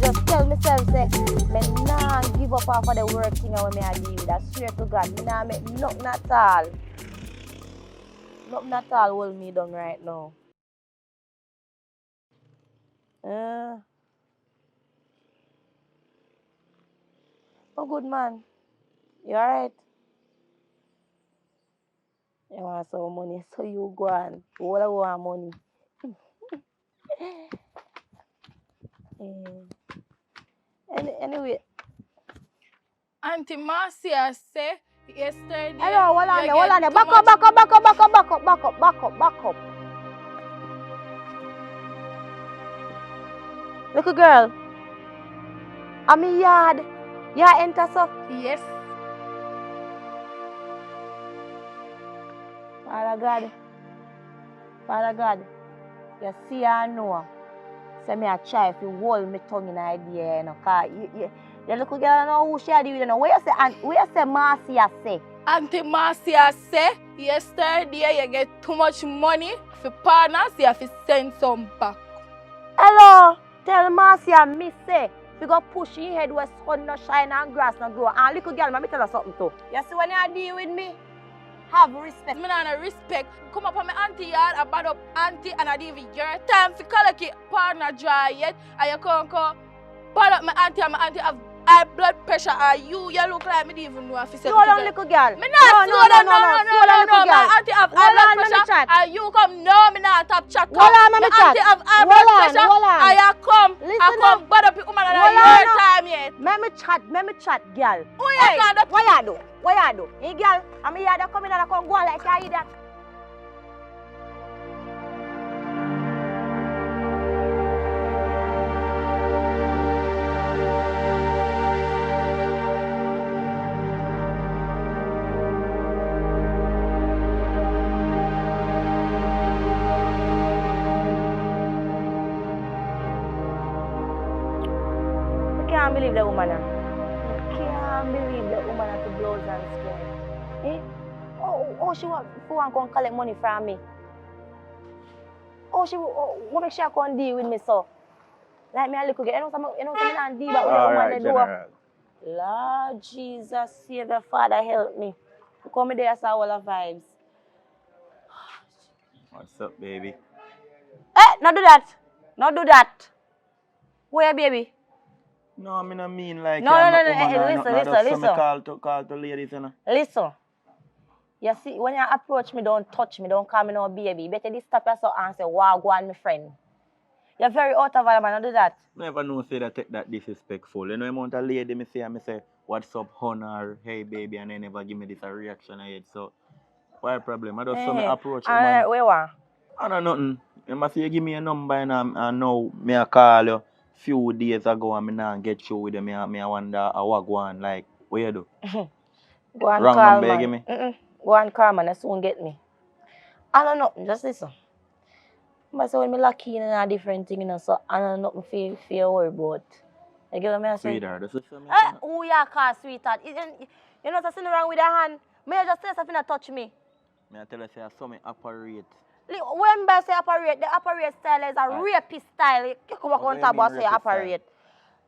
S3: Just tell myself, say, me nah give up off of the work thing when me I deal with. I swear to God, me nah make nothing at all. Nothing at all hold me down right now. Oh, good man. You alright? You want some money, so you go on. All I want money. Anyway.
S11: Auntie Marcia say yesterday.
S3: Hello, hold on, hold on. Back up. Little girl. I'm in yard. You enter so?
S11: Yes.
S3: Father God, you see I know. Say me a try if you hold me tongue in the idea, you know, cause you little girl know who she do, you know. Where you say Marcia say?
S11: Auntie Marcia say yesterday you get too much money for partners, you have to send some back.
S3: Hello, tell Marcia me say you go push your head where sun no shine and grass no grow. And little girl, let me tell you something too. You see when you deal with me, have respect.
S11: Me not no respect. Come up on my auntie yard, I bad up auntie and I give you your time to collect it partner dry yet. And you come bad up my auntie and my auntie have high blood pressure and you look like me didn't even know if you said
S3: slow down, little girl.
S11: Me not
S3: no,
S11: slow down, no. My auntie have high blood pressure and you come, no, me not top chat.
S3: Hold on,
S11: my
S3: chat.
S11: auntie have high blood pressure and you come, I come bad up your woman and your time yet.
S3: Let me chat, girl.
S11: What
S3: you do? Hey, girl, I'm here to come in and I come go on like you that. can't believe the woman. I can't believe the woman at the blows and skirt. Eh? Oh, she want to come collect money from me. What makes she come deal with me so? Like me a little girl, you know something I deal with the woman they do.
S5: General.
S3: Lord Jesus, Savior, Father, help me. Come there, I saw all the vibes.
S8: What's up, baby?
S3: Not do that. Not do that. Where, baby?
S8: No, I mean, I mean like
S3: No,
S8: I'm
S3: no,
S8: a
S3: no,
S8: woman or
S3: listen,
S8: nothing. I just
S3: listen.
S8: call to ladies, you know.
S3: Listen. You see, when you approach me, don't touch me, don't call me no baby. You better just stop yourself and say, wow, go on, my friend. You're very out of order, man. Don't do that.
S8: Never know say that take that disrespectful. You know, amount of lady me say, what's up, honor, hey baby, and they never give me this a reaction ahead. So, why problem? I just saw me approach you, man.
S3: Where what?
S8: I don't know nothing. You must say you give me a number and now me a call you few days ago and me not get through with you. Me I wonder what go on, like, what you do?
S3: Go and
S8: Wrong
S3: call,
S8: number you
S3: man.
S8: give me?
S3: Go and call, man. You soon get me. I don't know. Just listen. But so when me lucky in a different thing, you know, so I don't know nothing feel worry about. You get what I'm saying?
S8: Sweetheart, that's what me
S3: Who you call sweetheart? You know something wrong with your hand? May you just say something that touch me?
S8: Me I tell you say I saw me operate.
S3: When I say operate, the operate style is a rapist style. You come back on top and say operate.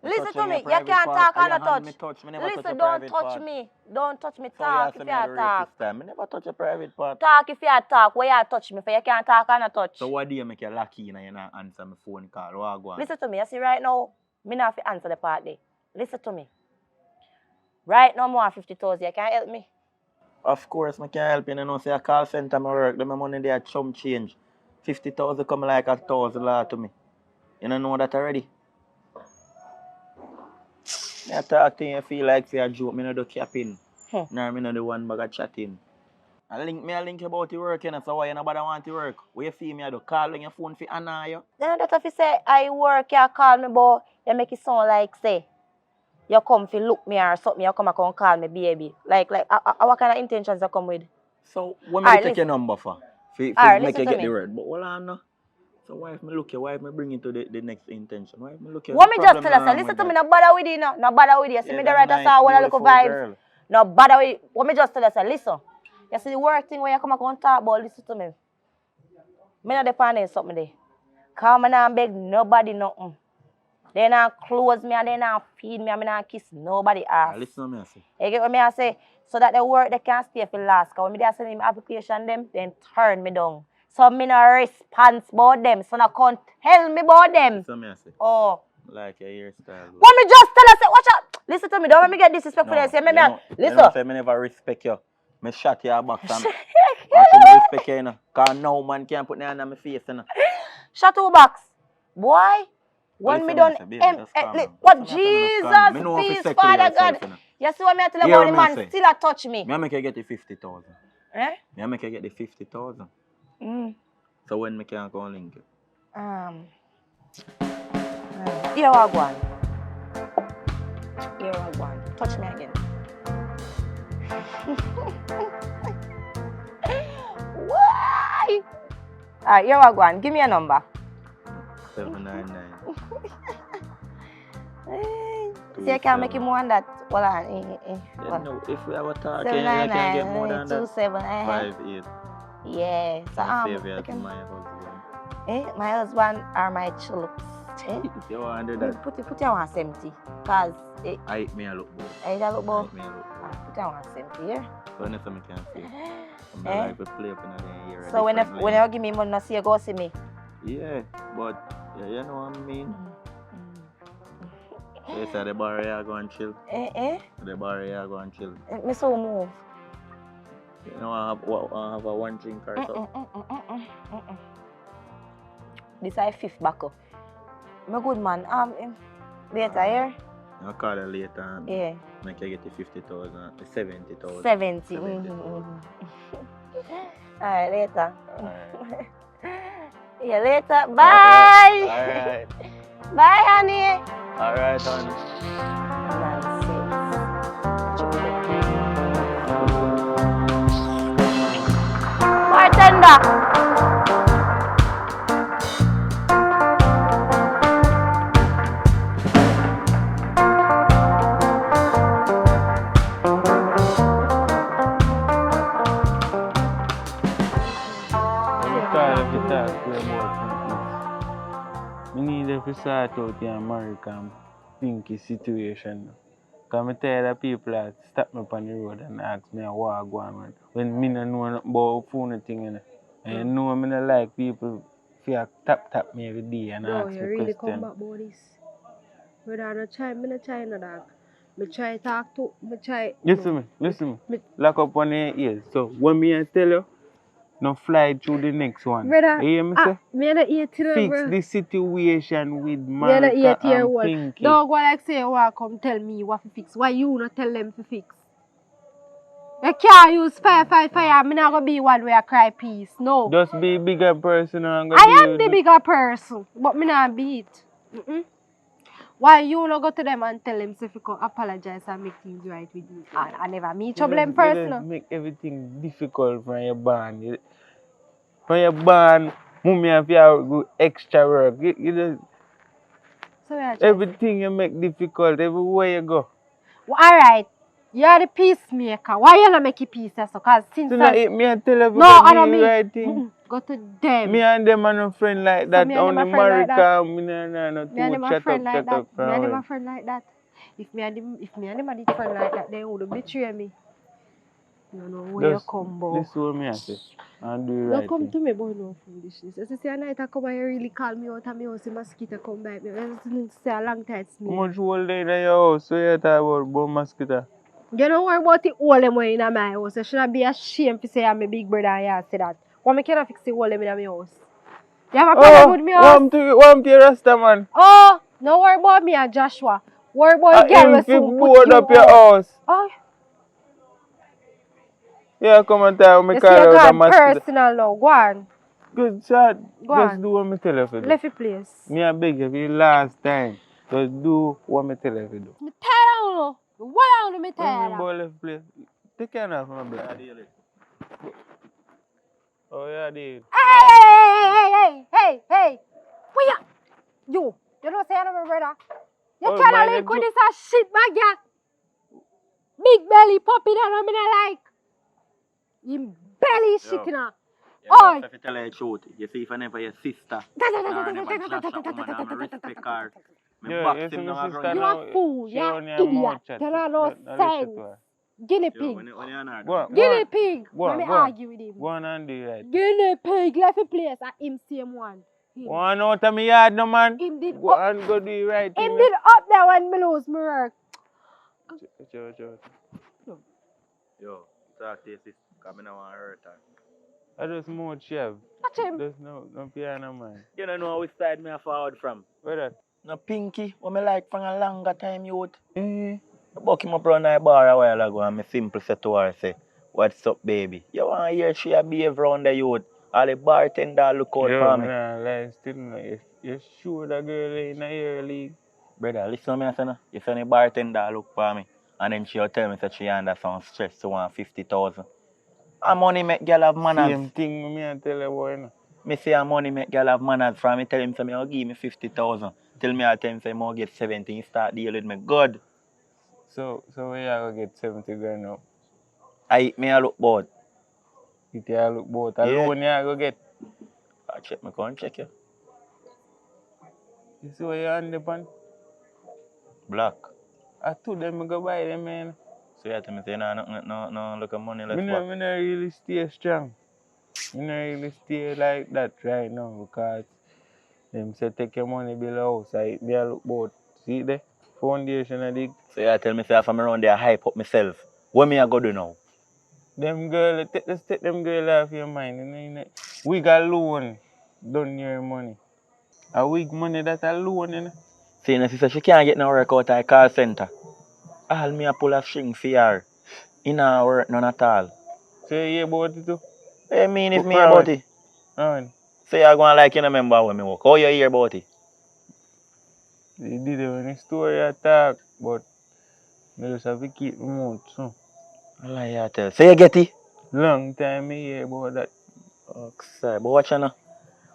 S3: Listen to me, you can't talk and not touch. Listen, don't touch me. Don't touch me. Talk if you talk.
S8: I never touch a private part.
S3: Talk if you talk. Where you touch me for? You can't talk and not touch.
S8: So what do you make you lucky and you not answer my phone call? What go on?
S3: Listen to me. You see right now, me not have to answer the part there. Listen to me. Right now, more 50,000. You can't help me.
S8: Of course, I can help you. You know, say a call center I work. The money there chum change. 50,000 come like 1,000 lot to me. You don't know that already? I talk to you, feel like say a joke. Me no do capping. Nah, me no the one bag of chatting. I link about the work, you know, so why you nobody want to work? Where you see me, I do call when your phone for Anna, you?
S3: Then that if you say I work, you call me, but you make it sound like say you come to look me or something, you come back and call me baby. Like what kind of intentions you come with?
S8: So what me take your number for? For make you get the word. But hold on now. So why if me look you, why if me bring it to the next intention? Why if me look you?
S3: What me just tell us, listen to me, no bother with you, no bother with you. See me the right as all the little vibes. Girl. No bother with you. What me just tell us, listen. You see the work thing where you come back and talk about, listen to me. Me not depend on something there. Come and beg nobody nothing. They not close me and they not feed me and me not kiss nobody ass.
S8: Listen to me, I say.
S3: You get what me I say? So that the work they can stay for last. Because when me send him application them, then turn me down. So me no response about them. So no can't tell me about them.
S8: Listen to me, I say.
S3: Oh.
S8: Like your hairstyle.
S3: What me just tell us, watch out. Listen to me, don't let me get disrespectful.
S8: No,
S3: listen.
S8: You know, say me never respect you. Me shot your box and I should respect you, you know. Because no man can't put their hand on my face, you know.
S3: Shut your box. Boy. When me done, what Jesus, peace, Father God. You see what me tell you about the man still a touch me.
S8: Me make you get the 50,000.
S3: Eh?
S8: Me make you get the 50,000. So when me can go and link you?
S3: Here I go on. Here I go on. Touch me again. Why? Alright, here I go on. Give me a number.
S8: 799.
S3: See, I can make it more than that. Well,
S8: no, if we have a talk, you can get more than that. 58.
S3: Yeah. So,
S8: Save you to my husband.
S3: My husband are my chulops.
S8: You want to do that?
S3: Put you on 70. Because
S8: I eat me a look both.
S3: I eat a look both?
S8: Put
S3: you on 70 here.
S8: So next time I can see. I'm not like to play up in the year.
S3: So when you give me money, see you go see me?
S8: Yeah, but you know what I mean? You say the bar here go and chill. The bar here go and chill.
S3: Me so move.
S8: You know I have a one drink or so.
S3: This is a fifth back up. My good man. Later here.
S8: I'll call you later.
S3: Yeah.
S8: Make you get the 50,000, 70,000.
S3: 70. Alright, later.
S8: Alright.
S3: Yeah, later. Bye.
S8: Alright.
S3: Bye, honey.
S8: Alright, honey.
S3: Bartender.
S5: out someplace. I need to sort out the American pinky situation. Because I'm tired of people that stop me on the road and ask me what I go on when me don't know nothing about phone thing. And you know me not like people feel tap me every day and
S12: No,
S5: ask
S12: you
S5: me
S12: really
S5: questions.
S12: come back about this. Brother, I not try no dog. Me try talk to, me try.
S5: Listen me. Lock up on your ears. So when me I tell you, no fly through the next one.
S12: Brother,
S5: You hear me say?
S12: me not eat till
S5: Fix
S12: bro.
S5: the situation with
S12: Me not
S5: Marika
S12: eat here
S5: and
S12: one.
S5: Pinky.
S12: Don't go like say you come tell me what to fix. Why you not tell them to fix? You can't use fire. Me not gonna be one where I cry peace. No.
S5: Just be bigger person and go
S12: I am the bigger person, but me not be it. Why you not go to them and tell them so if you come apologize and make things right with me? I never meet trouble them first,
S5: You
S12: no.
S5: just make everything difficult from your band. From your band, mommy have to go extra work. You just,
S12: So
S5: everything you make difficult everywhere you go.
S12: Well, alright. You're the peacemaker. Why you not make it peace? So, cause since
S5: So now me I tell you
S12: no, I don't
S5: the
S12: mean.
S5: right thing.
S12: Go to them.
S5: Me and them are no friend like that.
S12: me and them
S5: Only
S12: a friend like that.
S5: Marika, me no
S12: Me and them
S5: two
S12: a
S5: chat
S12: friend like that.
S5: up
S12: Me and them a
S5: from
S12: friend like that. If me and them a the friend like that, they would betray me. You know where you come, boy.
S5: This is what me I say. And do the
S12: Don't
S5: right
S12: come
S5: thing.
S12: to me about no foolishness. As I say, a night I come and you really call me out and me house, the mosquito come by me. I just say a long time it's
S5: How
S12: me.
S5: much hole in your house? So you talk about mosquito?
S12: You don't worry about the hole them way in my house. You shouldn't be ashamed to say I'm a big brother and you say that. Why me cannot fix the hole them in my house? You have a problem with me house?
S5: One to your Rasta man.
S12: Oh, don't worry about me and Joshua. Worry about the girl
S5: If
S12: who
S5: you
S12: soon
S5: board
S12: put you
S5: up your
S12: out.
S5: house.
S12: Oh,
S5: Yeah, come and tell me
S12: you see
S5: call
S12: you
S5: out a
S12: gone
S5: mosquito.
S12: personal now. Go on.
S5: Good shot.
S12: Go
S5: Just
S12: on.
S5: do what me tell you to do.
S12: Left your place.
S5: Me I beg you for the last time. Just do what me tell you to do.
S12: Me tired of you. What are me tired
S5: Boy
S12: of?
S5: left place. Take care now from my blood. Oh yeah, dude.
S12: Hey. Where you? You don't say anything, brother. You
S5: Oh,
S12: cannot
S5: man,
S12: link with this shit, my girl. Big belly puppy that I mean like. Him belly shit, you know.
S8: Yeah, if I tell you the truth, you see, if I never your sister, or never trash that woman, I'm a respect her. Me box him now around
S12: You a fool, you a idiot. You don't know sense. Guinea pig.
S8: when you're not
S12: Guinea pig. Let me
S5: Go
S12: argue with him.
S5: Go on and do it.
S12: Guinea pig left a place at him same one.
S5: Go on out of my yard, no man.
S12: Him did
S5: Go
S12: up.
S5: and go do the right thing.
S12: Him did up there when me lose my work.
S8: Yo, talk to your sister, because I don't want to hurt her.
S5: I just more chef.
S12: Watch him.
S5: There's no piano man.
S8: You don't know which side me I forward from.
S5: Where that?
S8: No Pinky, what me like from a longer time youth. I buck him up around the bar a while ago and me simple say to her, say, what's up baby? You want to hear she a behave around the youth? All the bartender look out for me.
S5: Nah, like, still no. You sure that girl in your league?
S8: Brother, listen to me, I say no. You say the bartender look for me. And then she'll tell me that she under some stress to want 50,000. And money make girl have manners.
S5: Same thing me and tell her boy, no.
S8: Me say a money make girl have manners. From me tell him say me will give me 50,000. Till me I tell him say me get 70. He start deal with me good.
S5: So where you go get 70 grand now?
S8: Me I look bored.
S5: You look both. Alone you go get.
S8: I check me come check you.
S5: You see where you on the pan?
S8: Black.
S5: I told them go buy them, man.
S8: So you tell me say no look at money less
S5: Me not really stay strong. Me not really stay like that right now because them say take your money below house. Me I look both. See there? Foundation I dig.
S8: So you tell me say if I'm around there hype up myself. What me I go do now?
S5: Them girl, let's take them girl off your mind. You know? We got loan. Done your money. A week money that a loan, you know.
S8: See, she said she can't get no work out of the call center. All me a pull a string for her. In her work none at all.
S5: So you hear about it too?
S8: I mean it's me about it. So you're going like you don't remember when me work. How you hear about it?
S5: They did it when the story attack, but I just have to keep my mouth so.
S8: I lie you tell. So you get it?
S5: Long time I hear about that.
S8: Oh, sorry, but watch you now.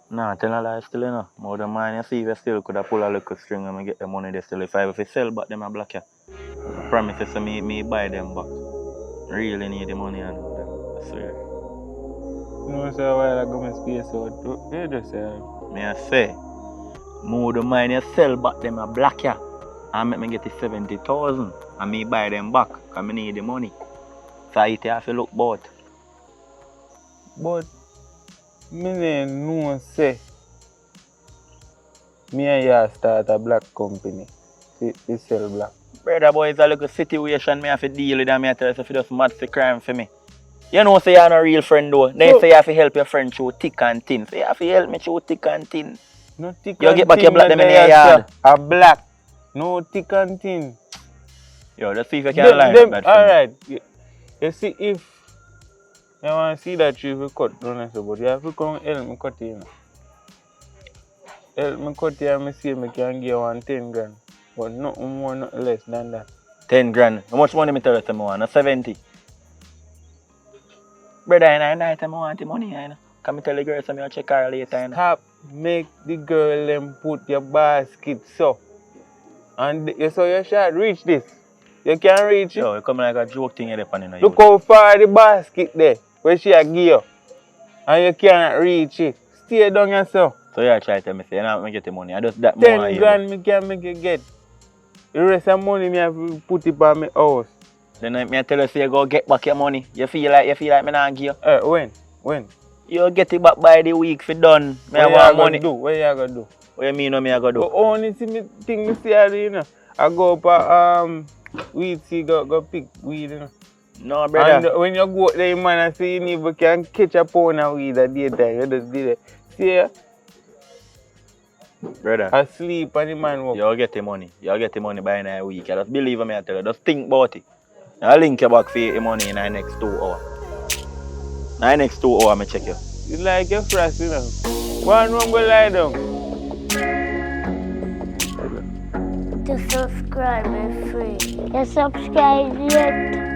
S8: Nah, tell a lie still, you know. More than mine, you see if you still could have pull a little string and get the money there still. If I sell back them, I block you. I promise you, so me buy them back. Really need the money and them, I swear.
S5: You know, so a while ago, my space out. You just say,
S8: Me I say, more the mind you sell back them a black ya. And make me get the 70,000 and me buy them back because I need the money. So I have to look both.
S5: But me no say me and you start a black company to sell black.
S8: Brother boy, it's a little situation me have to deal with and me I tell you if you just mad for crime for me. You know say you're not a real friend though. Then say you have to help your friend through thick and thin. So you have to help me through thick and thin.
S5: No thick
S8: You
S5: and
S8: get back
S5: thin
S8: your black them in
S5: that
S8: your
S5: they
S8: yard.
S5: a black. No thick and thin.
S8: Yo, let's see if you can line up that for me.
S5: Alright. You see if you want to see that tree we cut down so but you have to come help me cut it. You know. Help me cut it and me see me can give you 10 grand. But nothing more, nothing less than that.
S8: 10 grand. How much money me tell you to me want? 70. Brother, in night I want the money. Can me tell the girl some you check her later?
S5: Stop. Make the girl them put your basket so. And you saw your shot reach this. You can reach it.
S8: Yo, you come like a joke thing here depending on you.
S5: Look how far the basket there. Where she a give you. And you cannot reach it. Stay down yourself.
S8: So you try to tell me say you not me get the money. I just that
S5: 10 grand me can make you get. The rest of money me have to put it by my house.
S8: Then I tell you say you go get back your money. You feel like me not give you?
S5: When?
S8: You get it back by the week for done. Me
S5: What
S8: have
S5: you
S8: money.
S5: do? What you gonna do?
S8: What you mean me I go do?
S5: The only thing me see I do, you know. I go up a weed see go pick weed, you know.
S8: No brother.
S5: And when you go there man I see you never can catch a pound of weed at daytime. You just did it. See
S8: Brother.
S5: asleep and the man walk.
S8: You get the money. You get the money by in a week. You just believe me I tell you. Just think about it. I'll link you back for your money in the next 2 hours. In the next 2 hours I check you.
S5: You like your frost, you know. One room go lie down.
S9: To subscribe is free. You subscribe yet?